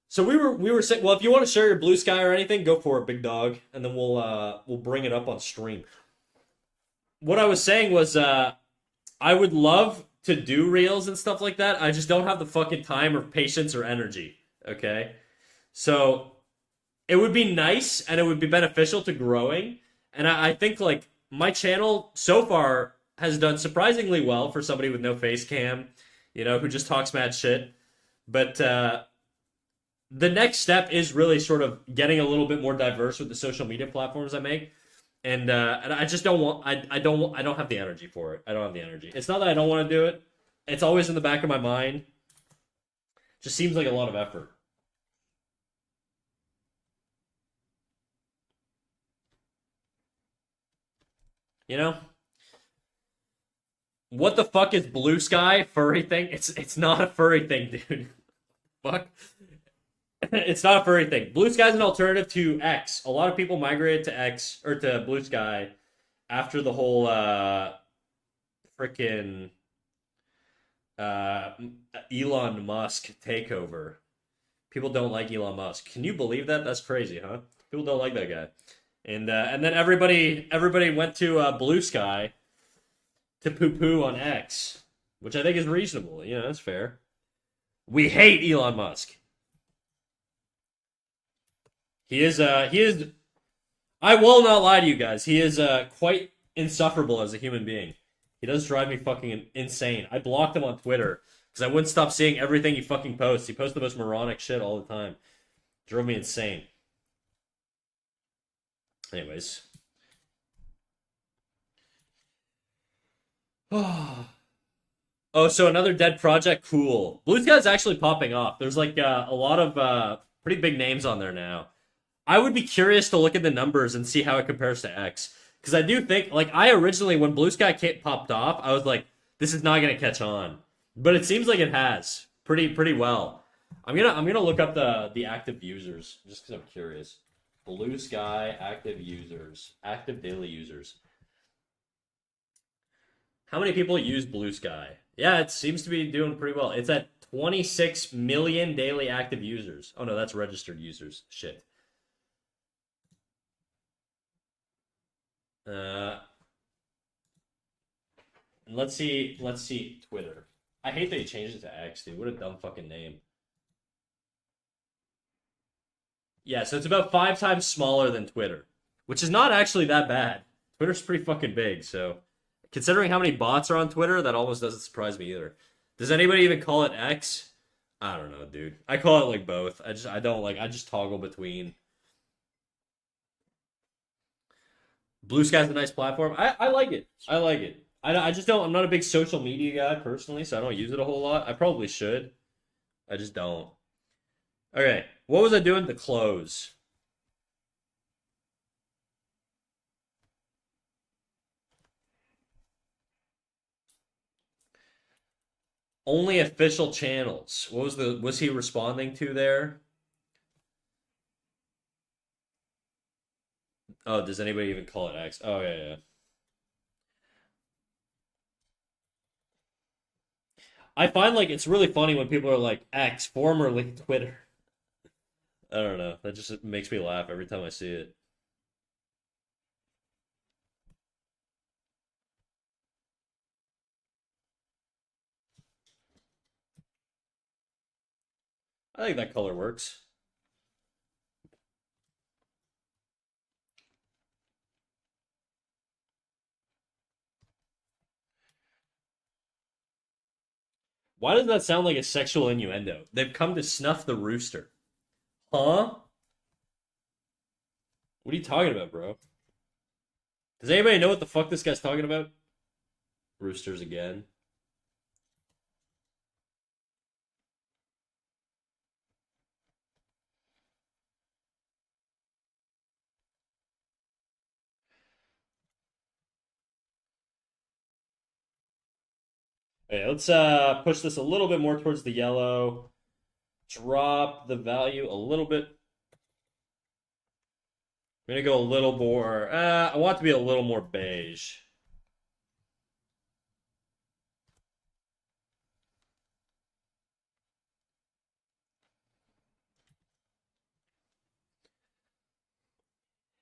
So we were saying, well, if you want to share your Blue Sky or anything, go for it, big dog, and then we'll bring it up on stream. What I was saying was I would love to do reels and stuff like that. I just don't have the fucking time or patience or energy. Okay, so it would be nice and it would be beneficial to growing. And I think like my channel so far has done surprisingly well for somebody with no face cam, who just talks mad shit. But the next step is really sort of getting a little bit more diverse with the social media platforms I make. And I just don't want I don't have the energy for it. I don't have the energy. It's not that I don't want to do it. It's always in the back of my mind. Just seems like a lot of effort. What the fuck is Blue Sky? Furry thing? It's not a furry thing, dude. Fuck. It's not a furry thing. Blue Sky is an alternative to X. A lot of people migrated to X or to Blue Sky after the whole freaking Elon Musk takeover. People don't like Elon Musk. Can you believe that? That's crazy, huh? People don't like that guy. And then everybody went to Blue Sky to poo-poo on X, which I think is reasonable. That's fair. We hate Elon Musk. He is, I will not lie to you guys. He is quite insufferable as a human being. He does drive me fucking insane. I blocked him on Twitter because I wouldn't stop seeing everything he fucking posts. He posts the most moronic shit all the time. Drove me insane. Anyways. Oh, so another dead project? Cool. Blue Sky's actually popping off. There's like a lot of pretty big names on there now. I would be curious to look at the numbers and see how it compares to X. Because I do think, like, I originally, when Blue Sky popped off, I was like, this is not going to catch on. But it seems like it has. Pretty well. I'm gonna look up the active users, just because I'm curious. Blue Sky active users. Active daily users. How many people use Blue Sky? Yeah, it seems to be doing pretty well. It's at 26 million daily active users. Oh no, that's registered users. Shit. Let's see Twitter. I hate that he changed it to X, dude. What a dumb fucking name. Yeah, so it's about 5 times smaller than Twitter, which is not actually that bad. Twitter's pretty fucking big, so considering how many bots are on Twitter, that almost doesn't surprise me either. Does anybody even call it X? I don't know, dude. I call it like both. I just toggle between. Blue Sky's a nice platform. I like it. I like it. I just don't. I'm not a big social media guy personally, so I don't use it a whole lot. I probably should. I just don't. Okay, what was I doing to close? Only official channels. What was the? Was he responding to there? Oh, does anybody even call it X? Oh yeah, yeah. I find like it's really funny when people are like X, formerly Twitter. I don't know. That just makes me laugh every time I see it. I think that color works. Why does that sound like a sexual innuendo? They've come to snuff the rooster. Huh? What are you talking about, bro? Does anybody know what the fuck this guy's talking about? Roosters again. Okay, let's push this a little bit more towards the yellow. Drop the value a little bit. I'm gonna go a little more. I want it to be a little more beige.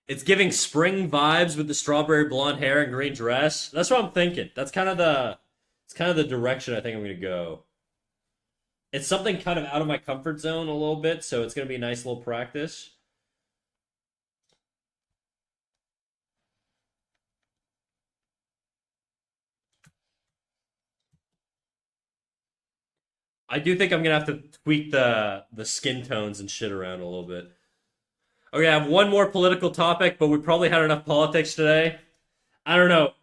It's giving spring vibes with the strawberry blonde hair and green dress. That's what I'm thinking. That's kind of the it's kind of the direction I think I'm gonna go. It's something kind of out of my comfort zone a little bit, so it's gonna be a nice little practice. I do think I'm gonna have to tweak the skin tones and shit around a little bit. Okay, I have one more political topic, but we probably had enough politics today. I don't know.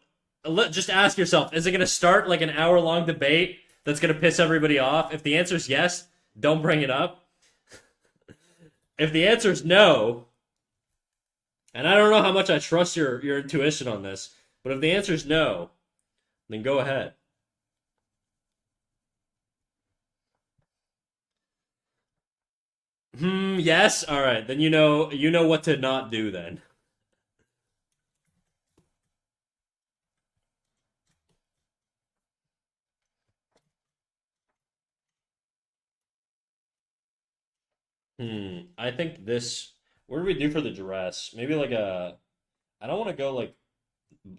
Just ask yourself: is it gonna start like an hour long debate that's gonna piss everybody off? If the answer is yes, don't bring it up. If the answer is no, and I don't know how much I trust your intuition on this, but if the answer is no, then go ahead. Yes. All right. Then you know what to not do then. I think this. What do we do for the dress? Maybe like a. I don't want to go like.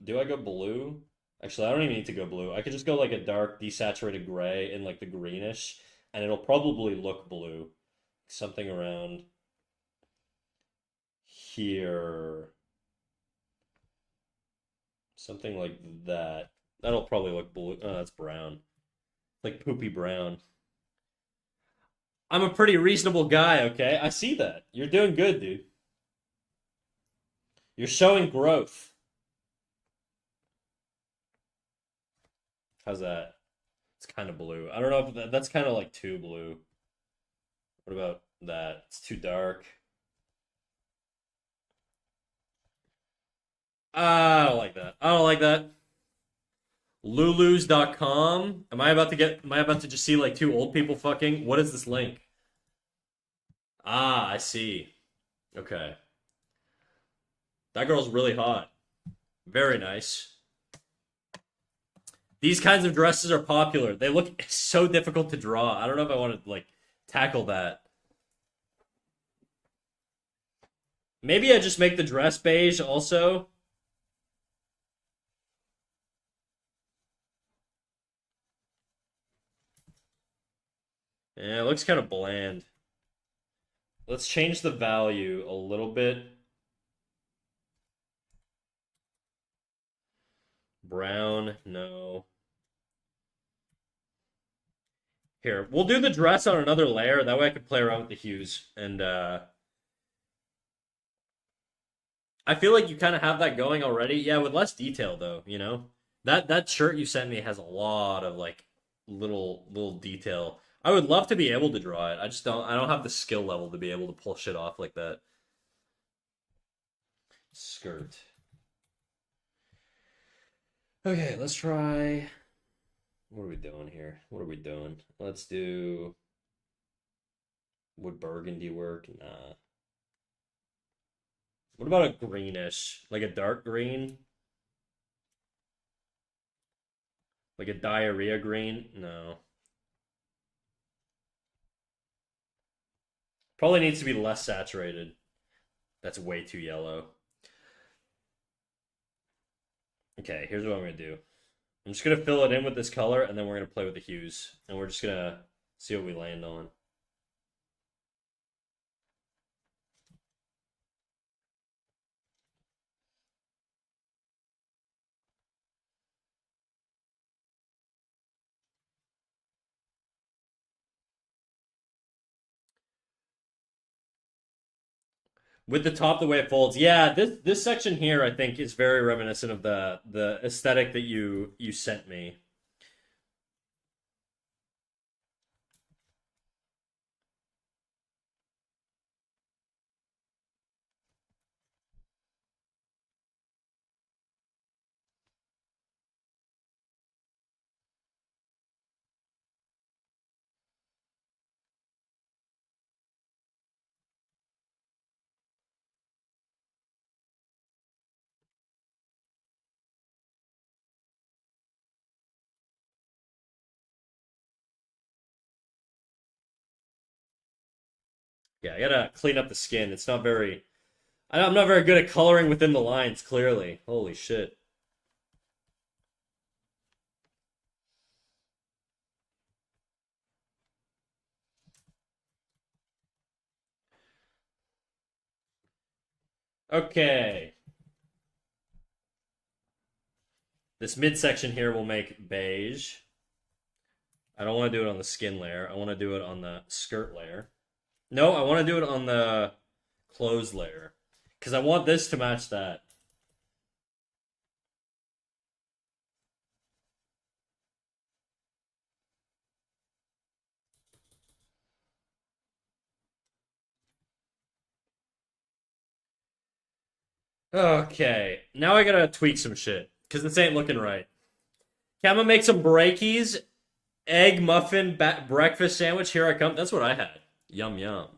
Do I go blue? Actually, I don't even need to go blue. I could just go like a dark desaturated gray and like the greenish, and it'll probably look blue. Something around here. Something like that. That'll probably look blue. Oh, that's brown. Like poopy brown. I'm a pretty reasonable guy, okay? I see that. You're doing good, dude. You're showing growth. How's that? It's kind of blue. I don't know if that's kind of like too blue. What about that? It's too dark. I don't like that. I don't like that. Lulus.com. Am I about to just see like two old people fucking? What is this link? Ah, I see. Okay. That girl's really hot. Very nice. These kinds of dresses are popular. They look so difficult to draw. I don't know if I want to like tackle that. Maybe I just make the dress beige also. Yeah, it looks kind of bland. Let's change the value a little bit. Brown, no. Here, we'll do the dress on another layer. That way I can play around with the hues. And I feel like you kind of have that going already. Yeah, with less detail though, you know? That shirt you sent me has a lot of like little detail. I would love to be able to draw it. I don't have the skill level to be able to pull shit off like that. Skirt. Okay, let's try. What are we doing here? What are we doing? Let's do. Would burgundy work? Nah. What about a greenish? Like a dark green? Like a diarrhea green? No. Probably needs to be less saturated. That's way too yellow. Okay, here's what I'm gonna do. I'm just gonna fill it in with this color, and then we're gonna play with the hues, and we're just gonna see what we land on. With the top the way it folds, yeah. This section here, I think, is very reminiscent of the aesthetic that you sent me. Yeah, I gotta clean up the skin. It's not very. I'm not very good at coloring within the lines. Clearly, holy shit. Okay, this midsection here will make beige. I don't want to do it on the skin layer. I want to do it on the skirt layer. No, I want to do it on the clothes layer because I want this to match that. Okay, now I gotta tweak some shit because this ain't looking right. Okay, I'm gonna make some breakies, egg muffin breakfast sandwich. Here I come. That's what I had. Yum yum.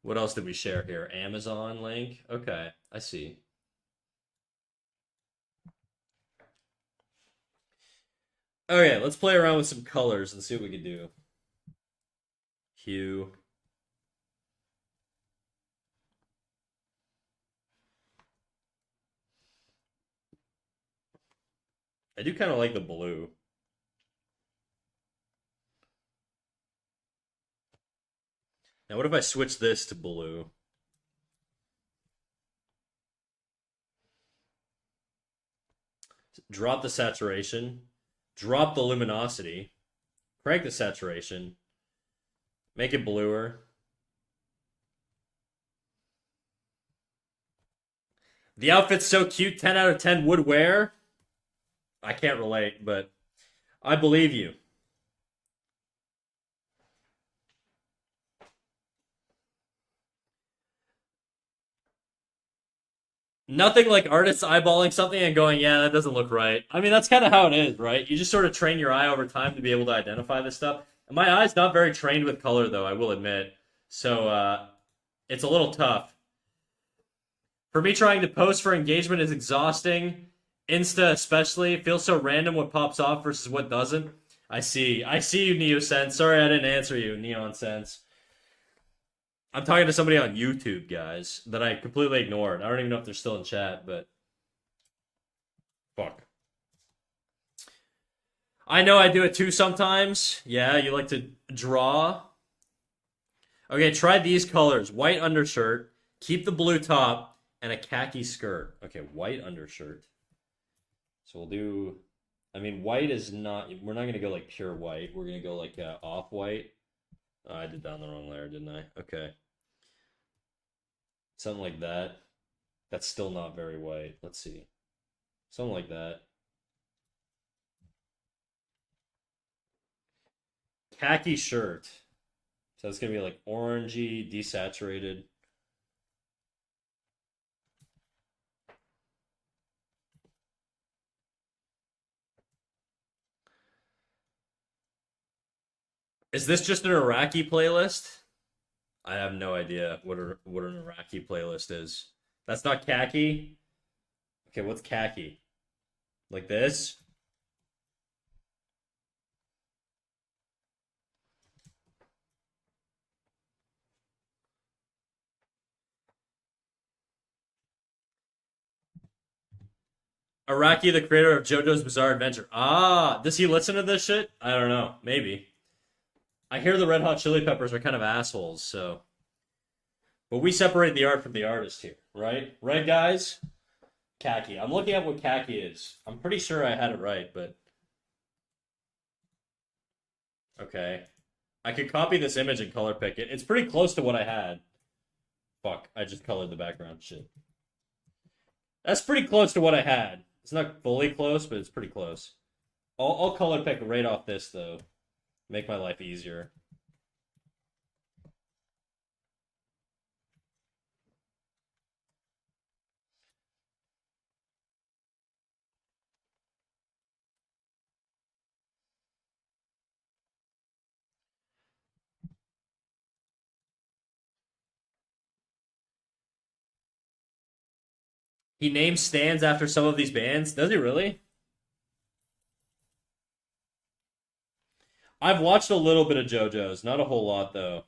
What else did we share here? Amazon link. Okay, I see. Okay, let's play around with some colors and see what we can do. Hue. I do kind of like the blue. Now, what if I switch this to blue? Drop the saturation, drop the luminosity, crank the saturation, make it bluer. The outfit's so cute, 10 out of 10 would wear. I can't relate, but I believe you. Nothing like artists eyeballing something and going, yeah, that doesn't look right. I mean, that's kind of how it is, right? You just sort of train your eye over time to be able to identify this stuff. And my eye's not very trained with color, though, I will admit. So it's a little tough. For me, trying to post for engagement is exhausting. Insta, especially, it feels so random what pops off versus what doesn't. I see. I see you, Neo Sense. Sorry I didn't answer you, Neon Sense. I'm talking to somebody on YouTube, guys, that I completely ignored. I don't even know if they're still in chat, but fuck. I know I do it too sometimes. Yeah, you like to draw. Okay, try these colors. White undershirt, keep the blue top, and a khaki skirt. Okay, white undershirt. So we'll do. I mean, white is not. We're not gonna go like pure white. We're gonna go like off white. Oh, I did that on the wrong layer, didn't I? Okay. Something like that. That's still not very white. Let's see. Something like that. khaki shirt. So it's gonna be like orangey, desaturated. Is this just an Iraqi playlist? I have no idea what an Iraqi playlist is. That's not khaki. Okay, what's khaki? Like this? Iraqi, the creator of JoJo's Bizarre Adventure. Ah, does he listen to this shit? I don't know. Maybe. I hear the Red Hot Chili Peppers are kind of assholes, so. But we separate the art from the artist here, right? Right, guys? Khaki. I'm looking at what khaki is. I'm pretty sure I had it right, but. Okay. I could copy this image and color pick it. It's pretty close to what I had. Fuck, I just colored the background. Shit. That's pretty close to what I had. It's not fully close, but it's pretty close. I'll color pick right off this, though. Make my life easier. He names stands after some of these bands. Does he really? I've watched a little bit of JoJo's, not a whole lot though.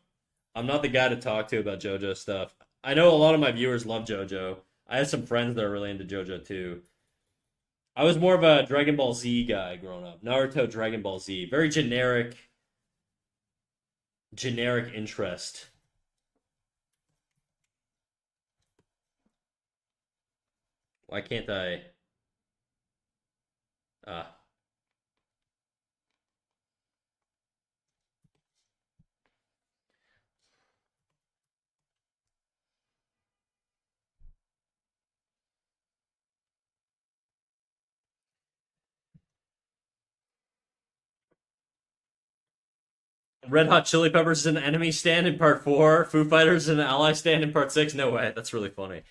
I'm not the guy to talk to about JoJo stuff. I know a lot of my viewers love JoJo. I have some friends that are really into JoJo too. I was more of a Dragon Ball Z guy growing up. Naruto, Dragon Ball Z, very generic interest. Why can't I? Ah. Red Hot Chili Peppers is an enemy stand in part 4. Foo Fighters is an ally stand in part 6. No way. That's really funny.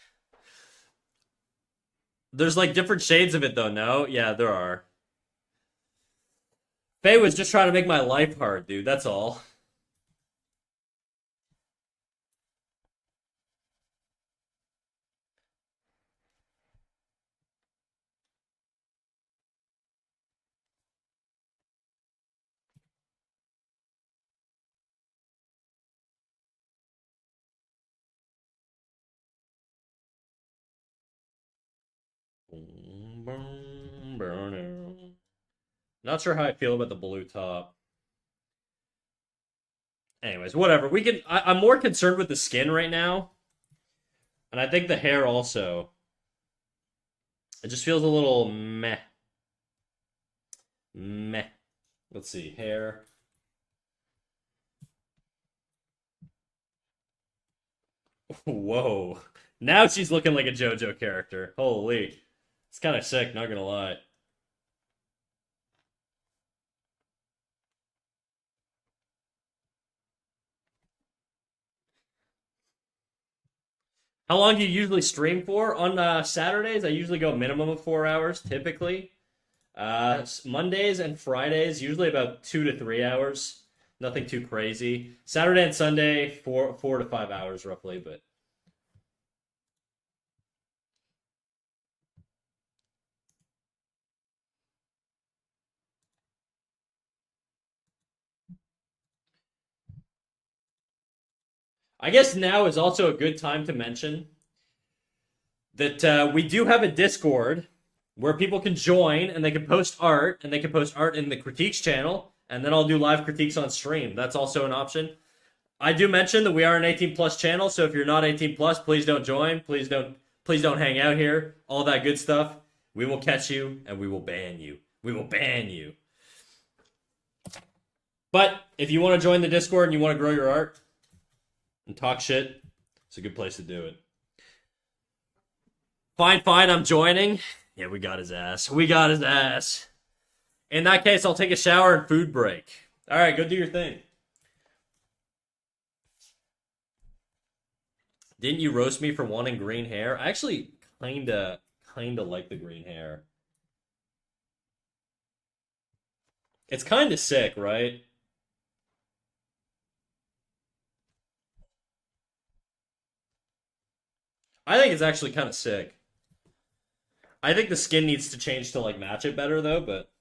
There's like different shades of it though, no? Yeah, there are. Faye was just trying to make my life hard, dude. That's all. Not sure how I feel about the blue top. Anyways, whatever. We can. I'm more concerned with the skin right now, and I think the hair also. It just feels a little meh. Meh. Let's see. Hair. Whoa. Now she's looking like a JoJo character. Holy. It's kind of sick, not gonna lie. How long do you usually stream for? On Saturdays, I usually go minimum of 4 hours, typically. Mondays and Fridays, usually about 2 to 3 hours. Nothing too crazy. Saturday and Sunday, 4 to 5 hours roughly, but I guess now is also a good time to mention that we do have a Discord where people can join and they can post art and they can post art in the critiques channel, and then I'll do live critiques on stream. That's also an option. I do mention that we are an 18 plus channel, so if you're not 18 plus, please don't join. Please don't hang out here. All that good stuff. We will catch you and we will ban you. We will ban you. But if you want to join the Discord and you want to grow your art and talk shit, it's a good place to do it. Fine, I'm joining. Yeah, we got his ass. We got his ass. In that case, I'll take a shower and food break. All right, go do your thing. Didn't you roast me for wanting green hair? I actually kinda like the green hair. It's kind of sick, right? I think it's actually kind of sick. I think the skin needs to change to like match it better though, but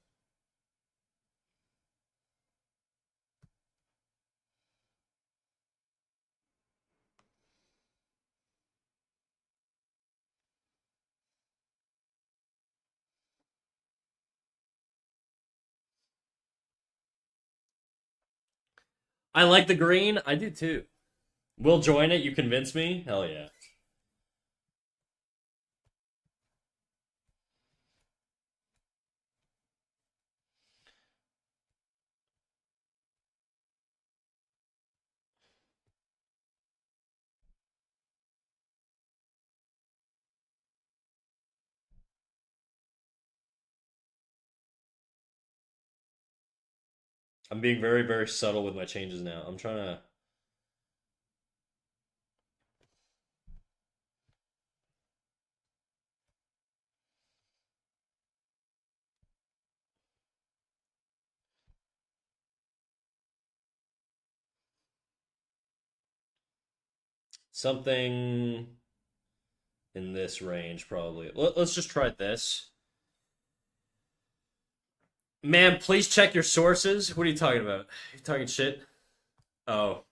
I like the green. I do too. We'll join it. You convince me. Hell yeah. I'm being very, very subtle with my changes now. I'm trying to. Something in this range, probably. Let's just try this. Man, please check your sources. What are you talking about? You talking shit? Oh,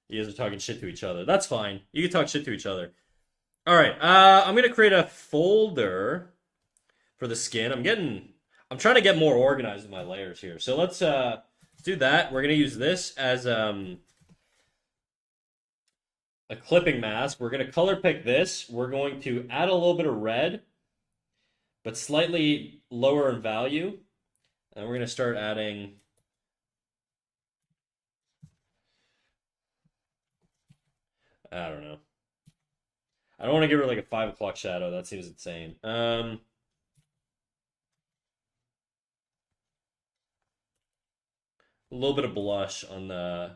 you guys are talking shit to each other. That's fine. You can talk shit to each other. All right. I'm gonna create a folder for the skin. I'm trying to get more organized with my layers here. So let's do that. We're gonna use this as a clipping mask. We're gonna color pick this. We're going to add a little bit of red, but slightly lower in value. And we're gonna start adding. I don't know. I don't want to give her like a 5 o'clock shadow. That seems insane. A little bit of blush on the.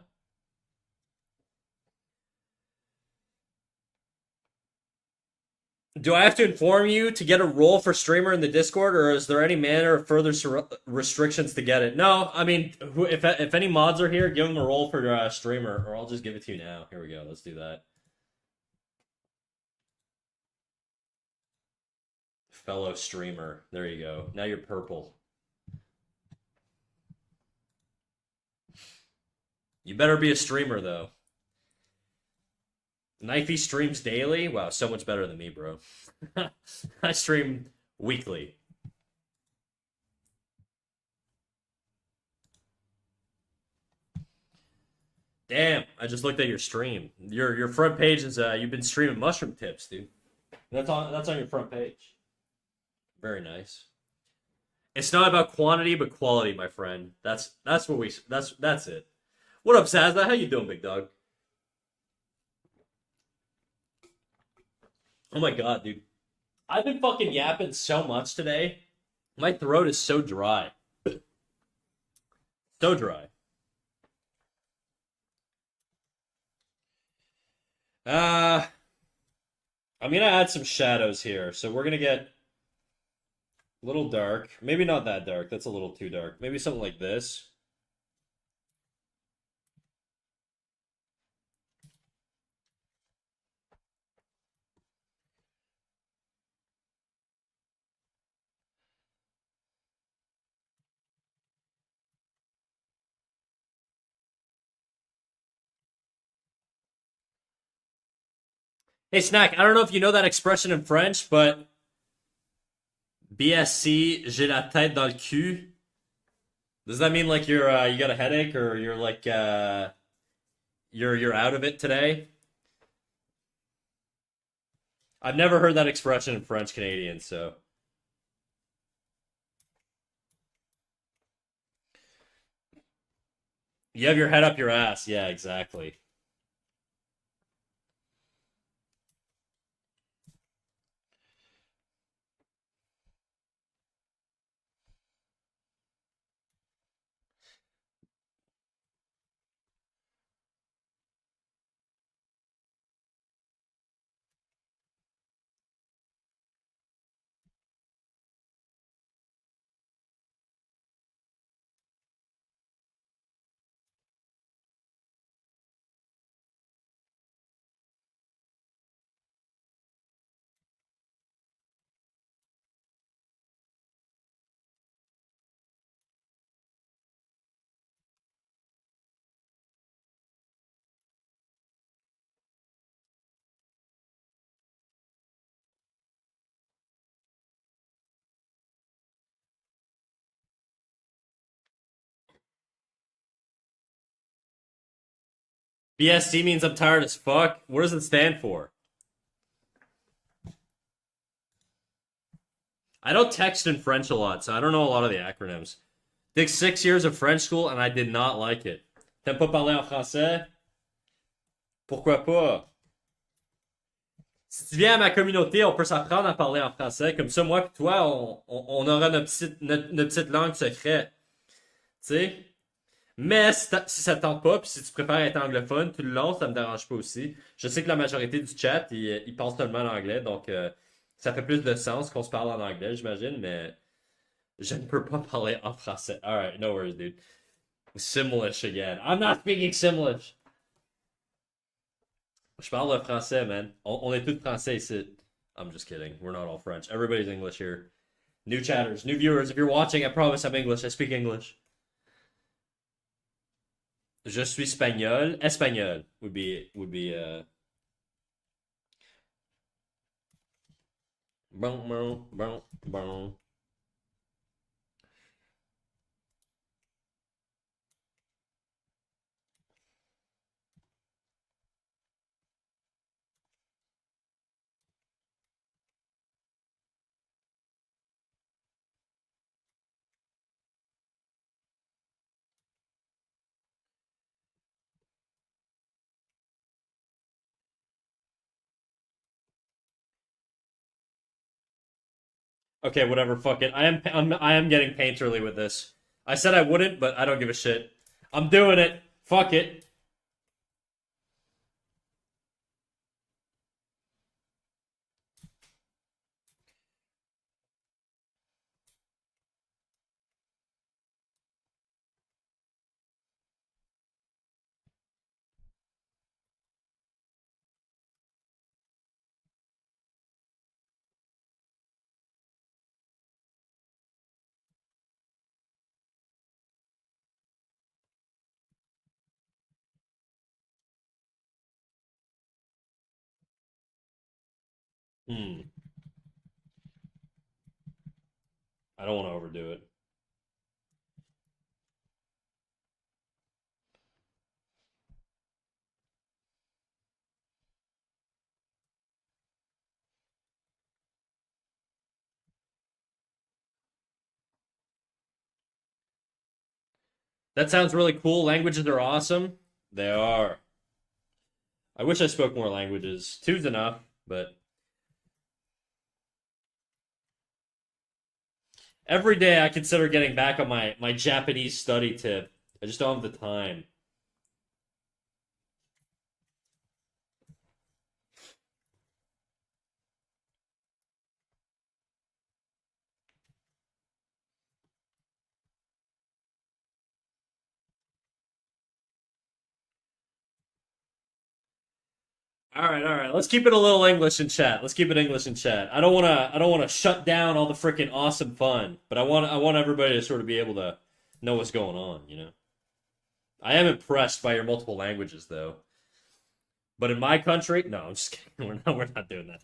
Do I have to inform you to get a role for streamer in the Discord, or is there any manner of further restrictions to get it? No, I mean, if any mods are here, give them a role for streamer, or I'll just give it to you now. Here we go. Let's do that. Fellow streamer. There you go. Now you're purple. You better be a streamer though. Knifey streams daily. Wow, so much better than me, bro. I stream weekly. Damn, I just looked at your stream. Your front page is you've been streaming mushroom tips, dude. That's on your front page. Very nice. It's not about quantity but quality, my friend. That's what we that's it. What up, Sazza? How you doing, big dog? Oh my god, dude. I've been fucking yapping so much today. My throat is so dry. So dry. Uh I'm gonna add some shadows here. So we're gonna get a little dark. Maybe not that dark. That's a little too dark. Maybe something like this. Hey, Snack, I don't know if you know that expression in French, but BSC, j'ai la tête dans le cul. Does that mean like you got a headache or you're like you're out of it today? I've never heard that expression in French Canadian, so you have your head up your ass. Yeah, exactly. BSD means I'm tired as fuck. What does it stand for? I don't text in French a lot, so I don't know a lot of the acronyms. Did 6 years of French school and I did not like it. T'aimes pas parler en français? Pourquoi pas? Si tu viens à ma communauté, on peut s'apprendre à parler en français. Comme ça, moi et toi, on aura notre petite langue secrète. Tu sais? Mais si ça te tente pas, puis si tu préfères être anglophone tout le long, ça me dérange pas aussi. Je sais que la majorité du chat, ils pensent seulement l'anglais, donc ça fait plus de sens qu'on se parle en anglais, j'imagine, mais je ne peux pas parler en français. Alright, no worries, dude. Simlish again. I'm not speaking Simlish. Je parle le français, man. On est tous français ici. I'm just kidding. We're not all French. Everybody's English here. New chatters, new viewers. If you're watching, I promise I'm English. I speak English. Je suis espagnol. Espagnol would be. Bon, bon, bon, bon. Okay, whatever. Fuck it. I am getting painterly with this. I said I wouldn't, but I don't give a shit. I'm doing it. Fuck it. Hmm. I don't want to overdo it. That sounds really cool. Languages are awesome. They are. I wish I spoke more languages. Two's enough, but every day I consider getting back on my Japanese study tip. I just don't have the time. All right. Let's keep it a little English in chat. Let's keep it English in chat. I don't wanna shut down all the freaking awesome fun, but I want everybody to sort of be able to know what's going on, you know? I am impressed by your multiple languages though. But in my country, no, I'm just kidding. We're not doing that.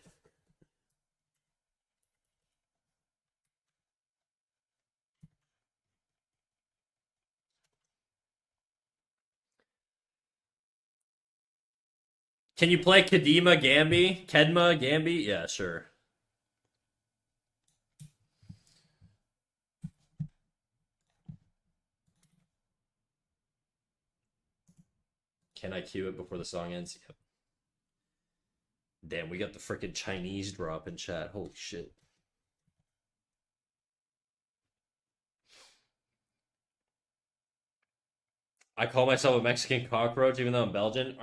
Can you play Kadima Gambi? Kedma Gambi? Yeah, sure. Can I cue it before the song ends? Yep. Damn, we got the freaking Chinese drop in chat. Holy shit. I call myself a Mexican cockroach even though I'm Belgian.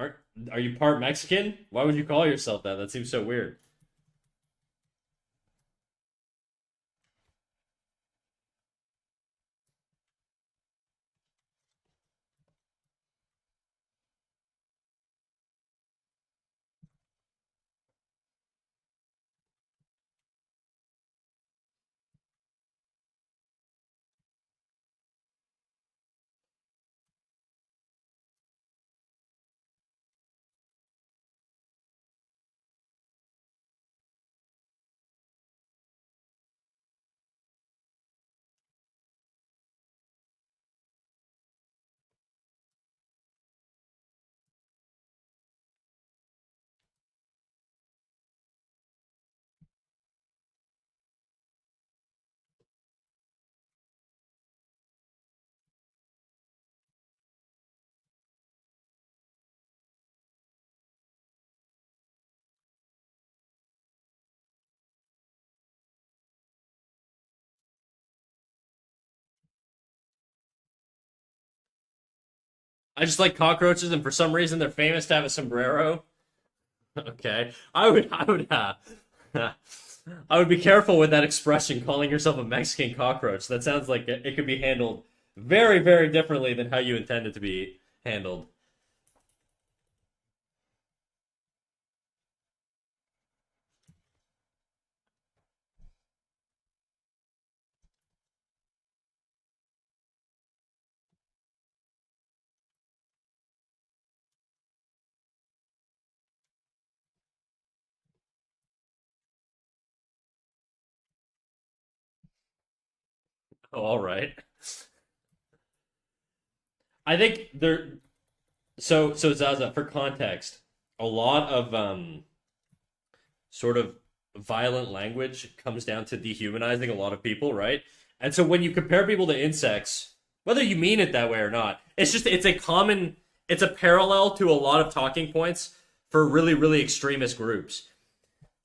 Are you part Mexican? Why would you call yourself that? That seems so weird. I just like cockroaches, and for some reason they're famous to have a sombrero. Okay, I would be careful with that expression, calling yourself a Mexican cockroach. That sounds like it could be handled very, very differently than how you intend it to be handled. Oh, all right. I think there. So Zaza, for context, a lot of sort of violent language comes down to dehumanizing a lot of people, right? And so when you compare people to insects, whether you mean it that way or not, it's a parallel to a lot of talking points for really, really extremist groups.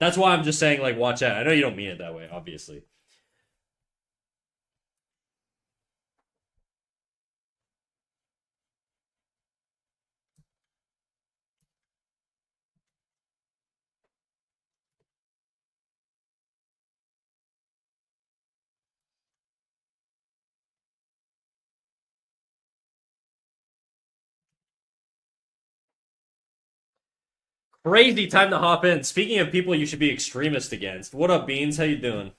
That's why I'm just saying, like, watch out. I know you don't mean it that way, obviously. Crazy time to hop in. Speaking of people you should be extremist against, what up, Beans? How you doing?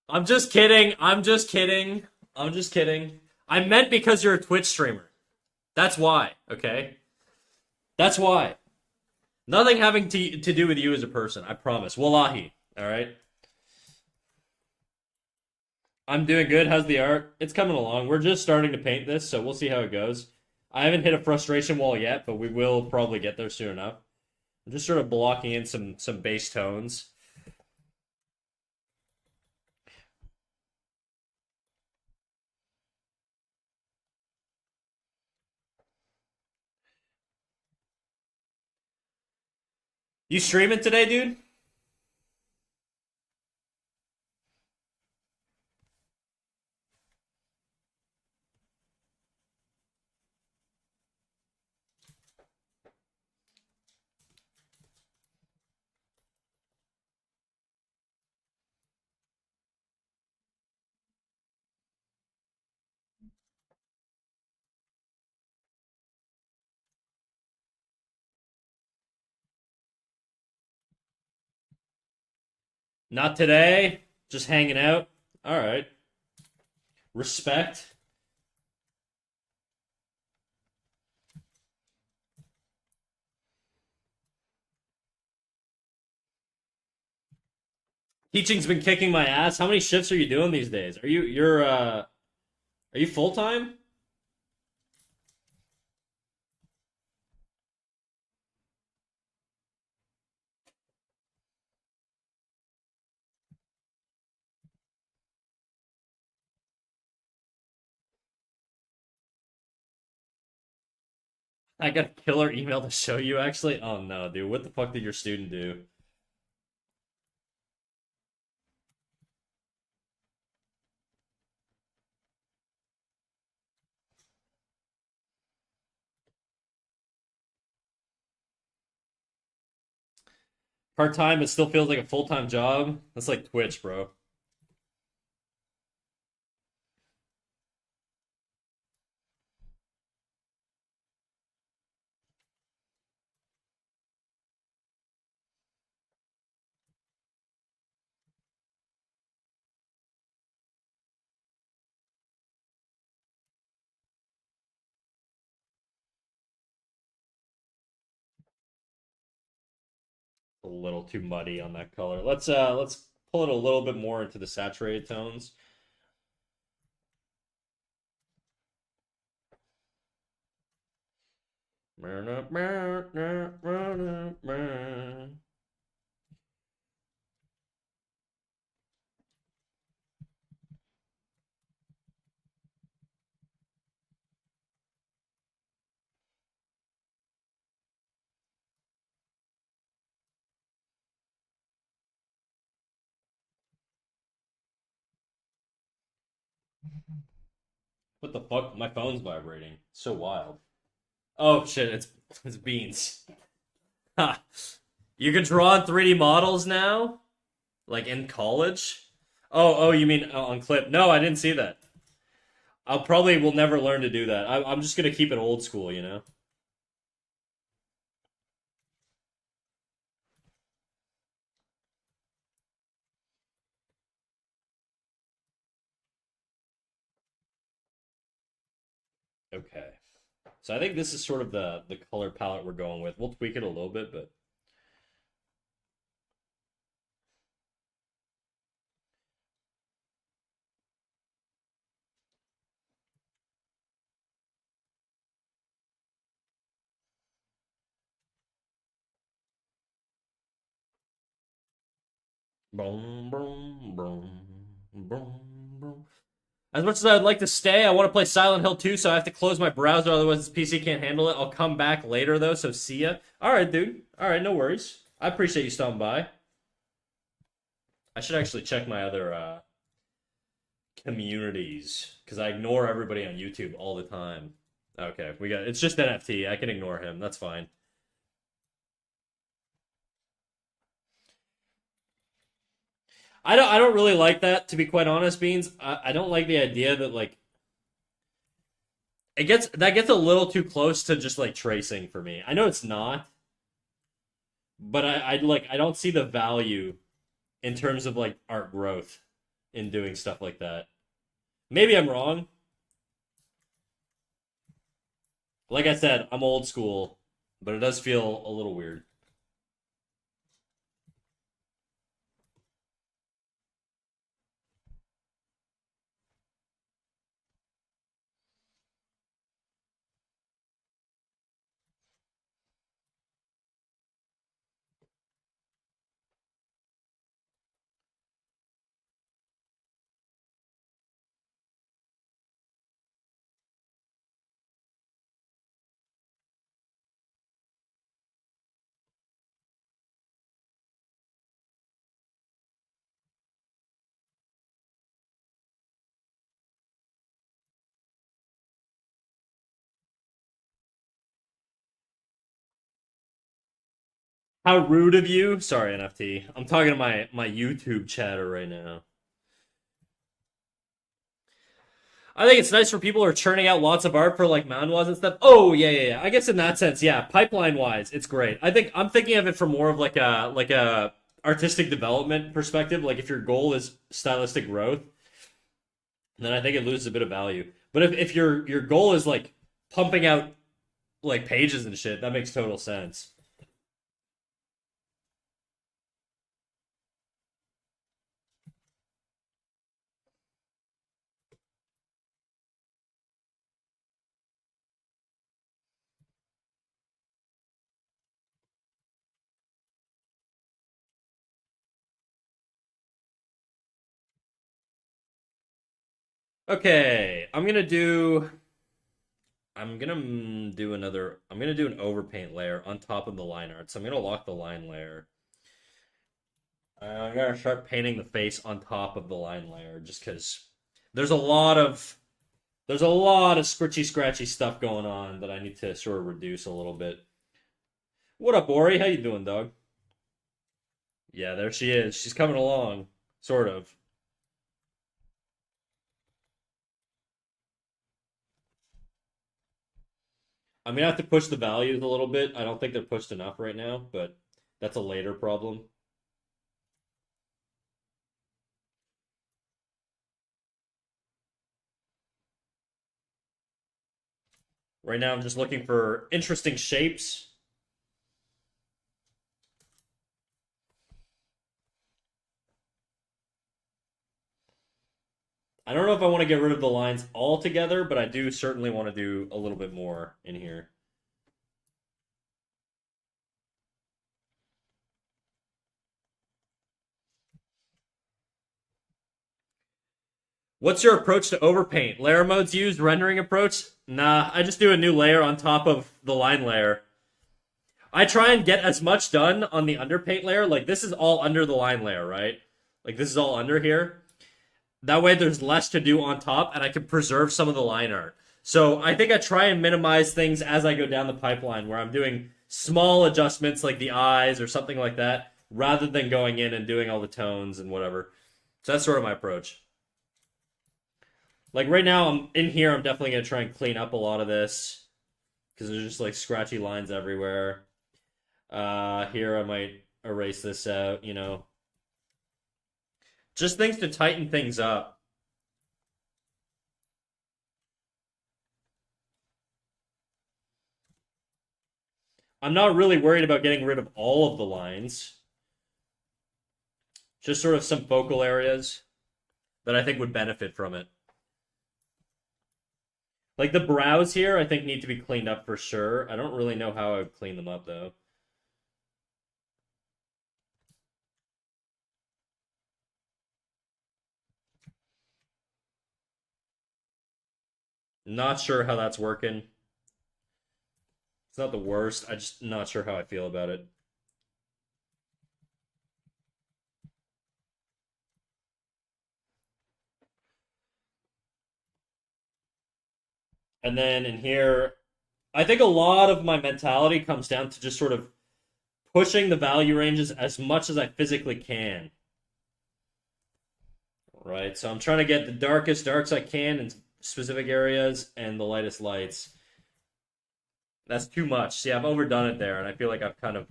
I'm just kidding. I'm just kidding. I'm just kidding. I meant because you're a Twitch streamer. That's why. Okay. That's why. Nothing having to do with you as a person. I promise. Wallahi. All right. I'm doing good. How's the art? It's coming along. We're just starting to paint this, so we'll see how it goes. I haven't hit a frustration wall yet, but we will probably get there soon enough. I'm just sort of blocking in some bass tones. You streaming today, dude? Not today. Just hanging out. All right. Respect. Teaching's been kicking my ass. How many shifts are you doing these days? Are you full time? I got a killer email to show you actually. Oh no, dude. What the fuck did your student do? Part time, it still feels like a full time job. That's like Twitch, bro. A little too muddy on that color. Let's pull it a little bit more into the saturated tones. What the fuck? My phone's vibrating. So wild. Oh shit, it's beans. Ha. You can draw on 3D models now? Like in college? Oh, you mean on Clip? No, I didn't see that. I'll probably will never learn to do that. I'm just gonna keep it old school, you know? Okay. So I think this is sort of the color palette we're going with. We'll tweak it a little bit, but boom, boom, boom, boom, boom. As much as I'd like to stay, I want to play Silent Hill 2, so I have to close my browser, otherwise this PC can't handle it. I'll come back later, though, so see ya. Alright, dude. Alright, no worries. I appreciate you stopping by. I should actually check my other communities, because I ignore everybody on YouTube all the time. Okay, we got it's just NFT. I can ignore him. That's fine. I don't really like that, to be quite honest, Beans. I don't like the idea that like it gets a little too close to just like tracing for me. I know it's not, but I don't see the value in terms of like art growth in doing stuff like that. Maybe I'm wrong. Like I said, I'm old school, but it does feel a little weird. How rude of you. Sorry, NFT. I'm talking to my YouTube chatter right now. I think it's nice for people who are churning out lots of art for like manhwas and stuff. Oh yeah. I guess in that sense, yeah. Pipeline wise, it's great. I'm thinking of it from more of like a artistic development perspective. Like if your goal is stylistic growth, then I think it loses a bit of value. But if your goal is like pumping out like pages and shit, that makes total sense. Okay, I'm gonna do an overpaint layer on top of the line art. So I'm gonna lock the line layer. I'm gonna start painting the face on top of the line layer just because there's a lot of there's a lot of scritchy scratchy stuff going on that I need to sort of reduce a little bit. What up, Ori? How you doing, dog? Yeah, there she is. She's coming along, sort of. I'm gonna have to push the values a little bit. I don't think they're pushed enough right now, but that's a later problem. Right now, I'm just looking for interesting shapes. I don't know if I want to get rid of the lines altogether, but I do certainly want to do a little bit more in here. What's your approach to overpaint? Layer modes used, rendering approach? Nah, I just do a new layer on top of the line layer. I try and get as much done on the underpaint layer. Like, this is all under the line layer, right? Like, this is all under here. That way there's less to do on top and I can preserve some of the line art. So I think I try and minimize things as I go down the pipeline where I'm doing small adjustments like the eyes or something like that rather than going in and doing all the tones and whatever. So that's sort of my approach. Like right now I'm in here, I'm definitely going to try and clean up a lot of this because there's just like scratchy lines everywhere. Here I might erase this out, you know. Just things to tighten things up. I'm not really worried about getting rid of all of the lines. Just sort of some focal areas that I think would benefit from it. Like the brows here, I think need to be cleaned up for sure. I don't really know how I would clean them up though. Not sure how that's working. It's not the worst. I just not sure how I feel about it. And then in here, I think a lot of my mentality comes down to just sort of pushing the value ranges as much as I physically can. Right? So I'm trying to get the darkest darks I can in specific areas and the lightest lights. That's too much. See, I've overdone it there, and I feel like I've kind of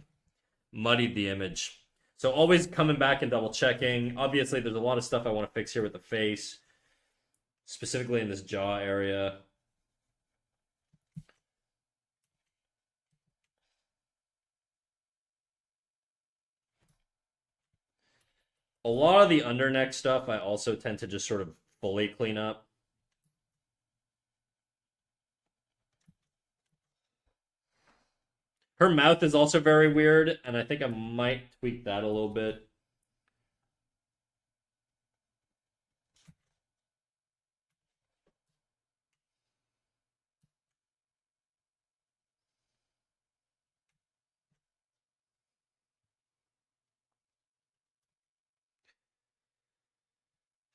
muddied the image. So always coming back and double checking. Obviously, there's a lot of stuff I want to fix here with the face, specifically in this jaw area. A lot of the under neck stuff I also tend to just sort of fully clean up. Her mouth is also very weird, and I think I might tweak that a little bit.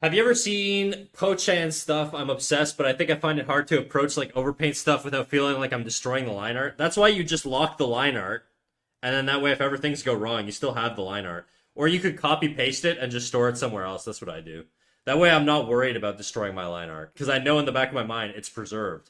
Have you ever seen Pochan stuff? I'm obsessed, but I think I find it hard to approach like overpaint stuff without feeling like I'm destroying the line art. That's why you just lock the line art, and then that way, if ever things go wrong, you still have the line art. Or you could copy paste it and just store it somewhere else. That's what I do. That way, I'm not worried about destroying my line art because I know in the back of my mind it's preserved.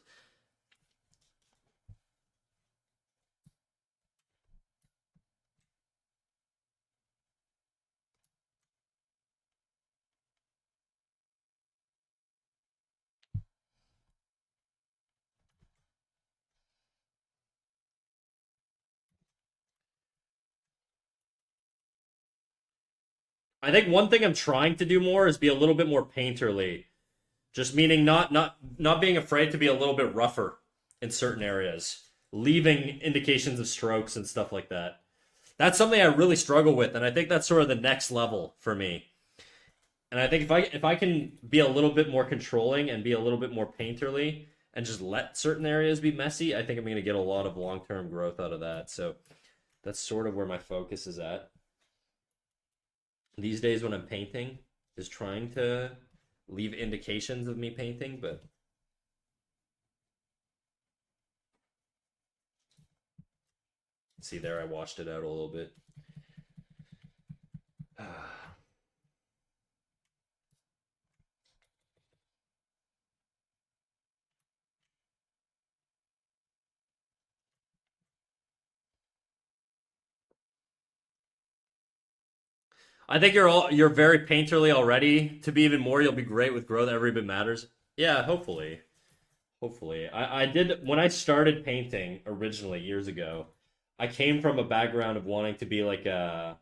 I think one thing I'm trying to do more is be a little bit more painterly. Just meaning not being afraid to be a little bit rougher in certain areas, leaving indications of strokes and stuff like that. That's something I really struggle with, and I think that's sort of the next level for me. And I think if I can be a little bit more controlling and be a little bit more painterly and just let certain areas be messy, I think I'm going to get a lot of long-term growth out of that. So that's sort of where my focus is at these days when I'm painting, is trying to leave indications of me painting, but see there I washed it out a little bit. I think you're very painterly already. To be even more, you'll be great with growth. Every bit matters. Yeah, hopefully. Hopefully. I did when I started painting originally years ago, I came from a background of wanting to be like a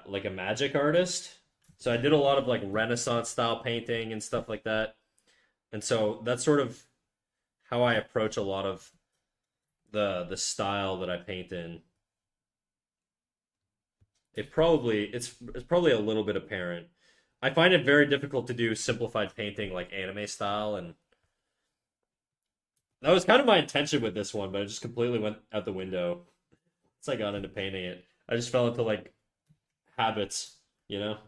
magic artist. So I did a lot of like Renaissance style painting and stuff like that. And so that's sort of how I approach a lot of the style that I paint in. It's probably a little bit apparent. I find it very difficult to do simplified painting like anime style, and that was kind of my intention with this one, but it just completely went out the window. Once I got into painting it, I just fell into like habits, you know.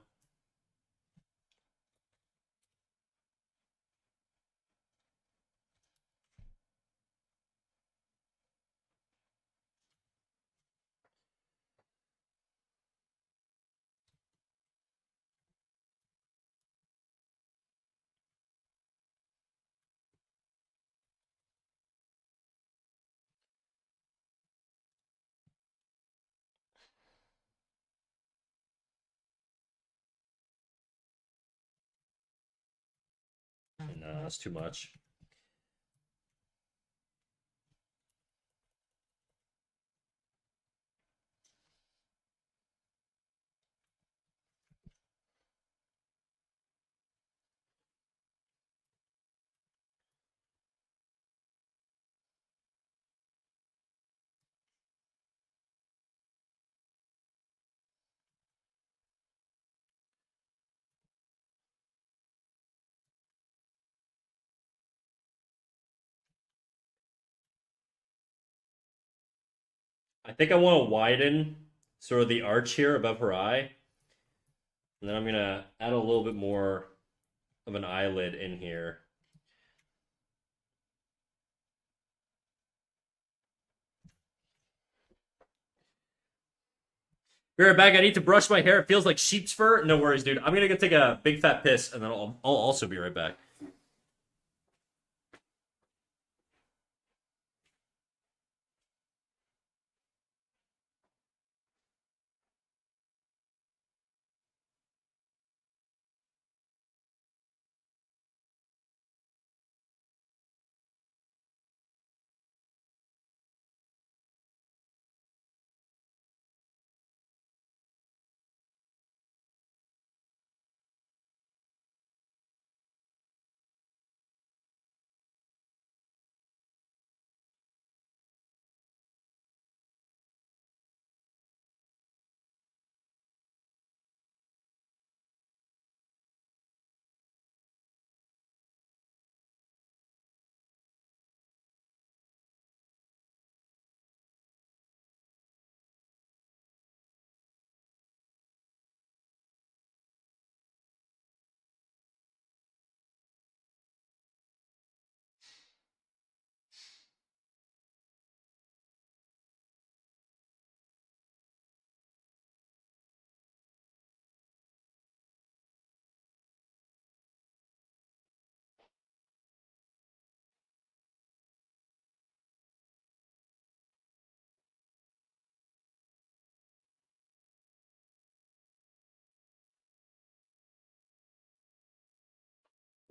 that's too much. I think I want to widen sort of the arch here above her eye. And then I'm going to add a little bit more of an eyelid in here. Be right back. I need to brush my hair. It feels like sheep's fur. No worries, dude. I'm going to go take a big fat piss, and then I'll also be right back.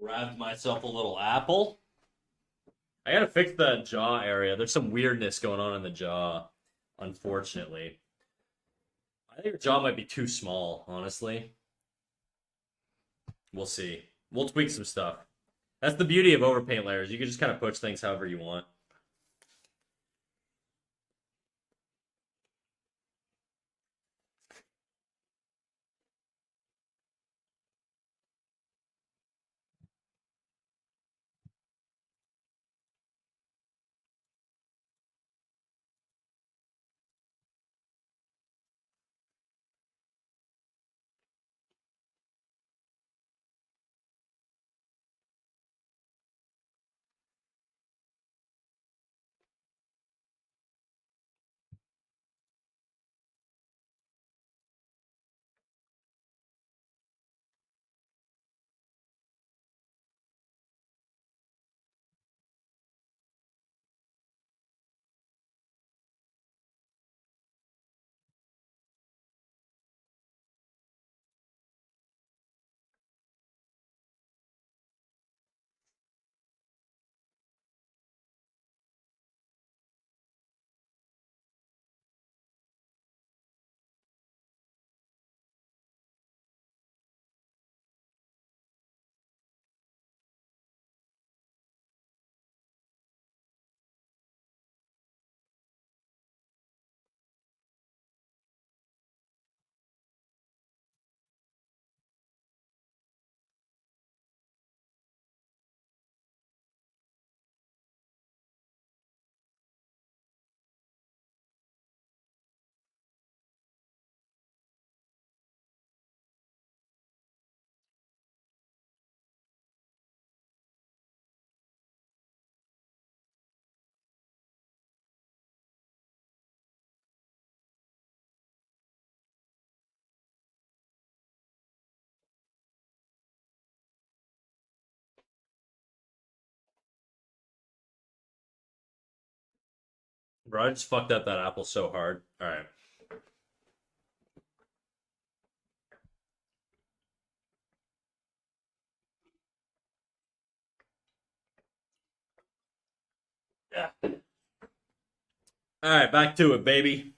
Grabbed myself a little apple. I gotta fix the jaw area. There's some weirdness going on in the jaw, unfortunately. I think your jaw might be too small, honestly. We'll see. We'll tweak some stuff. That's the beauty of overpaint layers. You can just kind of push things however you want. Bro, I just fucked up that apple so hard. Alright. All right, back to it, baby.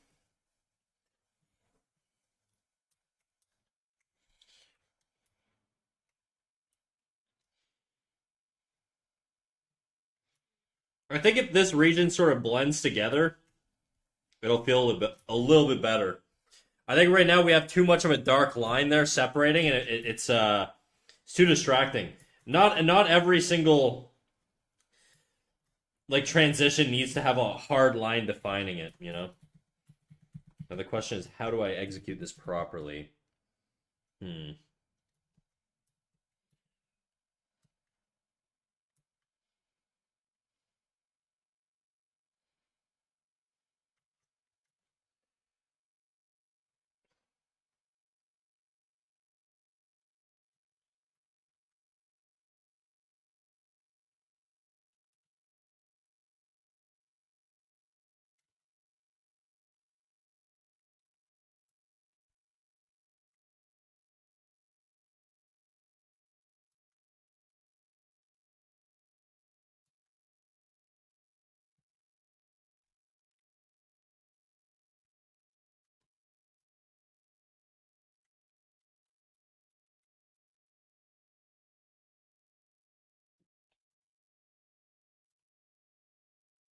I think if this region sort of blends together, it'll feel a little bit better. I think right now we have too much of a dark line there separating, and it's too distracting. Not every single like transition needs to have a hard line defining it. Now the question is, how do I execute this properly? Hmm.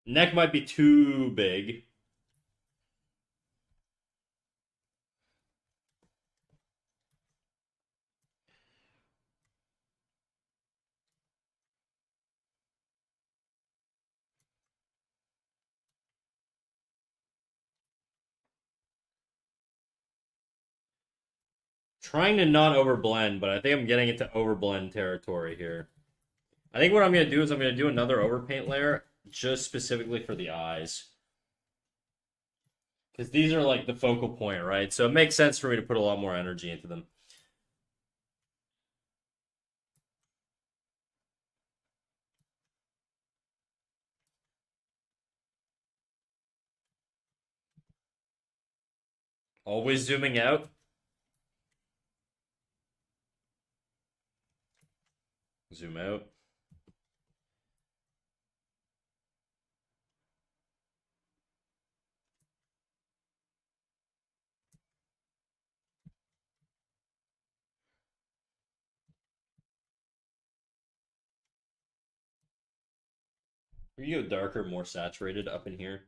Neck might be too big. Trying to not overblend, but I think I'm getting into overblend territory here. I think what I'm going to do is I'm going to do another overpaint layer just specifically for the eyes. Because these are like the focal point, right? So it makes sense for me to put a lot more energy into them. Always zooming out. Zoom out. You go darker, more saturated up in here.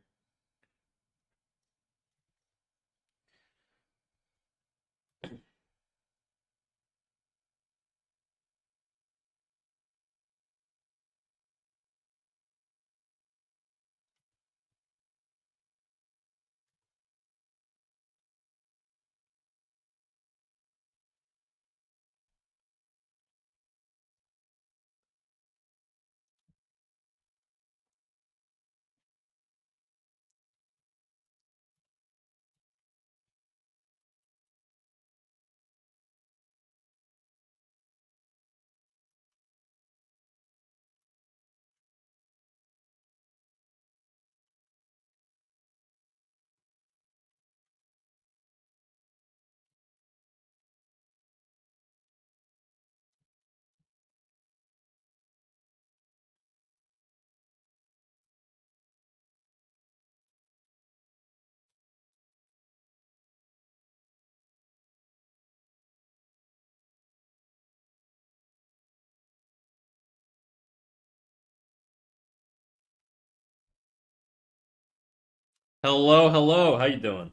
Hello, hello. How you doing?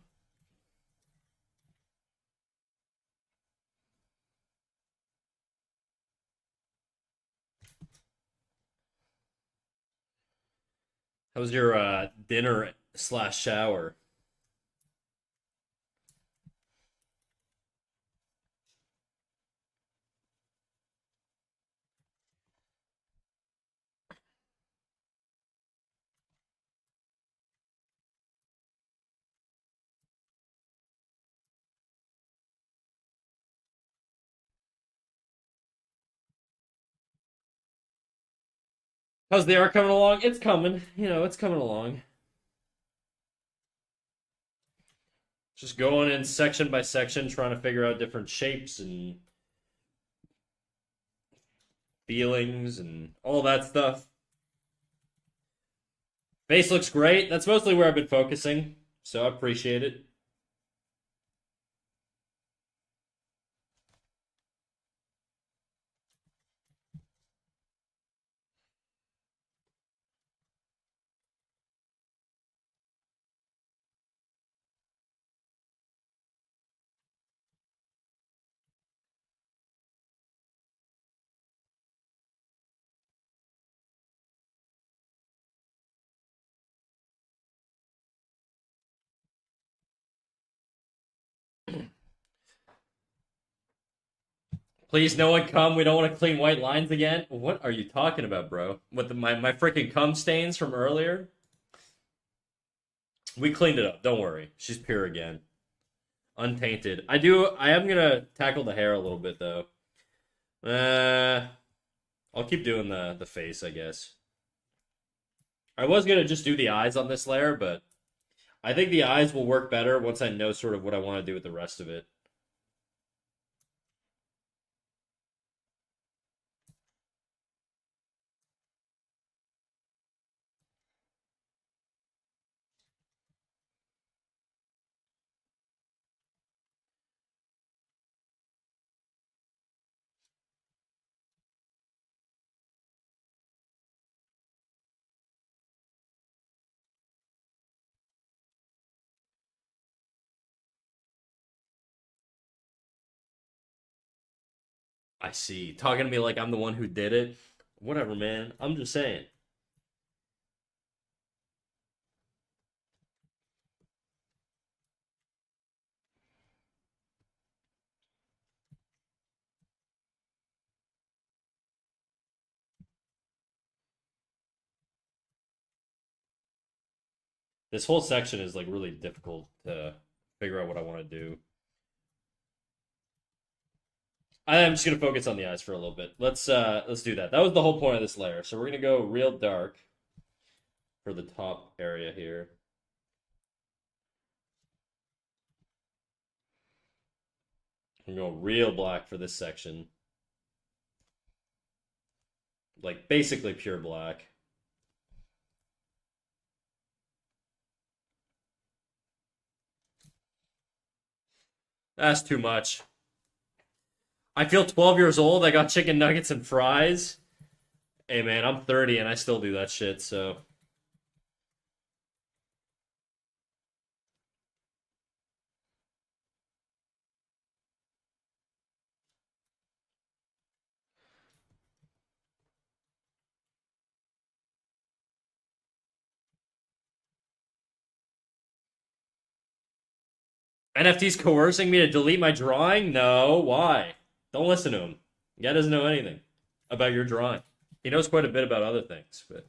How was your dinner slash shower? How's the art coming along? It's coming. It's coming along. Just going in section by section, trying to figure out different shapes and feelings and all that stuff. Face looks great. That's mostly where I've been focusing, so I appreciate it. Please, no one come. We don't want to clean white lines again. What are you talking about, bro? With my freaking cum stains from earlier? We cleaned it up. Don't worry. She's pure again. Untainted. I am gonna tackle the hair a little bit, though. I'll keep doing the face, I guess. I was gonna just do the eyes on this layer, but I think the eyes will work better once I know sort of what I want to do with the rest of it. I see. Talking to me like I'm the one who did it. Whatever, man. I'm just saying. This whole section is like really difficult to figure out what I want to do. I am just gonna focus on the eyes for a little bit. Let's do that. That was the whole point of this layer. So we're gonna go real dark for the top area here. I'm going real black for this section. Like basically pure black. That's too much. I feel 12 years old. I got chicken nuggets and fries. Hey man, I'm 30 and I still do that shit, so. NFT's coercing me to delete my drawing? No, why? Don't listen to him. The guy doesn't know anything about your drawing. He knows quite a bit about other things, but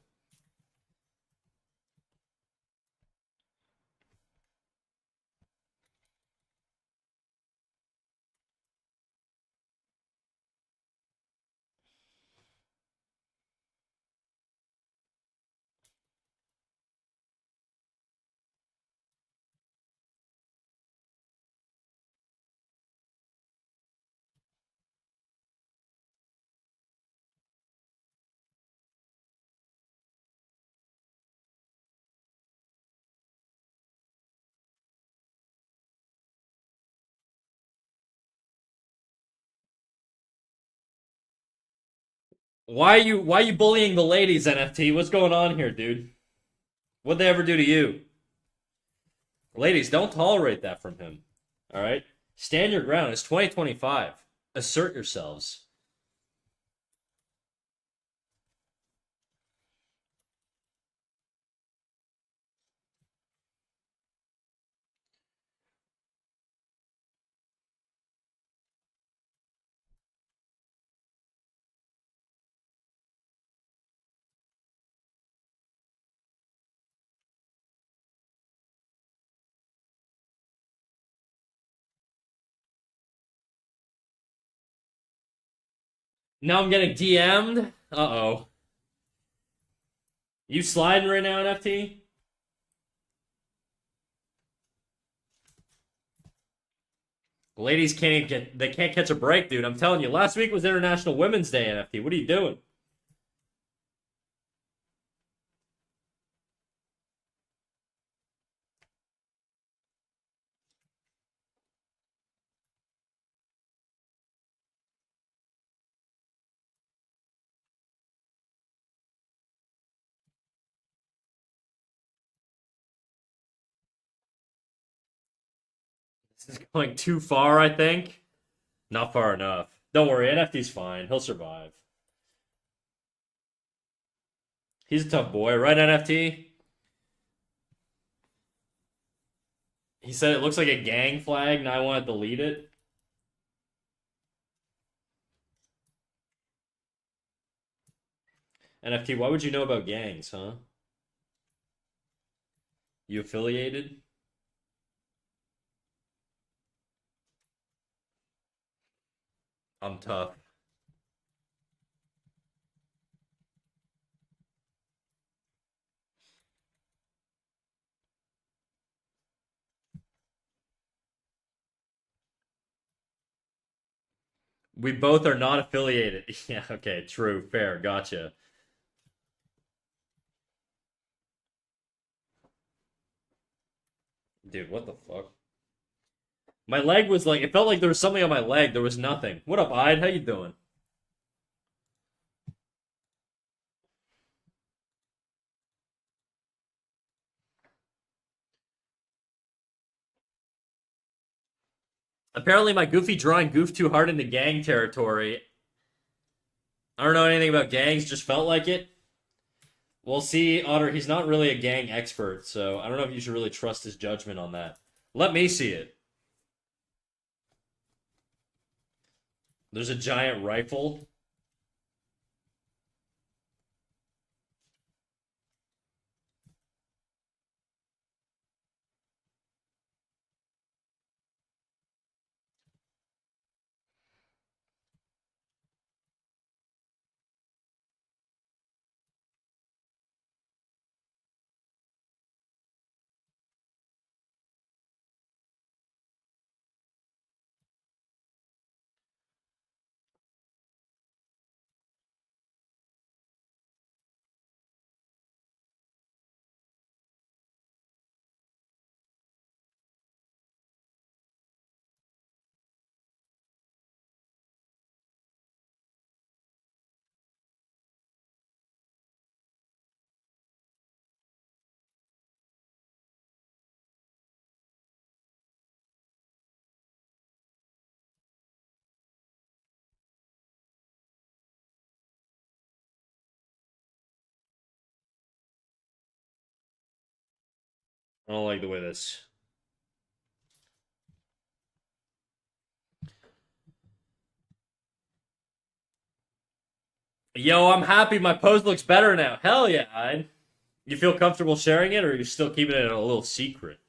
why are you bullying the ladies, NFT? What's going on here, dude? What'd they ever do to you? Ladies, don't tolerate that from him. All right? Stand your ground. It's 2025. Assert yourselves. Now I'm getting DM'd. Uh-oh. You sliding right now, NFT? Ladies can't catch a break, dude. I'm telling you. Last week was International Women's Day, NFT. What are you doing? This is going too far, I think. Not far enough. Don't worry, NFT's fine. He'll survive. He's a tough boy, right, NFT? He said it looks like a gang flag, and I want to delete it. NFT, why would you know about gangs, huh? You affiliated? I'm tough. We both are not affiliated. Yeah, okay, true, fair, gotcha. Dude, what the fuck? My leg was like, it felt like there was something on my leg. There was nothing. What up, Ide? How you doing? Apparently, my goofy drawing goofed too hard into gang territory. I don't know anything about gangs, just felt like it. We'll see, Otter. He's not really a gang expert, so I don't know if you should really trust his judgment on that. Let me see it. There's a giant rifle. I don't like the way this. Yo, I'm happy my pose looks better now. Hell yeah, Ide. You feel comfortable sharing it, or are you still keeping it a little secret?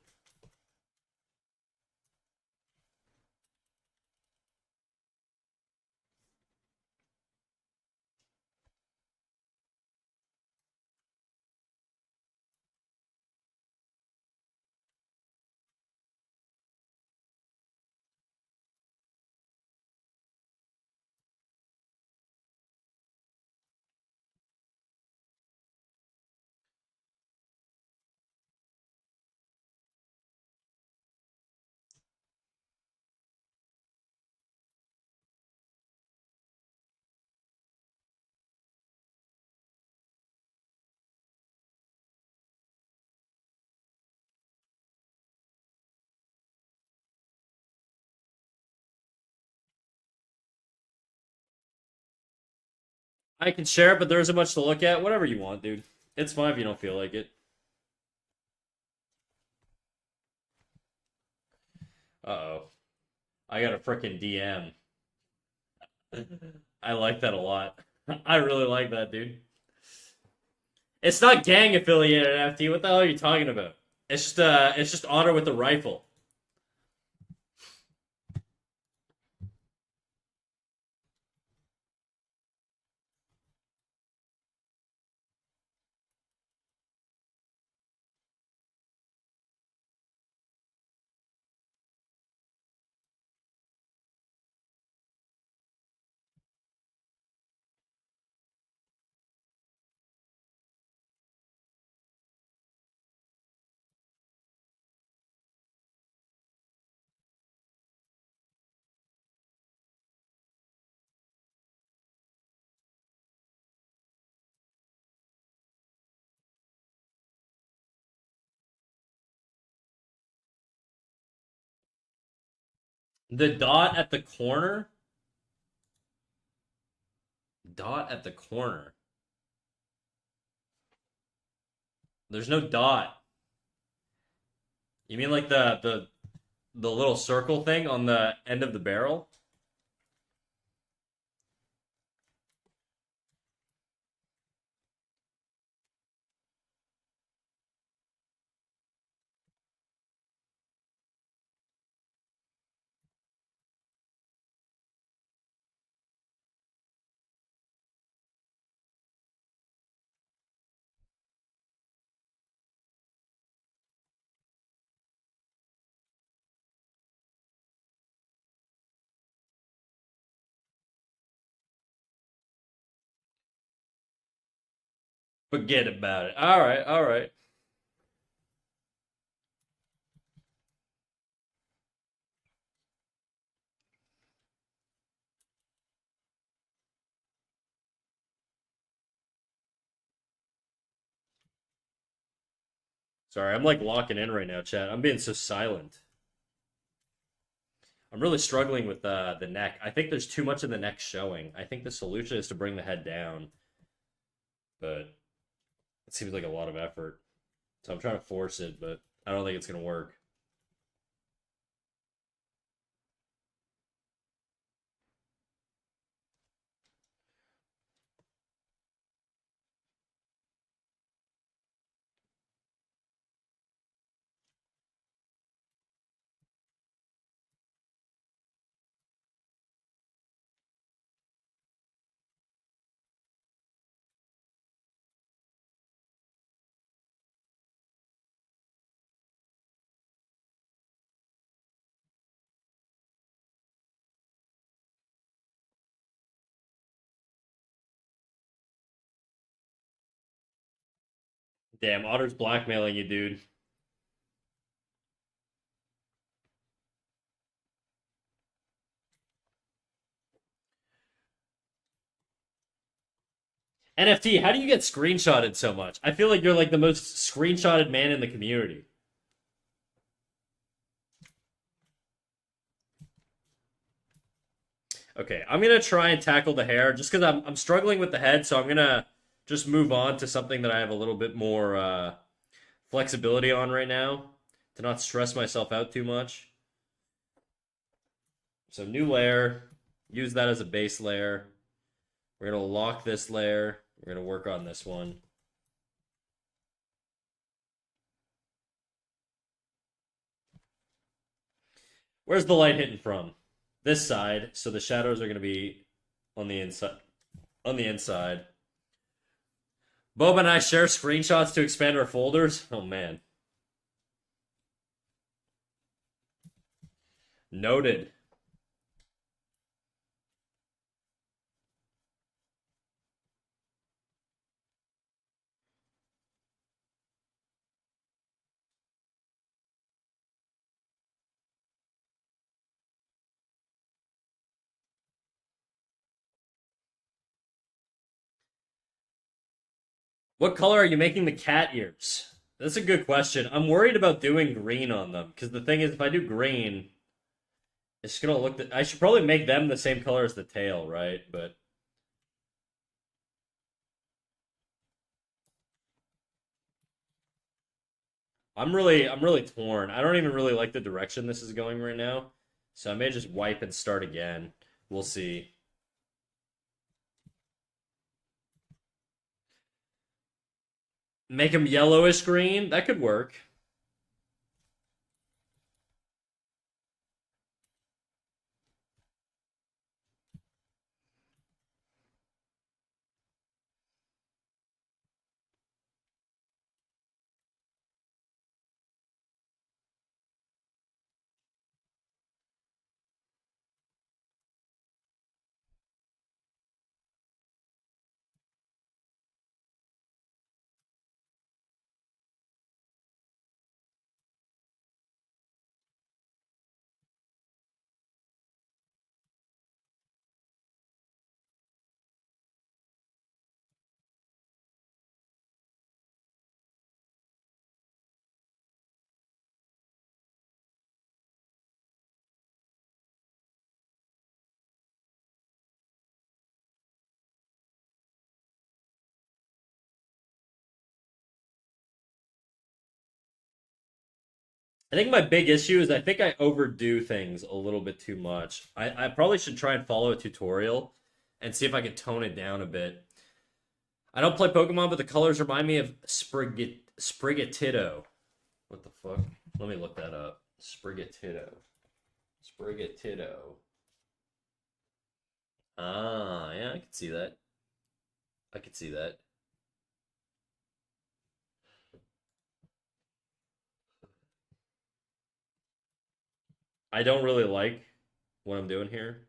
I can share it, but there isn't much to look at. Whatever you want, dude. It's fine if you don't feel like it. Uh oh. I got a freaking DM. I like that a lot. I really like that, dude. It's not gang affiliated, FT. What the hell are you talking about? It's just honor with the rifle. The dot at the corner? Dot at the corner. There's no dot. You mean like the little circle thing on the end of the barrel? Forget about it. All right, all right. Sorry, I'm like locking in right now, chat. I'm being so silent. I'm really struggling with the neck. I think there's too much of the neck showing. I think the solution is to bring the head down, but it seems like a lot of effort. So I'm trying to force it, but I don't think it's gonna work. Damn, Otter's blackmailing you, dude. NFT, how do you get screenshotted so much? I feel like you're like the most screenshotted man in the community. Okay, I'm gonna try and tackle the hair just because I'm struggling with the head, so I'm gonna just move on to something that I have a little bit more flexibility on right now to not stress myself out too much. So new layer, use that as a base layer. We're gonna lock this layer. We're gonna work on this one. Where's the light hitting from? This side, so the shadows are gonna be on the inside. On the inside. Bob and I share screenshots to expand our folders. Oh man. Noted. What color are you making the cat ears? That's a good question. I'm worried about doing green on them because the thing is, if I do green, it's gonna look. I should probably make them the same color as the tail, right? But I'm really torn. I don't even really like the direction this is going right now, so I may just wipe and start again. We'll see. Make them yellowish green. That could work. I think my big issue is I think I overdo things a little bit too much. I probably should try and follow a tutorial and see if I can tone it down a bit. I don't play Pokemon, but the colors remind me of Sprigatito. What the fuck? Let me look that up. Sprigatito. Sprigatito. Ah, yeah, I can see that. I can see that. I don't really like what I'm doing here.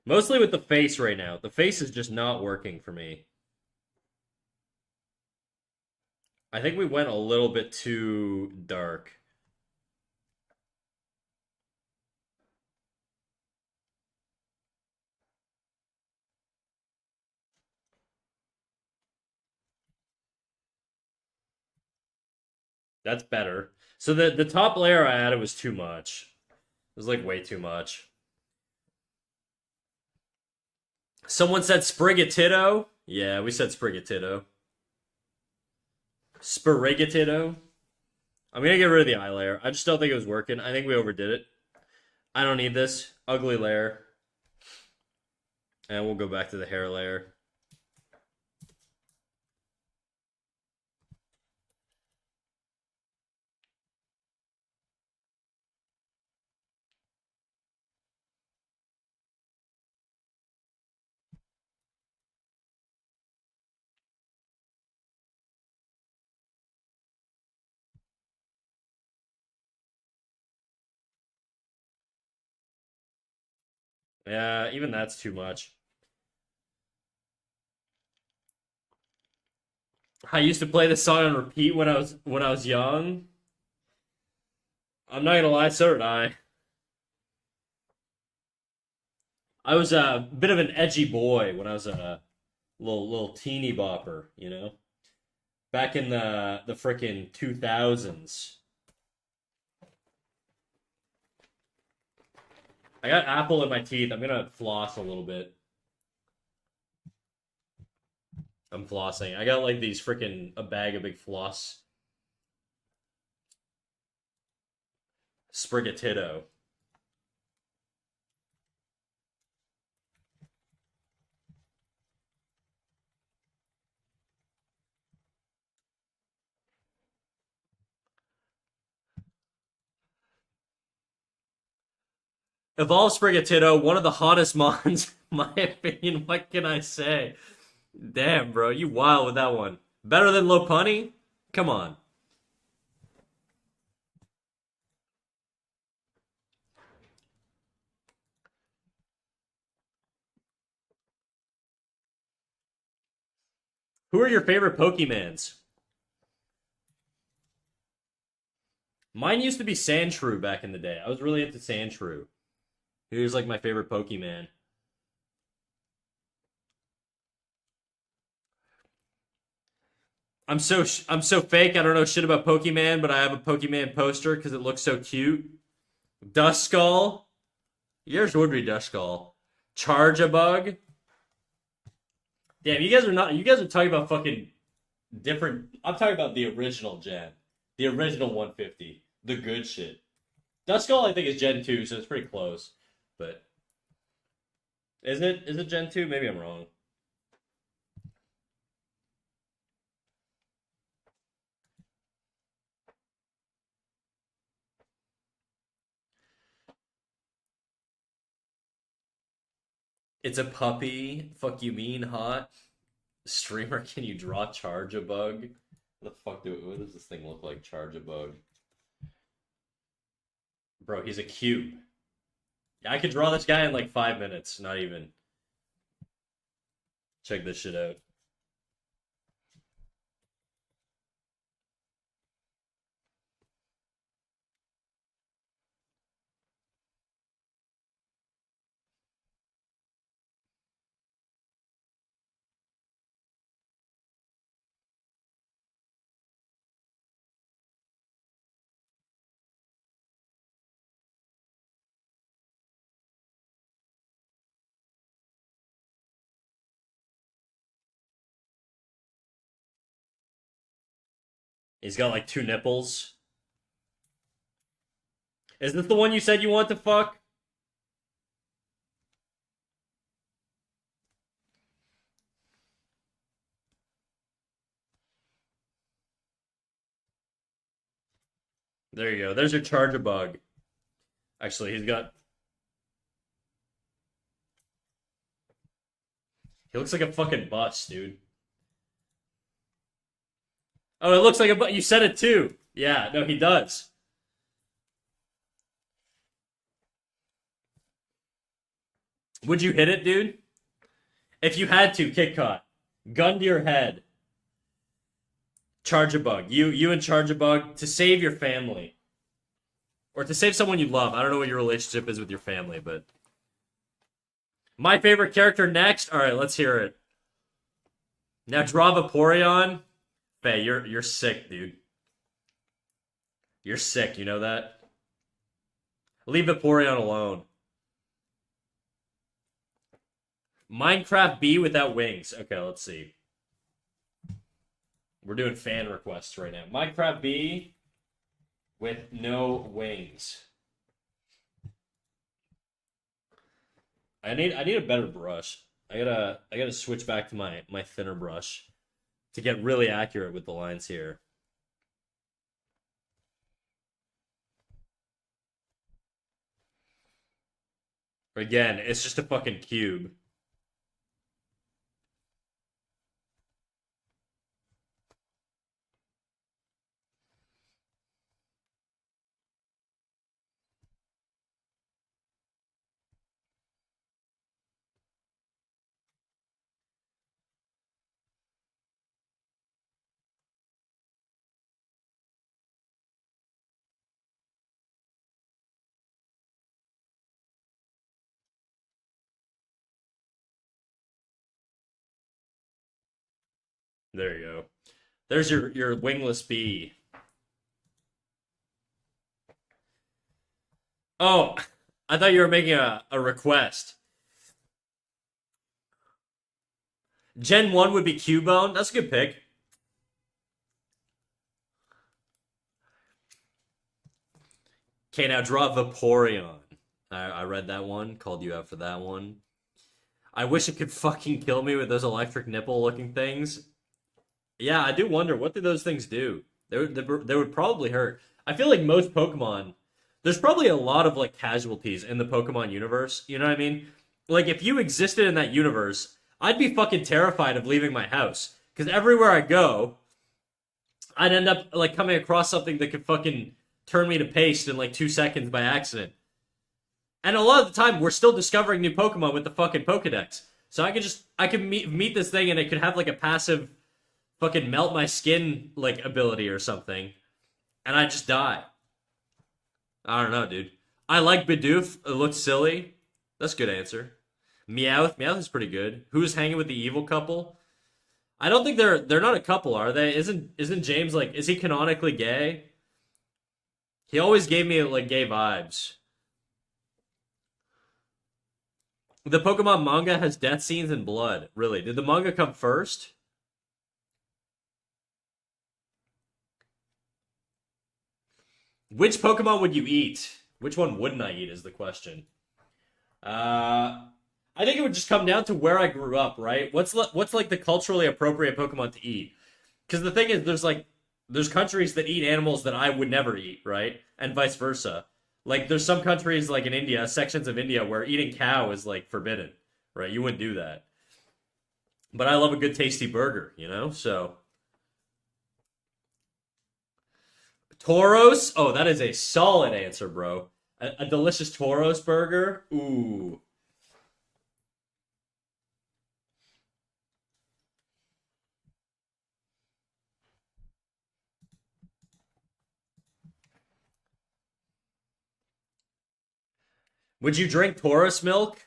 Mostly with the face right now. The face is just not working for me. I think we went a little bit too dark. That's better. So the top layer I added was too much. It was like way too much. Someone said Sprigatito. Yeah, we said Sprigatito. Sprigatito. I'm gonna get rid of the eye layer. I just don't think it was working. I think we overdid it. I don't need this. Ugly layer. And we'll go back to the hair layer. Yeah, even that's too much. I used to play this song on repeat when I was young. I'm not gonna lie, so did I. I was a bit of an edgy boy when I was a little teeny bopper, you know, back in the frickin' 2000s. I got apple in my teeth. I'm gonna floss a little bit. I'm flossing. I got like these frickin' a bag of big floss. Sprigatito. Evolve Sprigatito, one of the hottest mons, in my opinion. What can I say? Damn, bro, you wild with that one. Better than Lopunny? Come on. Who are your favorite Pokemans? Mine used to be Sandshrew back in the day. I was really into Sandshrew. He was like my favorite Pokemon. I'm so fake. I don't know shit about Pokemon, but I have a Pokemon poster because it looks so cute. Duskull. Yours would be Duskull. Charge-a-Bug. Damn, you guys are not. You guys are talking about fucking different. I'm talking about the original gen, the original 150, the good shit. Duskull, I think, is Gen 2, so it's pretty close. But isn't it? Is it Gen 2? Maybe I'm wrong. It's a puppy. Fuck you mean hot. Streamer, can you draw Charge-a-Bug? What does this thing look like? Charge-a-Bug. Bro, he's a cube. Yeah, I could draw this guy in like 5 minutes. Not even. Check this shit out. He's got like two nipples. Is this the one you said you want to fuck? There you go. There's your charger bug. Actually, he's got. He looks like a fucking bus, dude. Oh, it looks like a bus. You said it too. Yeah, no, he does. Would you hit it, dude? If you had to, kick cut. Gun to your head. Charge a bug. You and charge a bug to save your family. Or to save someone you love. I don't know what your relationship is with your family, but my favorite character next. All right, let's hear it. Now draw Vaporeon. Faye, you're sick, dude. You're sick. You know that. Leave Vaporeon alone. Minecraft bee without wings. Okay, let's see. We're doing fan requests right now. Minecraft bee with no wings. I need a better brush. I gotta switch back to my thinner brush to get really accurate with the lines here. Again, it's just a fucking cube. There you go. There's your wingless bee. Oh, I thought you were making a request. Gen 1 would be Cubone. That's a good pick. Okay, now draw Vaporeon. I read that one. Called you out for that one. I wish it could fucking kill me with those electric nipple looking things. Yeah, I do wonder, what do those things do? They would probably hurt. I feel like most Pokemon, there's probably a lot of like casualties in the Pokemon universe. You know what I mean? Like if you existed in that universe, I'd be fucking terrified of leaving my house because everywhere I go, I'd end up like coming across something that could fucking turn me to paste in like 2 seconds by accident. And a lot of the time, we're still discovering new Pokemon with the fucking Pokedex. So I could meet this thing and it could have like a passive fucking melt my skin like ability or something, and I just die. I don't know, dude. I like Bidoof. It looks silly. That's a good answer. Meowth. Meowth is pretty good. Who's hanging with the evil couple? I don't think they're not a couple, are they? Isn't James like, is he canonically gay? He always gave me like gay vibes. The Pokemon manga has death scenes and blood. Really? Did the manga come first? Which Pokemon would you eat? Which one wouldn't I eat is the question. I think it would just come down to where I grew up, right? What's like the culturally appropriate Pokemon to eat? Because the thing is, there's countries that eat animals that I would never eat, right? And vice versa. Like there's some countries like in India, sections of India where eating cow is like forbidden, right? You wouldn't do that. But I love a good tasty burger, you know? So Toros? Oh, that is a solid answer, bro. A delicious Toros burger? Ooh. Would you drink Taurus milk?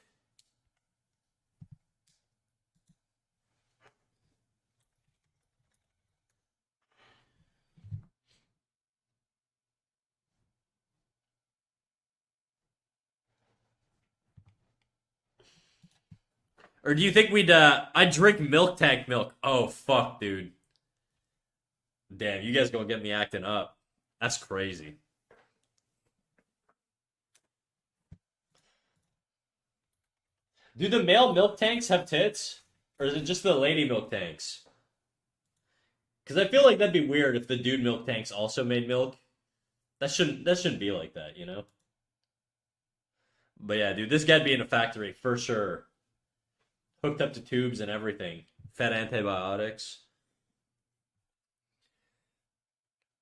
Or do you think I'd drink milk tank milk? Oh, fuck, dude. Damn, you guys gonna get me acting up. That's crazy. Do the male milk tanks have tits? Or is it just the lady milk tanks? Because I feel like that'd be weird if the dude milk tanks also made milk. That shouldn't be like that, you know? But yeah, dude, this guy'd be in a factory for sure. Hooked up to tubes and everything. Fed antibiotics.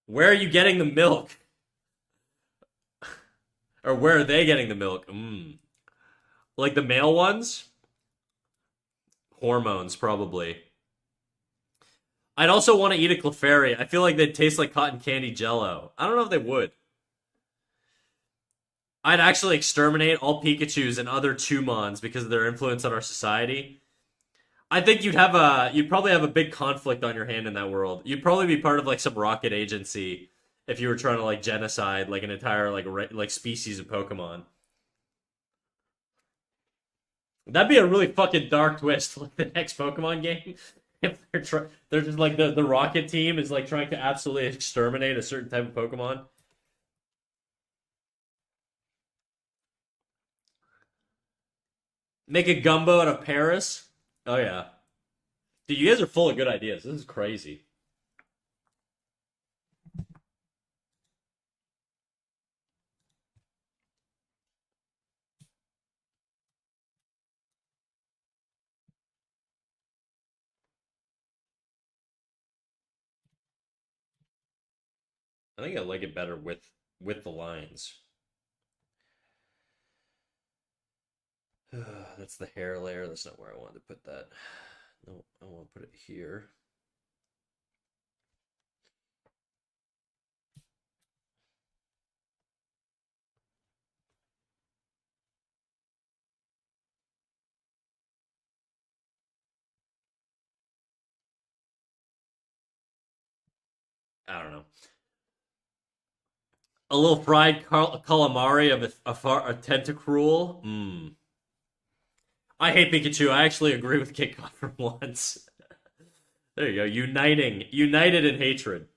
Where are you getting the milk? Or where are they getting the milk? Like the male ones? Hormones, probably. I'd also want to eat a Clefairy. I feel like they'd taste like cotton candy jello. I don't know if they would. I'd actually exterminate all Pikachus and other Chumons because of their influence on our society. I think you'd probably have a big conflict on your hand in that world. You'd probably be part of like some rocket agency if you were trying to like genocide like an entire like species of Pokemon. That'd be a really fucking dark twist, like the next Pokemon game. If they're just like the rocket team is like trying to absolutely exterminate a certain type of Pokemon. Make a gumbo out of Paris. Oh yeah, dude, you guys are full of good ideas. This is crazy. I think I like it better with the lines. That's the hair layer. That's not where I wanted to put that. No, I want to put it here. I don't know. A little fried calamari of a tentacruel. I hate Pikachu. I actually agree with KitKat for once. There you go. United in hatred.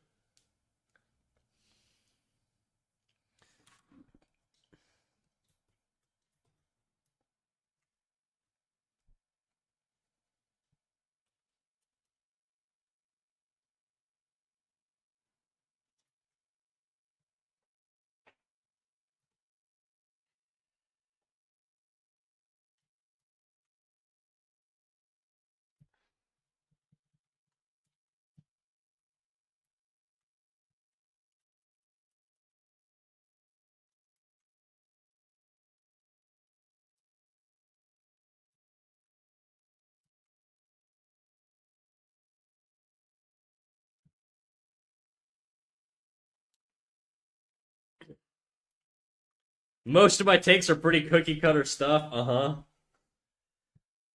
Most of my takes are pretty cookie cutter stuff. Uh huh.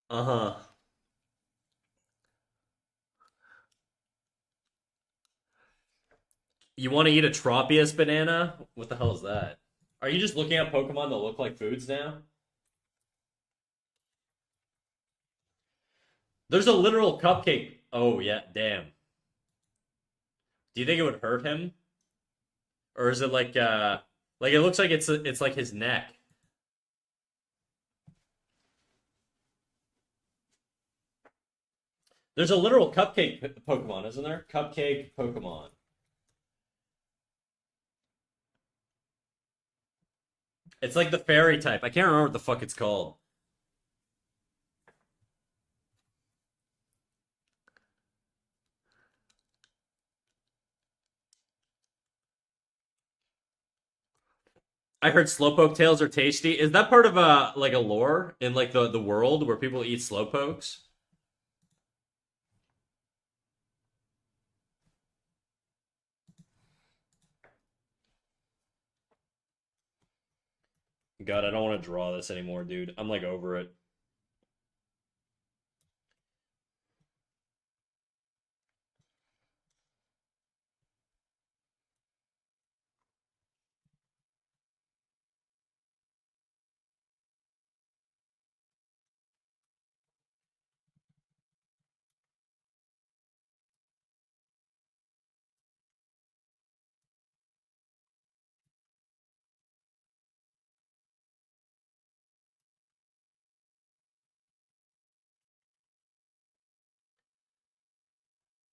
Uh huh. You want to eat a Tropius banana? What the hell is that? Are you just looking at Pokemon that look like foods now? There's a literal cupcake. Oh yeah, damn. Do you think it would hurt him, or is it like it looks like it's like his neck? There's a literal cupcake Pokemon, isn't there? Cupcake Pokemon. It's like the fairy type. I can't remember what the fuck it's called. I heard slowpoke tails are tasty. Is that part of a like a lore in like the world where people eat slowpokes? God, I don't want to draw this anymore, dude. I'm like over it.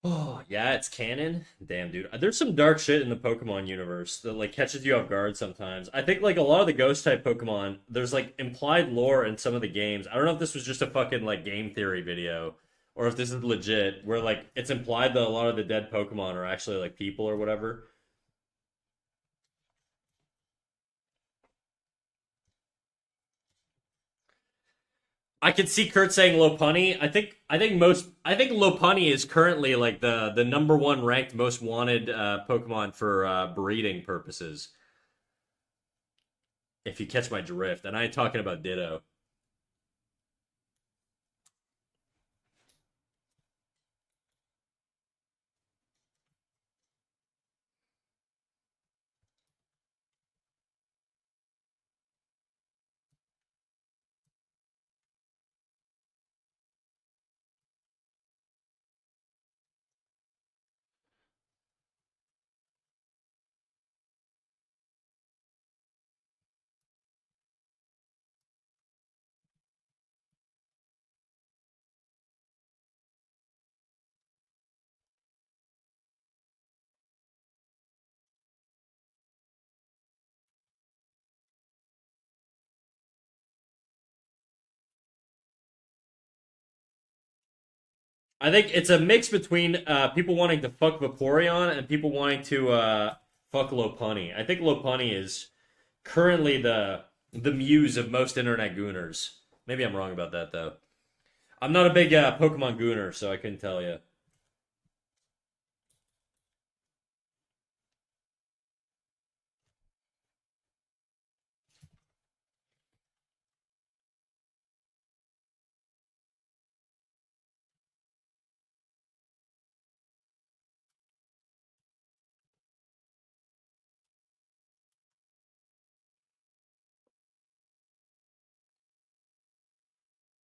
Oh, yeah, it's canon. Damn, dude. There's some dark shit in the Pokemon universe that like catches you off guard sometimes. I think like a lot of the ghost type Pokemon, there's like implied lore in some of the games. I don't know if this was just a fucking like game theory video or if this is legit where like it's implied that a lot of the dead Pokemon are actually like people or whatever. I could see Kurt saying Lopunny. I think Lopunny is currently like the number one ranked most wanted Pokemon for breeding purposes. If you catch my drift, and I ain't talking about Ditto. I think it's a mix between people wanting to fuck Vaporeon and people wanting to fuck Lopunny. I think Lopunny is currently the muse of most internet gooners. Maybe I'm wrong about that though. I'm not a big Pokemon gooner, so I couldn't tell you.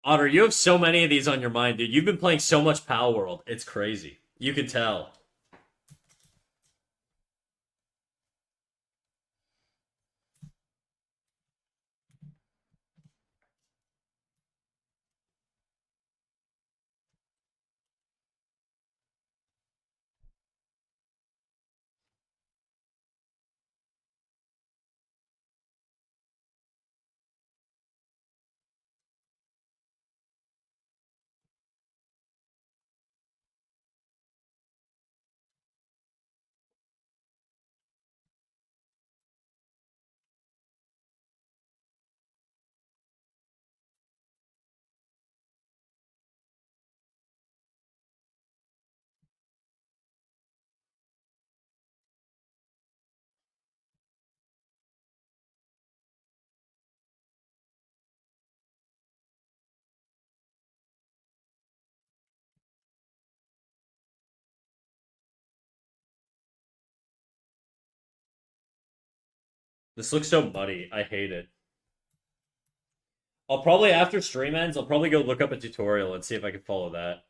Otter, you have so many of these on your mind, dude. You've been playing so much Pal World. It's crazy. You can tell. This looks so muddy. I hate it. I'll probably after stream ends, I'll probably go look up a tutorial and see if I can follow that.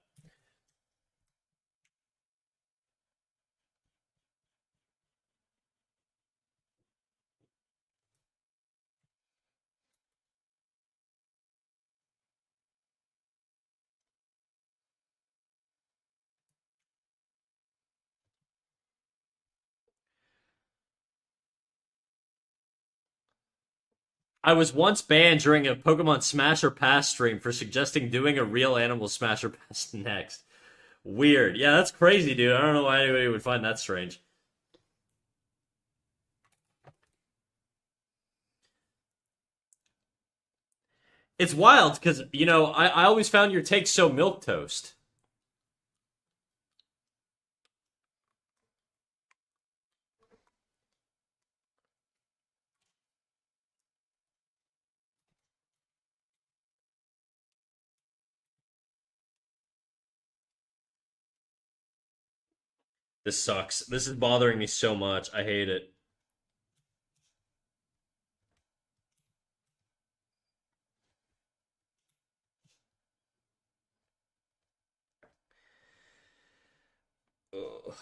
I was once banned during a Pokemon Smash or Pass stream for suggesting doing a real animal Smash or Pass next. Weird. Yeah, that's crazy, dude. I don't know why anybody would find that strange. It's wild because, I always found your take so milk toast. This sucks. This is bothering me so much. I hate it. Ugh.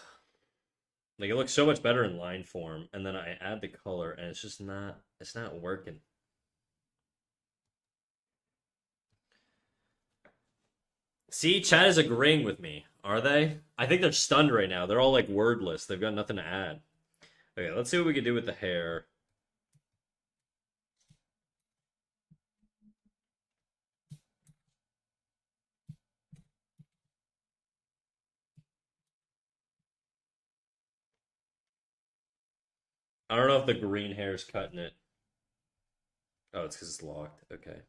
Like it looks so much better in line form, and then I add the color, and it's not working. See, Chad is agreeing with me. Are they? I think they're stunned right now. They're all like wordless. They've got nothing to add. Okay, let's see what we can do with the hair. I don't know if the green hair is cutting it. Oh, it's because it's locked. Okay.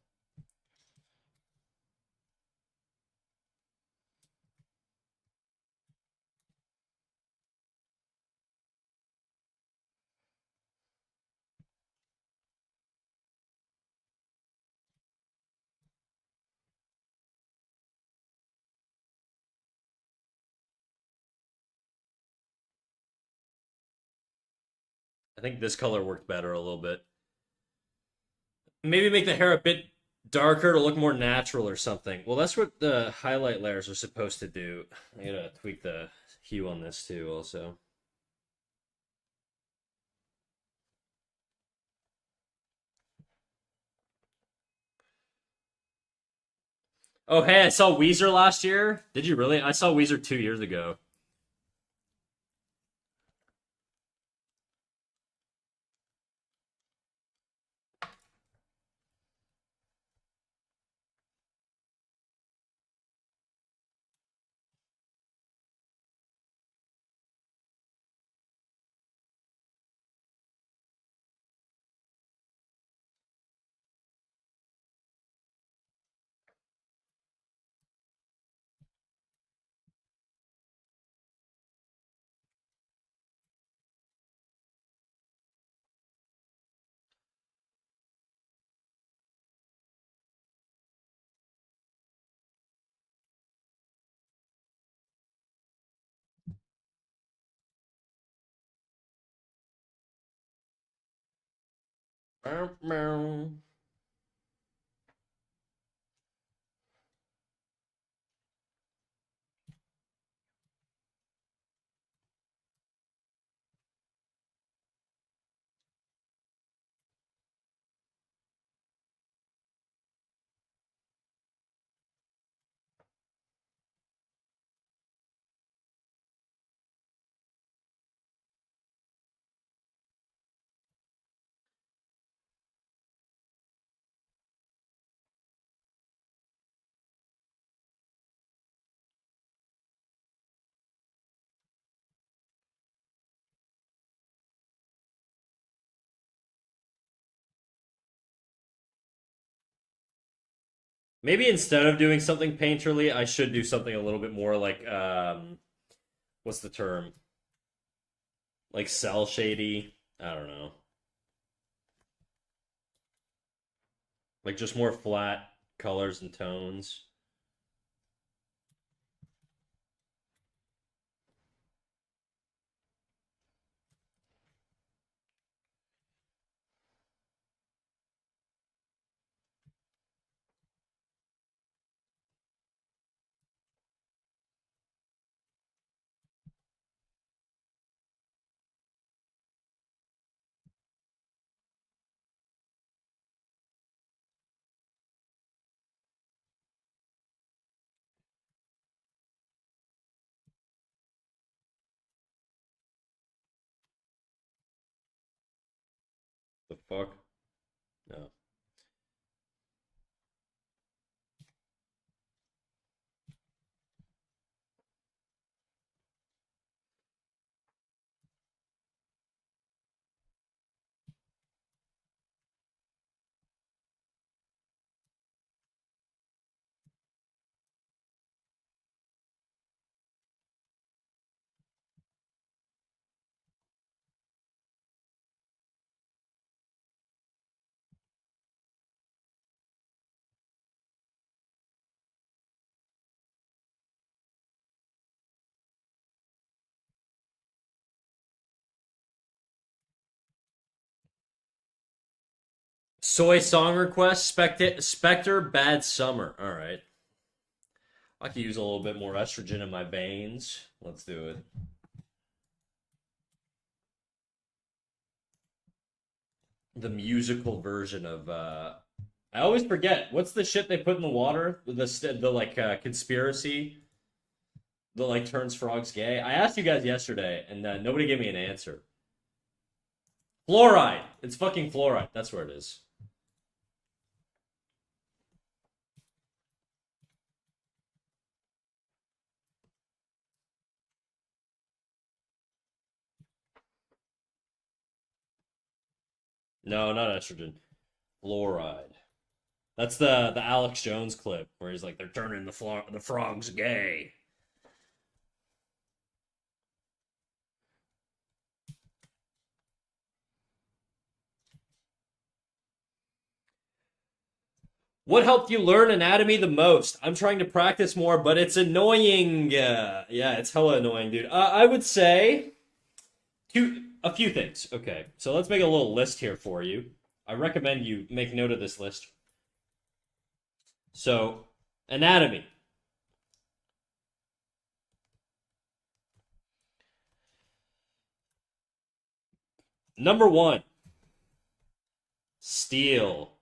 I think this color worked better a little bit. Maybe make the hair a bit darker to look more natural or something. Well, that's what the highlight layers are supposed to do. I gotta tweak the hue on this too, also. Oh, hey, I saw Weezer last year. Did you really? I saw Weezer 2 years ago. The Maybe instead of doing something painterly, I should do something a little bit more like what's the term? Like cell shady. I don't know. Like just more flat colors and tones. The fuck? No. Soy song request, Spectre, Bad Summer. All right. I could use a little bit more estrogen in my veins. Let's do it. The musical version of I always forget what's the shit they put in the water. The like conspiracy. that like turns frogs gay? I asked you guys yesterday, and nobody gave me an answer. Fluoride. It's fucking fluoride. That's where it is. No, not estrogen. Fluoride. That's the Alex Jones clip where he's like, they're turning the frogs gay. What helped you learn anatomy the most? I'm trying to practice more, but it's annoying. Yeah, it's hella annoying, dude. I would say a few things. Okay, so let's make a little list here for you. I recommend you make note of this list. So, anatomy. Number one, steal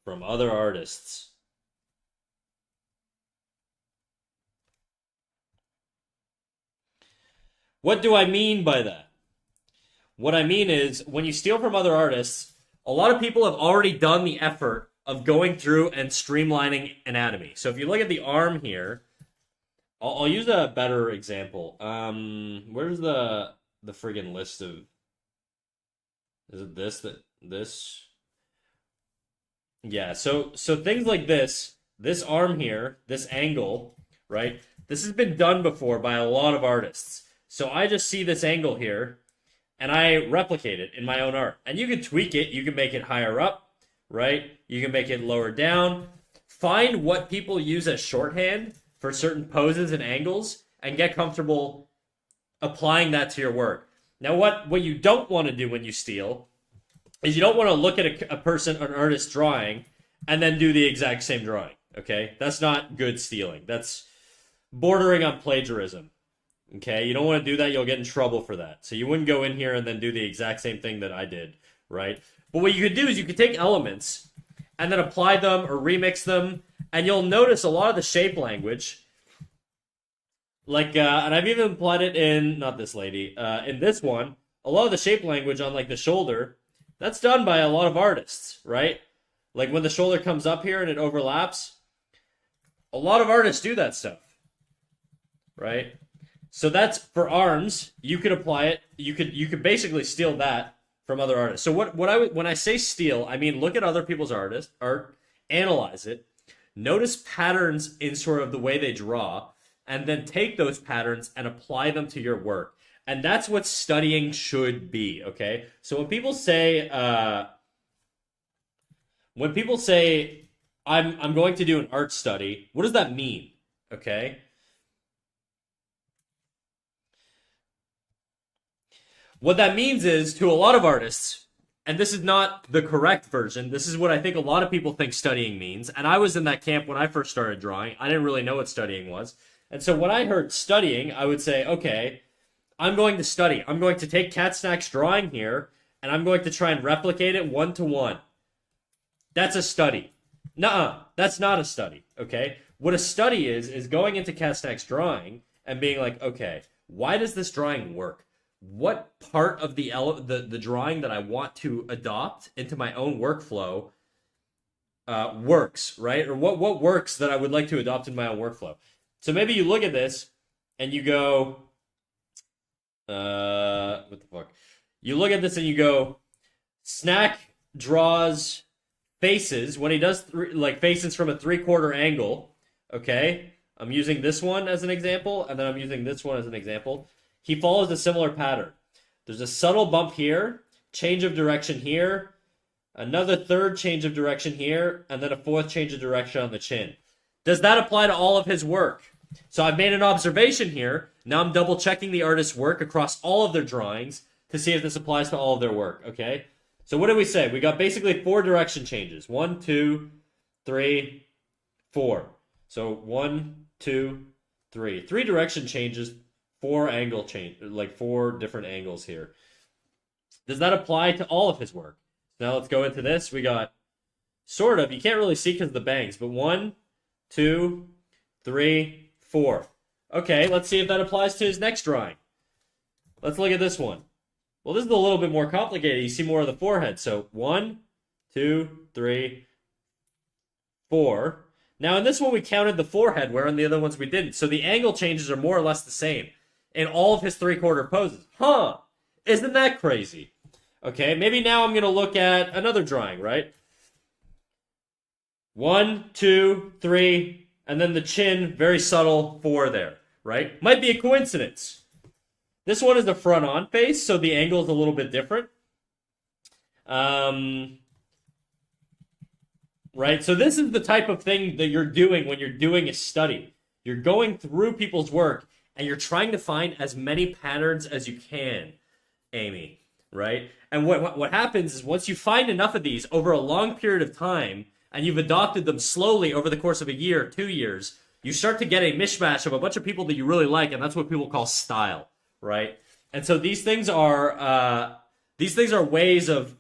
from other artists. What do I mean by that? What I mean is, when you steal from other artists, a lot of people have already done the effort of going through and streamlining anatomy. So if you look at the arm here, I'll use a better example. Where's the friggin' list of? Is it this? Yeah. So things like this arm here, this angle, right? This has been done before by a lot of artists. So I just see this angle here, and I replicate it in my own art. And you can tweak it. You can make it higher up, right? You can make it lower down. Find what people use as shorthand for certain poses and angles, and get comfortable applying that to your work. Now, what you don't want to do when you steal is you don't want to look at a person, an artist drawing, and then do the exact same drawing. Okay, that's not good stealing. That's bordering on plagiarism. Okay, you don't want to do that. You'll get in trouble for that. So you wouldn't go in here and then do the exact same thing that I did, right? But what you could do is you could take elements and then apply them or remix them, and you'll notice a lot of the shape language. Like, and I've even applied it in, not this lady, in this one, a lot of the shape language on like the shoulder, that's done by a lot of artists, right? Like when the shoulder comes up here and it overlaps, a lot of artists do that stuff, right? So that's for arms. You could apply it. You could basically steal that from other artists. So when I say steal, I mean look at other people's art, analyze it, notice patterns in sort of the way they draw, and then take those patterns and apply them to your work. And that's what studying should be. Okay. So when people say I'm going to do an art study, what does that mean? Okay. What that means is, to a lot of artists, and this is not the correct version, this is what I think a lot of people think studying means, and I was in that camp when I first started drawing. I didn't really know what studying was. And so when I heard studying, I would say, okay, I'm going to study. I'm going to take Cat Snack's drawing here, and I'm going to try and replicate it one-to-one. That's a study. Nuh-uh, that's not a study, okay? What a study is going into Cat Snack's drawing and being like, okay, why does this drawing work? What part of the drawing that I want to adopt into my own workflow works, right? Or what works that I would like to adopt in my own workflow? So maybe you look at this and you go, what the fuck? You look at this and you go, Snack draws faces when he does faces from a 3/4 angle. Okay, I'm using this one as an example, and then I'm using this one as an example. He follows a similar pattern. There's a subtle bump here, change of direction here, another third change of direction here, and then a fourth change of direction on the chin. Does that apply to all of his work? So I've made an observation here. Now I'm double checking the artist's work across all of their drawings to see if this applies to all of their work, okay? So what did we say? We got basically 4 direction changes. 1, 2, 3, 4. So 1, 2, 3. 3 direction changes, 4 angle change, like 4 different angles here. Does that apply to all of his work? Now let's go into this. We got sort of, you can't really see because of the bangs, but 1, 2, 3, 4. Okay, let's see if that applies to his next drawing. Let's look at this one. Well, this is a little bit more complicated. You see more of the forehead. So 1, 2, 3, 4. Now, in this one, we counted the forehead, where in the other ones we didn't. So the angle changes are more or less the same in all of his three-quarter poses. Huh. Isn't that crazy? Okay, maybe now I'm going to look at another drawing, right? 1, 2, 3, and then the chin, very subtle 4 there, right? Might be a coincidence. This one is the front-on face, so the angle is a little bit different. Right? So this is the type of thing that you're doing when you're doing a study. You're going through people's work, and you're trying to find as many patterns as you can, Amy, right? And what happens is once you find enough of these over a long period of time, and you've adopted them slowly over the course of a year, 2 years, you start to get a mishmash of a bunch of people that you really like, and that's what people call style, right? And so these things are ways of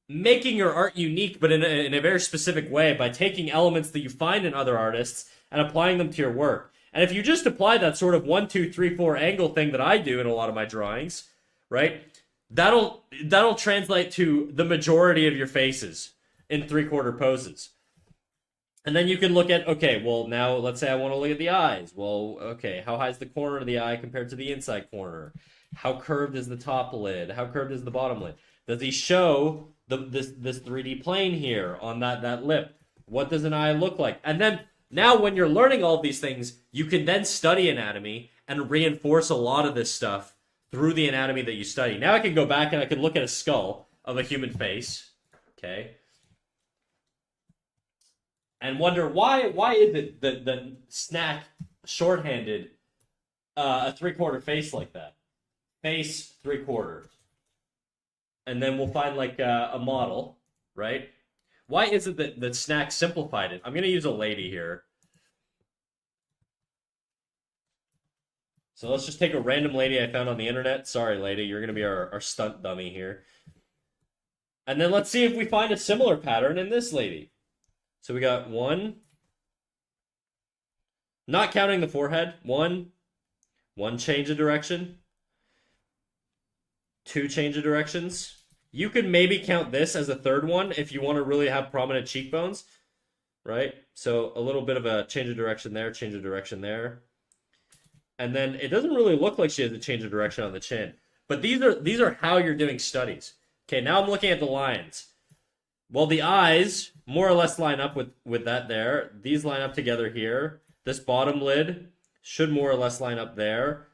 making your art unique, but in a very specific way, by taking elements that you find in other artists and applying them to your work. And if you just apply that sort of 1, 2, 3, 4 angle thing that I do in a lot of my drawings, right? That'll translate to the majority of your faces in three-quarter poses. And then you can look at, okay, well, now let's say I want to look at the eyes. Well, okay, how high is the corner of the eye compared to the inside corner? How curved is the top lid? How curved is the bottom lid? Does he show this 3D plane here on that lip? What does an eye look like? And then now when you're learning all of these things, you can then study anatomy and reinforce a lot of this stuff through the anatomy that you study. Now I can go back and I can look at a skull of a human face, okay, and wonder why is it that Snack shorthanded a three-quarter face like that? Face, three-quarter. And then we'll find like a model, right? Why is it that Snack simplified it? I'm going to use a lady here. So let's just take a random lady I found on the internet. Sorry, lady, you're going to be our stunt dummy here. And then let's see if we find a similar pattern in this lady. So we got 1, not counting the forehead, 1 change of direction, 2 change of directions. You could maybe count this as a third one if you want to really have prominent cheekbones, right? So a little bit of a change of direction there, change of direction there. And then it doesn't really look like she has a change of direction on the chin. But these are how you're doing studies. Okay, now I'm looking at the lines. Well, the eyes more or less line up with that there. These line up together here. This bottom lid should more or less line up there.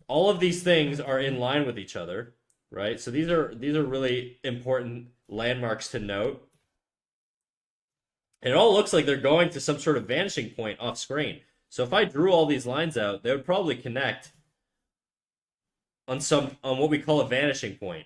All of these things are in line with each other, right? So these are really important landmarks to note. It all looks like they're going to some sort of vanishing point off screen. So if I drew all these lines out, they would probably connect on what we call a vanishing point.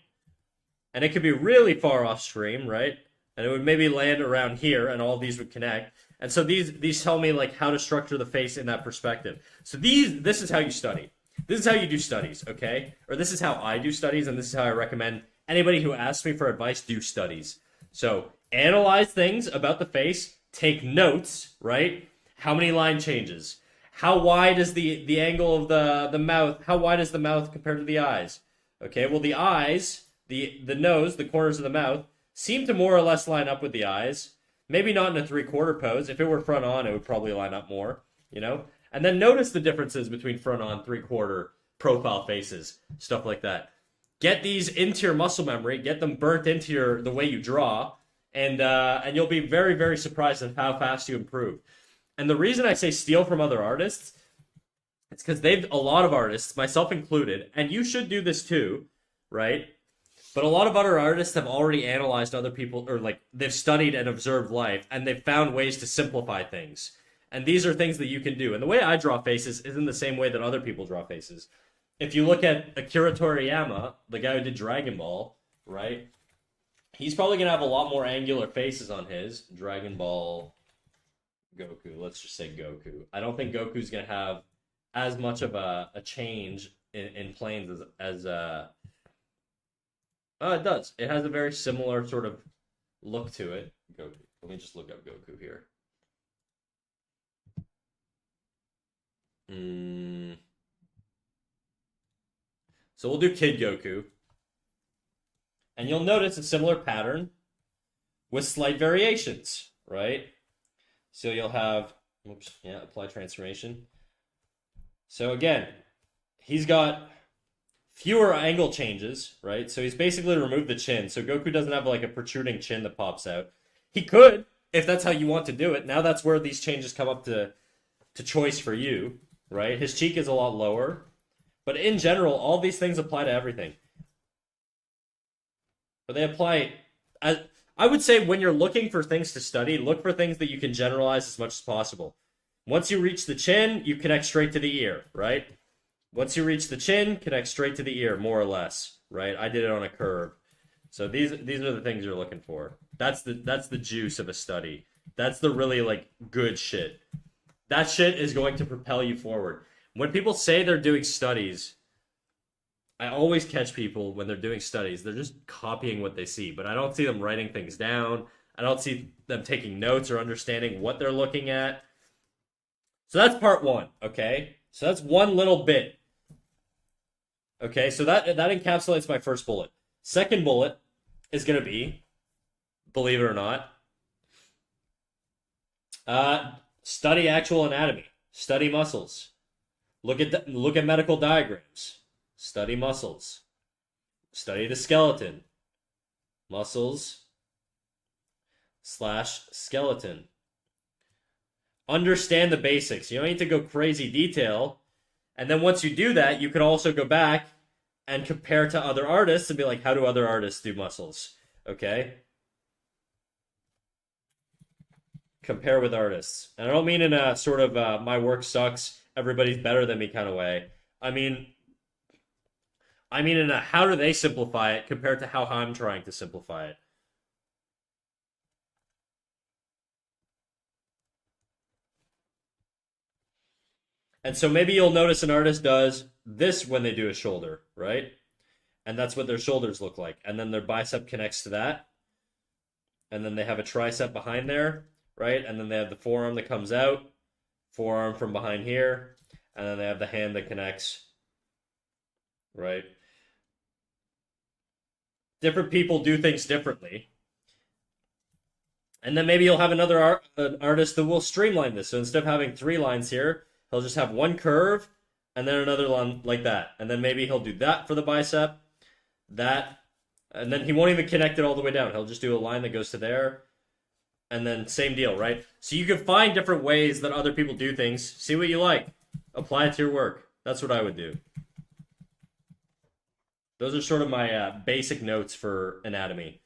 And it could be really far off screen, right? And it would maybe land around here, and all these would connect. And so these tell me like how to structure the face in that perspective. So this is how you study. This is how you do studies, okay? Or this is how I do studies, and this is how I recommend anybody who asks me for advice do studies. So analyze things about the face, take notes, right? How many line changes? How wide is the angle of the mouth? How wide is the mouth compared to the eyes? Okay, well the eyes, the nose, the corners of the mouth, seem to more or less line up with the eyes. Maybe not in a three-quarter pose. If it were front on, it would probably line up more, you know? And then notice the differences between front on, three-quarter, profile faces, stuff like that. Get these into your muscle memory, get them burnt into the way you draw, and you'll be very, very surprised at how fast you improve. And the reason I say steal from other artists, it's because a lot of artists, myself included, and you should do this too, right? But a lot of other artists have already analyzed other people, or like they've studied and observed life, and they've found ways to simplify things. And these are things that you can do. And the way I draw faces isn't the same way that other people draw faces. If you look at Akira Toriyama, the guy who did Dragon Ball, right? He's probably going to have a lot more angular faces on his. Dragon Ball Goku. Let's just say Goku. I don't think Goku's going to have as much of a change in planes as it does. It has a very similar sort of look to it. Goku. Let me just look up Goku here. Mm. So we'll do Kid Goku. And you'll notice a similar pattern with slight variations, right? So you'll have, oops, yeah, apply transformation. So again, he's got fewer angle changes, right? So he's basically removed the chin. So Goku doesn't have like a protruding chin that pops out. He could, if that's how you want to do it. Now that's where these changes come up to choice for you, right? His cheek is a lot lower. But in general, all these things apply to everything. But they apply. I would say when you're looking for things to study, look for things that you can generalize as much as possible. Once you reach the chin, you connect straight to the ear, right? Once you reach the chin, connect straight to the ear, more or less, right? I did it on a curve. So these are the things you're looking for. That's the juice of a study. That's the really like good shit. That shit is going to propel you forward. When people say they're doing studies, I always catch people when they're doing studies, they're just copying what they see, but I don't see them writing things down. I don't see them taking notes or understanding what they're looking at. So that's part one, okay? So that's one little bit. Okay, so that encapsulates my first bullet. Second bullet is going to be, believe it or not, study actual anatomy, study muscles, look at medical diagrams, study muscles, study the skeleton, muscles slash skeleton. Understand the basics. You don't need to go crazy detail. And then once you do that, you can also go back and compare to other artists and be like, how do other artists do muscles? Okay? Compare with artists. And I don't mean in a sort of my work sucks, everybody's better than me kind of way. I mean, in a how do they simplify it compared to how I'm trying to simplify it. And so maybe you'll notice an artist does this when they do a shoulder, right? And that's what their shoulders look like. And then their bicep connects to that. And then they have a tricep behind there, right? And then they have the forearm that comes out, forearm from behind here, and then they have the hand that connects, right? Different people do things differently. And then maybe you'll have an artist that will streamline this. So instead of having three lines here, he'll just have one curve and then another line like that. And then maybe he'll do that for the bicep, that, and then he won't even connect it all the way down. He'll just do a line that goes to there, and then same deal, right? So you can find different ways that other people do things. See what you like. Apply it to your work. That's what I would do. Those are sort of my basic notes for anatomy.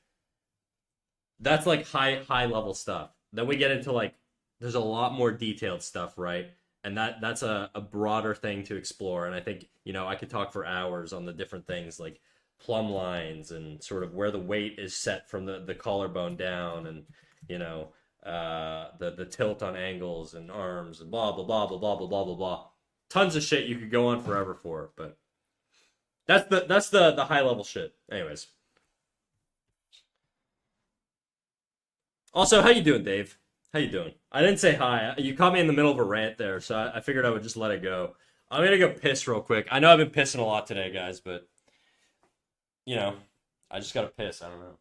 That's like high level stuff. Then we get into like there's a lot more detailed stuff, right? And that's a broader thing to explore. And I think, I could talk for hours on the different things like plumb lines and sort of where the weight is set from the collarbone down and, the tilt on angles and arms and blah, blah, blah, blah, blah, blah, blah, blah, blah. Tons of shit you could go on forever for, but that's the high level shit. Anyways. Also, how you doing, Dave? How you doing? I didn't say hi. You caught me in the middle of a rant there, so I figured I would just let it go. I'm gonna go piss real quick. I know I've been pissing a lot today, guys, but you know, I just gotta piss. I don't know.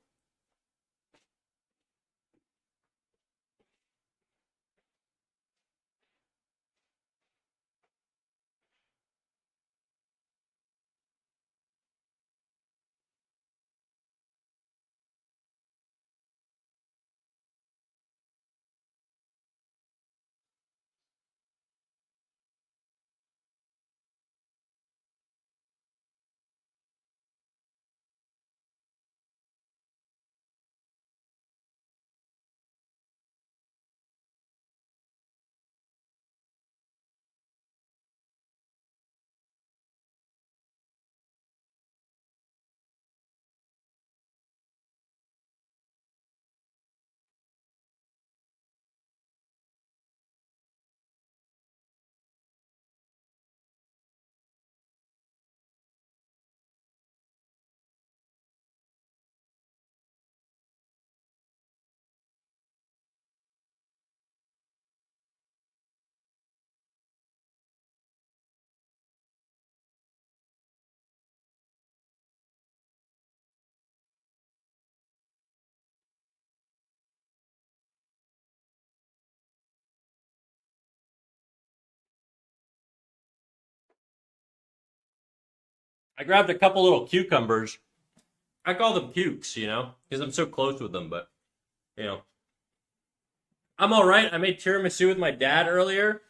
I grabbed a couple little cucumbers. I call them pukes, you know, because I'm so close with them. But you know, I'm all right. I made tiramisu with my dad earlier,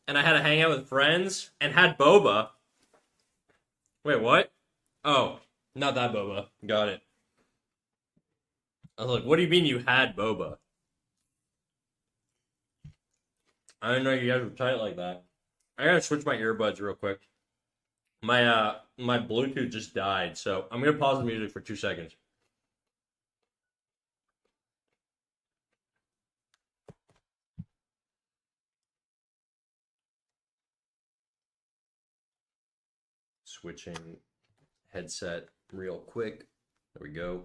and I had to hang out with friends and had boba. Wait, what? Oh, not that boba. Got it. I was like, what do you mean you had boba? I didn't know you guys were tight like that. I gotta switch my earbuds real quick. My Bluetooth just died, so I'm gonna pause the music for 2 seconds. Switching headset real quick. There we go.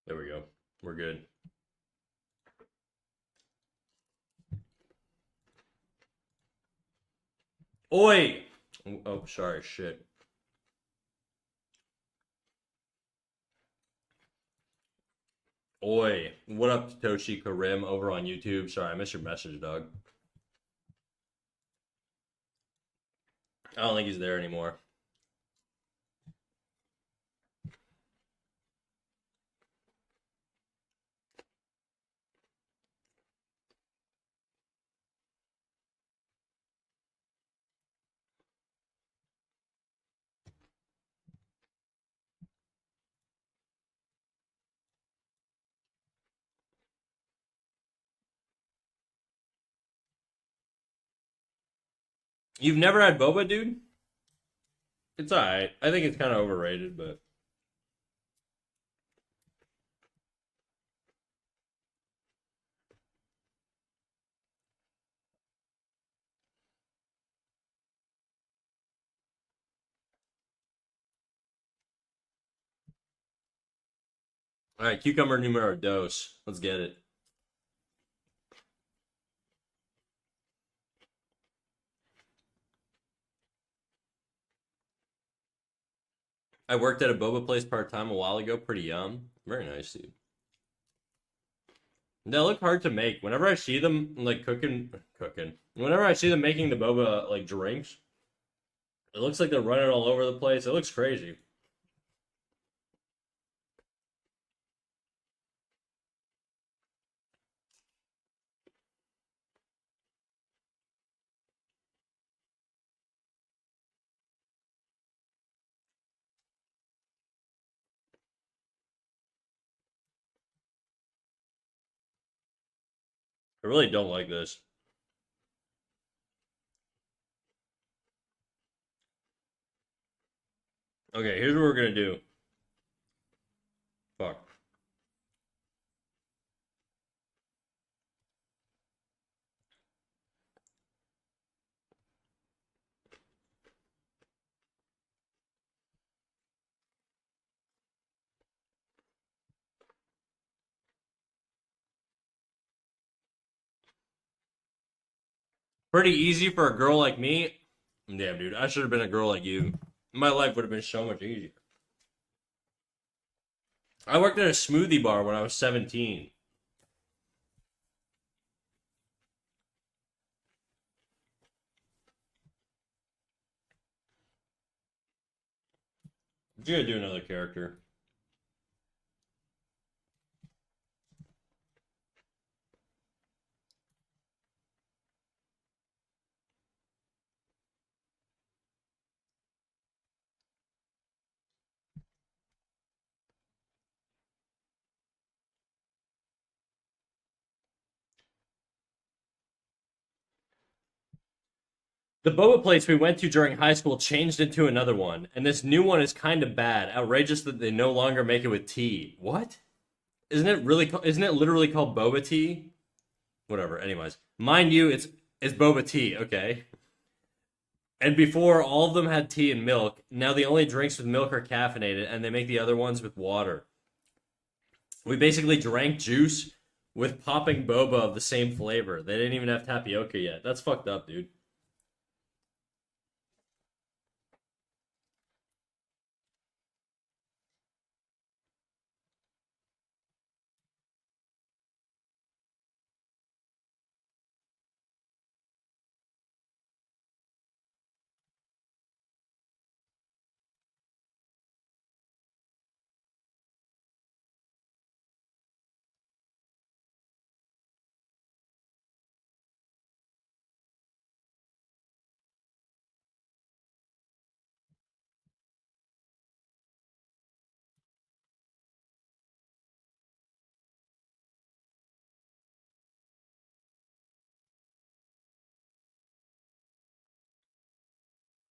There we go. We're good. Oi! Oh, sorry, shit. Oi. What up, Toshi Karim over on YouTube? Sorry, I missed your message, dog. I don't think he's there anymore. You've never had boba, dude? It's alright. I think it's kind of overrated, but. Alright, cucumber numero dos. Let's get it. I worked at a boba place part time a while ago. Pretty yum. Very nice, dude. They look hard to make. Whenever I see them like cooking. Whenever I see them making the boba like drinks, it looks like they're running all over the place. It looks crazy. I really don't like this. Okay, here's what we're gonna do. Fuck. Pretty easy for a girl like me. Damn, dude, I should have been a girl like you. My life would have been so much easier. I worked at a smoothie bar when I was 17. I'm gonna do another character. The boba place we went to during high school changed into another one, and this new one is kind of bad. Outrageous that they no longer make it with tea. What? Isn't it really? Isn't it literally called boba tea? Whatever. Anyways, mind you, it's boba tea. Okay. And before, all of them had tea and milk. Now the only drinks with milk are caffeinated, and they make the other ones with water. We basically drank juice with popping boba of the same flavor. They didn't even have tapioca yet. That's fucked up, dude.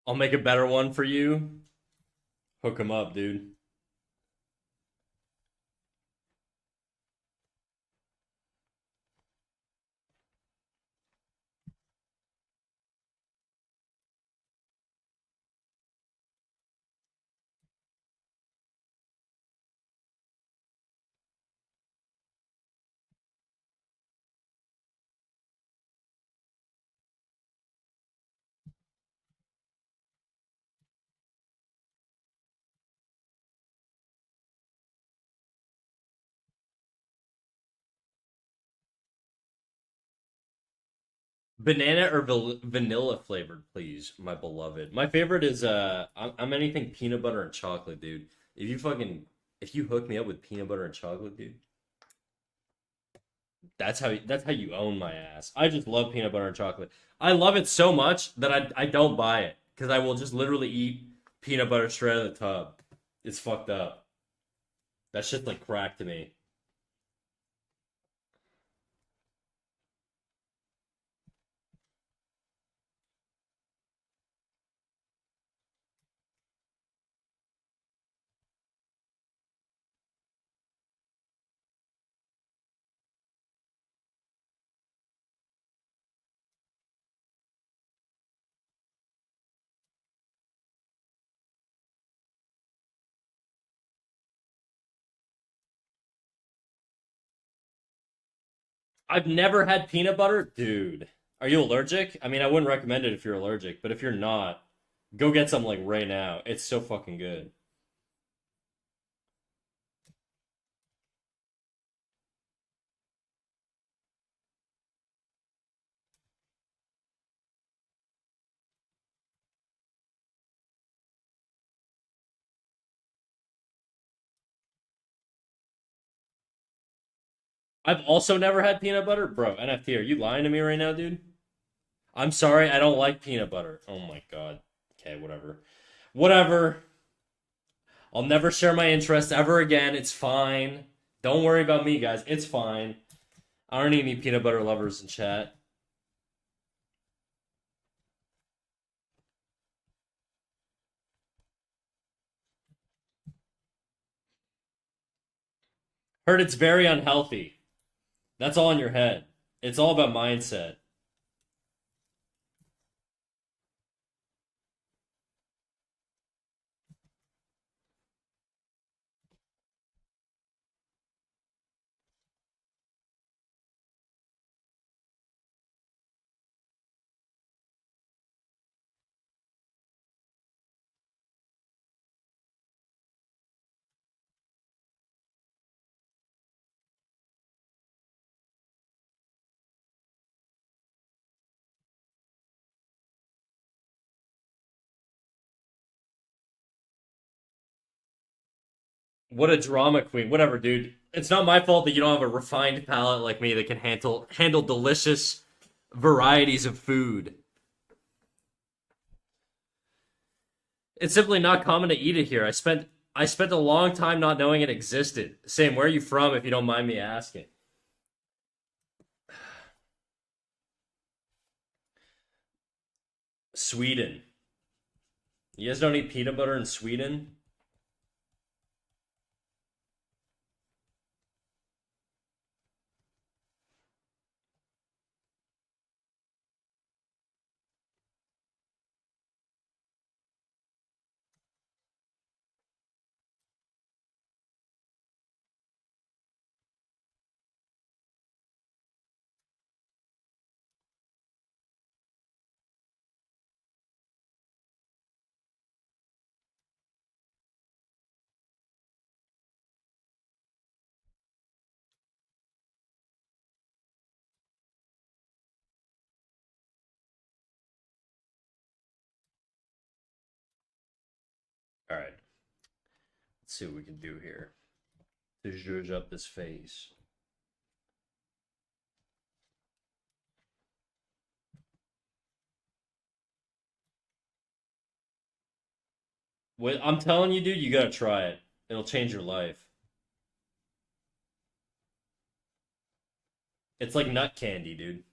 I'll make a better one for you. Hook him up, dude. Banana or vanilla flavored, please, my beloved. My favorite is I'm anything peanut butter and chocolate, dude. If you hook me up with peanut butter and chocolate, dude, that's how you own my ass. I just love peanut butter and chocolate. I love it so much that I don't buy it because I will just literally eat peanut butter straight out of the tub. It's fucked up. That shit's like crack to me. I've never had peanut butter, dude. Are you allergic? I mean, I wouldn't recommend it if you're allergic, but if you're not, go get some like right now. It's so fucking good. I've also never had peanut butter, bro. NFT, are you lying to me right now, dude? I'm sorry, I don't like peanut butter. Oh my god. Okay, whatever. Whatever. I'll never share my interests ever again. It's fine. Don't worry about me, guys. It's fine. I don't need any peanut butter lovers in chat. Heard it's very unhealthy. That's all in your head. It's all about mindset. What a drama queen. Whatever, dude. It's not my fault that you don't have a refined palate like me that can handle delicious varieties of food. It's simply not common to eat it here. I spent a long time not knowing it existed. Same, where are you from if you don't mind me asking? Sweden. You guys don't eat peanut butter in Sweden? All right. Let's see what we can do here to zhuzh up this face. Wait, I'm telling you, dude, you gotta try it. It'll change your life. It's like nut candy, dude.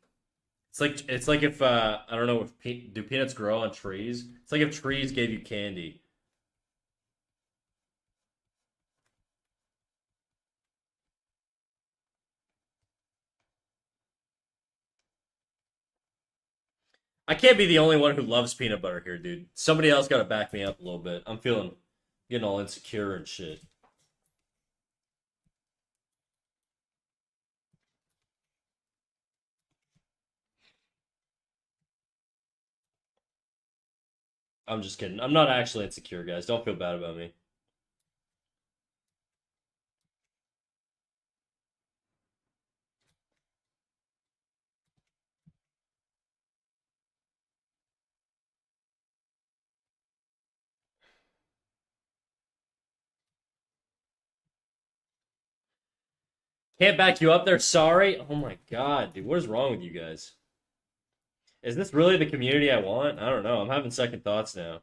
It's like if I don't know if do peanuts grow on trees? It's like if trees gave you candy. I can't be the only one who loves peanut butter here, dude. Somebody else got to back me up a little bit. I'm feeling getting all insecure and shit. I'm just kidding. I'm not actually insecure, guys. Don't feel bad about me. Can't back you up there. Sorry. Oh my god, dude. What is wrong with you guys? Is this really the community I want? I don't know. I'm having second thoughts now.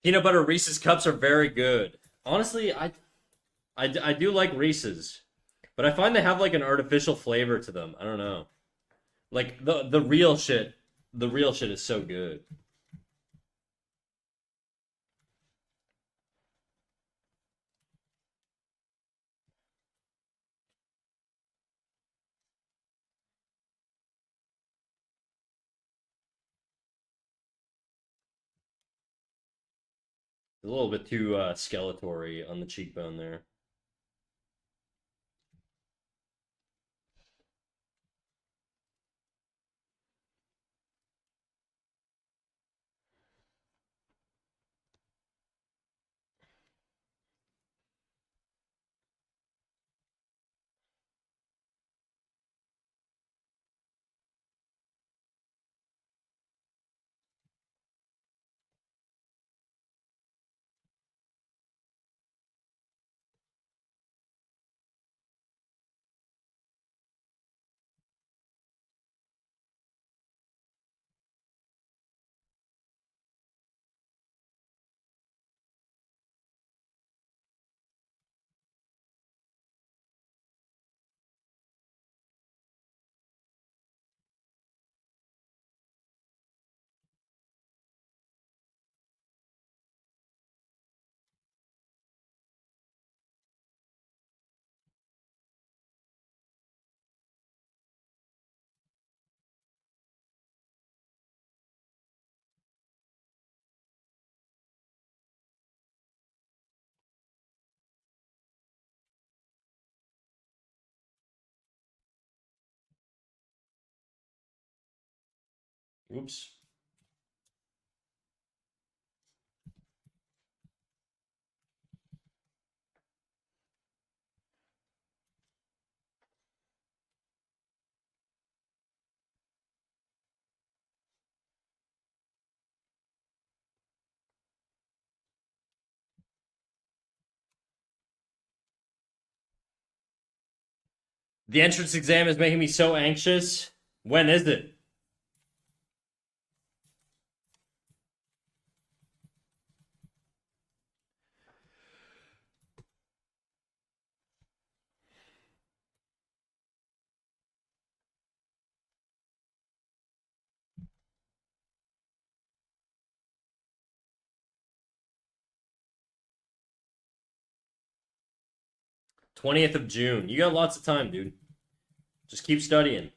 Peanut butter Reese's cups are very good. Honestly, I do like Reese's, but I find they have like an artificial flavor to them. I don't know. Like the real shit, the real shit is so good. A little bit too skeletory on the cheekbone there. Oops. The entrance exam is making me so anxious. When is it? 20th of June. You got lots of time, dude. Just keep studying.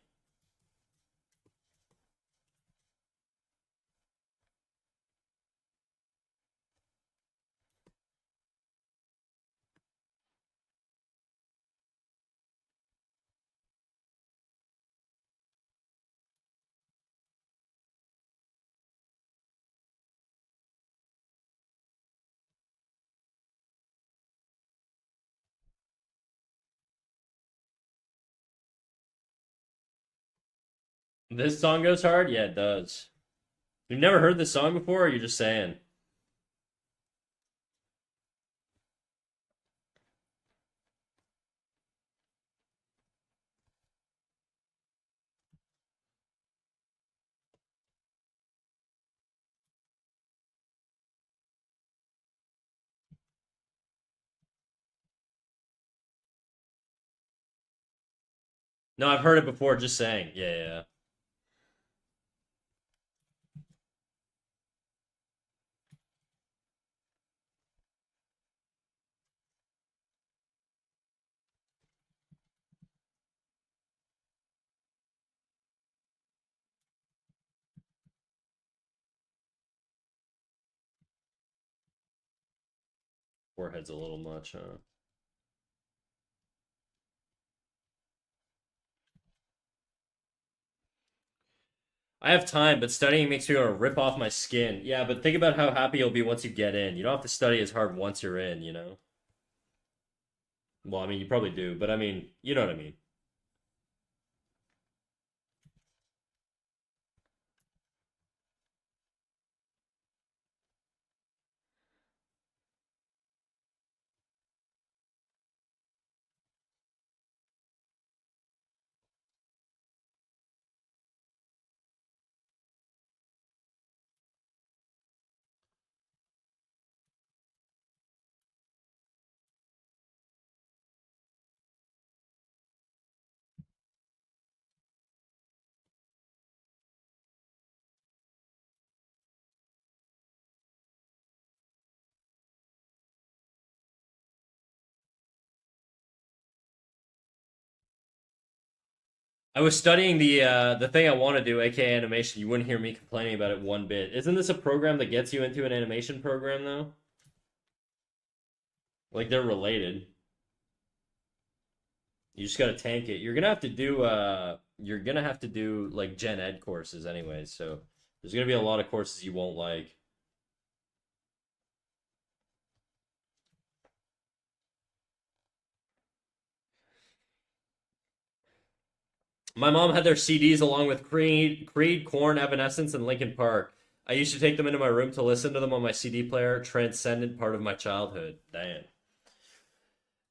This song goes hard? Yeah, it does. You've never heard this song before, or you're just saying? No, I've heard it before, just saying. Yeah, yeah, yeah. Forehead's a little much, huh? I have time, but studying makes me want to rip off my skin. Yeah, but think about how happy you'll be once you get in. You don't have to study as hard once you're in, you know? Well, I mean, you probably do, but I mean, you know what I mean. I was studying the thing I want to do, aka animation. You wouldn't hear me complaining about it one bit. Isn't this a program that gets you into an animation program though? Like they're related. You just gotta tank it. You're gonna have to do like gen ed courses anyways, so there's gonna be a lot of courses you won't like. My mom had their CDs along with Creed, Corn, Evanescence, and Linkin Park. I used to take them into my room to listen to them on my CD player. Transcendent part of my childhood. Damn.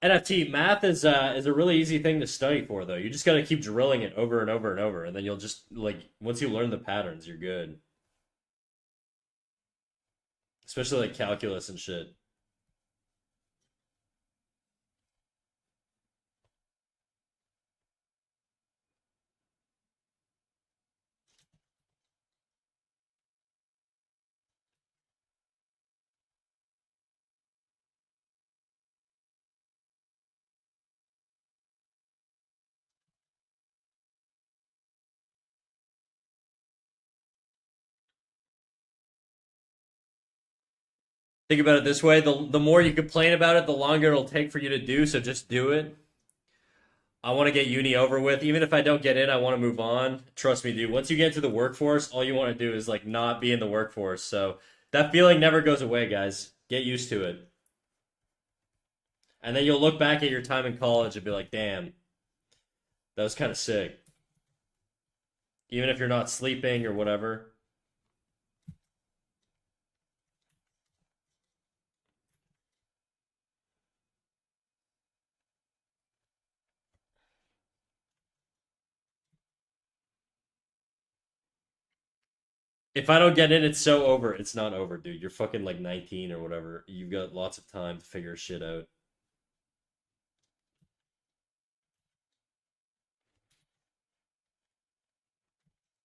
NFT math is a really easy thing to study for though. You just got to keep drilling it over and over and over, and then you'll just like once you learn the patterns, you're good. Especially like calculus and shit. Think about it this way: the more you complain about it, the longer it'll take for you to do. So just do it. I want to get uni over with. Even if I don't get in, I want to move on. Trust me, dude. Once you get into the workforce, all you want to do is like not be in the workforce. So that feeling never goes away, guys. Get used to it. And then you'll look back at your time in college and be like, damn, that was kind of sick. Even if you're not sleeping or whatever. If I don't get in, it's so over. It's not over, dude. You're fucking like 19 or whatever. You've got lots of time to figure shit out.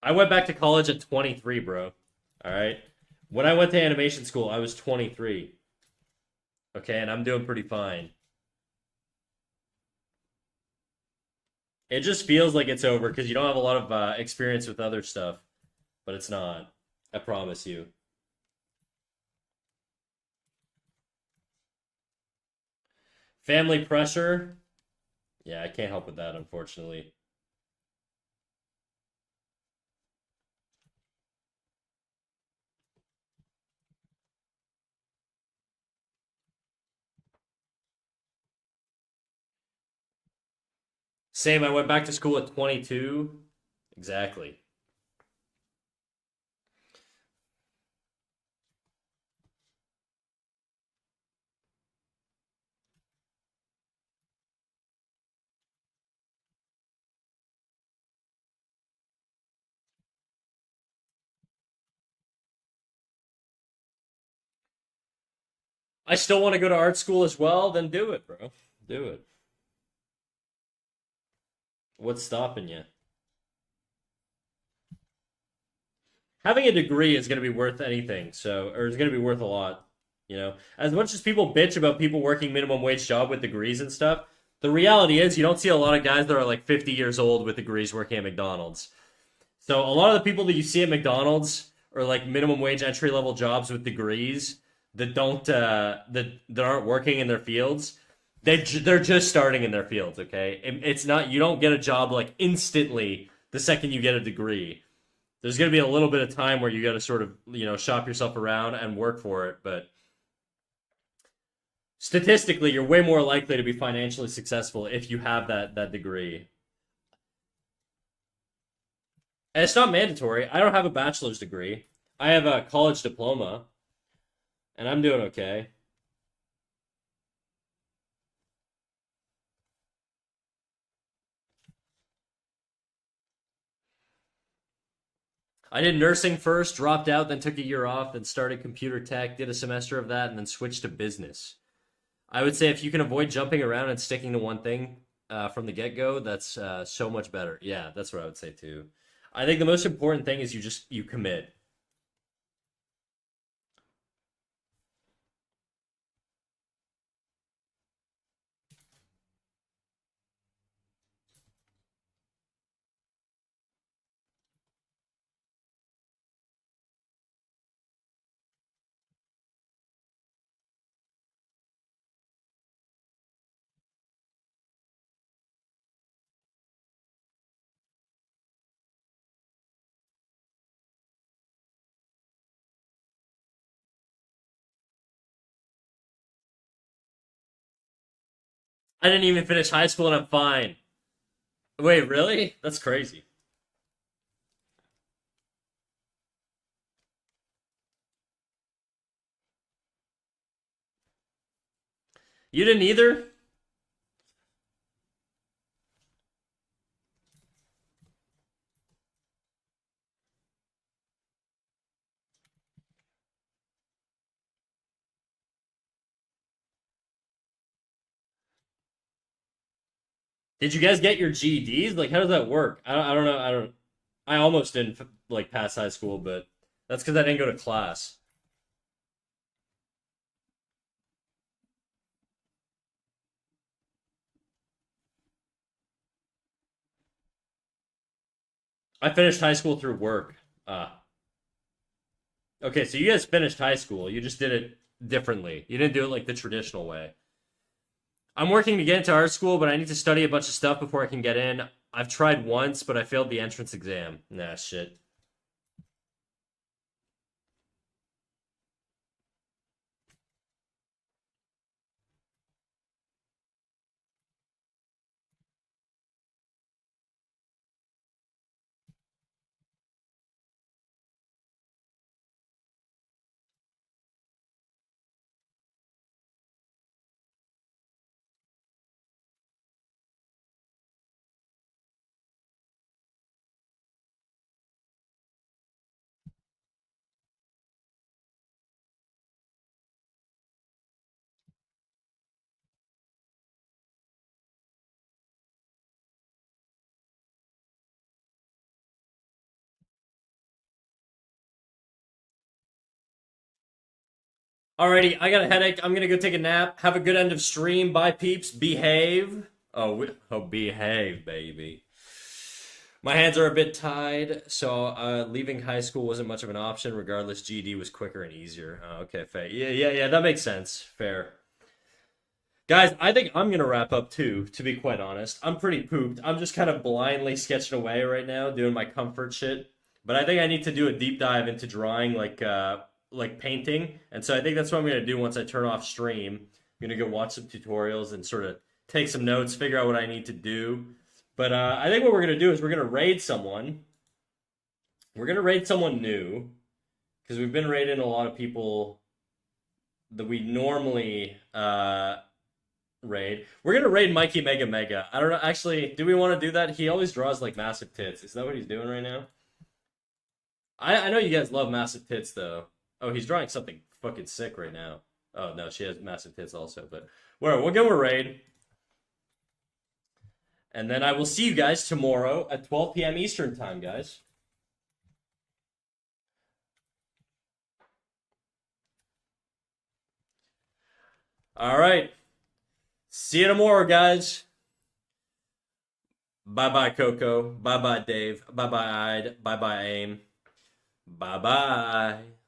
I went back to college at 23, bro. All right. When I went to animation school, I was 23. Okay, and I'm doing pretty fine. It just feels like it's over because you don't have a lot of experience with other stuff, but it's not. I promise you. Family pressure. Yeah, I can't help with that, unfortunately. Same. I went back to school at 22. Exactly. I still want to go to art school as well, then do it, bro. Do it. What's stopping you? Having a degree is going to be worth anything, so or it's going to be worth a lot. You know, as much as people bitch about people working minimum wage job with degrees and stuff, the reality is you don't see a lot of guys that are like 50 years old with degrees working at McDonald's. So a lot of the people that you see at McDonald's are like minimum wage entry level jobs with degrees that don't that aren't working in their fields. They're just starting in their fields. Okay, it's not you don't get a job like instantly the second you get a degree. There's going to be a little bit of time where you got to sort of shop yourself around and work for it, but statistically, you're way more likely to be financially successful if you have that degree. And it's not mandatory. I don't have a bachelor's degree. I have a college diploma, and I'm doing okay. I did nursing first, dropped out, then took a year off, then started computer tech, did a semester of that, and then switched to business. I would say if you can avoid jumping around and sticking to one thing from the get go, that's so much better. Yeah, that's what I would say too. I think the most important thing is you commit. I didn't even finish high school and I'm fine. Wait, really? That's crazy. You didn't either? Did you guys get your GEDs? Like, how does that work? I don't know. I don't. I almost didn't like pass high school, but that's because I didn't go to class. I finished high school through work. Okay, so you guys finished high school. You just did it differently. You didn't do it like the traditional way. I'm working to get into art school, but I need to study a bunch of stuff before I can get in. I've tried once, but I failed the entrance exam. Nah, shit. Alrighty, I got a headache. I'm gonna go take a nap. Have a good end of stream. Bye, peeps. Behave. Oh, behave, baby. My hands are a bit tied, so leaving high school wasn't much of an option. Regardless, GD was quicker and easier. Oh, okay, fair. Yeah. That makes sense. Fair. Guys, I think I'm gonna wrap up too, to be quite honest. I'm pretty pooped. I'm just kind of blindly sketching away right now, doing my comfort shit. But I think I need to do a deep dive into drawing like painting. And so I think that's what I'm gonna do once I turn off stream. I'm gonna go watch some tutorials and sort of take some notes, figure out what I need to do. But I think what we're gonna do is we're gonna raid someone. We're gonna raid someone new. Because we've been raiding a lot of people that we normally raid. We're gonna raid Mikey Mega Mega. I don't know. Actually, do we want to do that? He always draws like massive tits. Is that what he's doing right now? I know you guys love massive tits though. Oh, he's drawing something fucking sick right now. Oh no, she has massive tits also. But we'll go with Raid. And then I will see you guys tomorrow at 12 p.m. Eastern time, guys. All right. See you tomorrow, guys. Bye bye, Coco. Bye bye, Dave. Bye bye, Ide. Bye bye, Aim. Bye bye.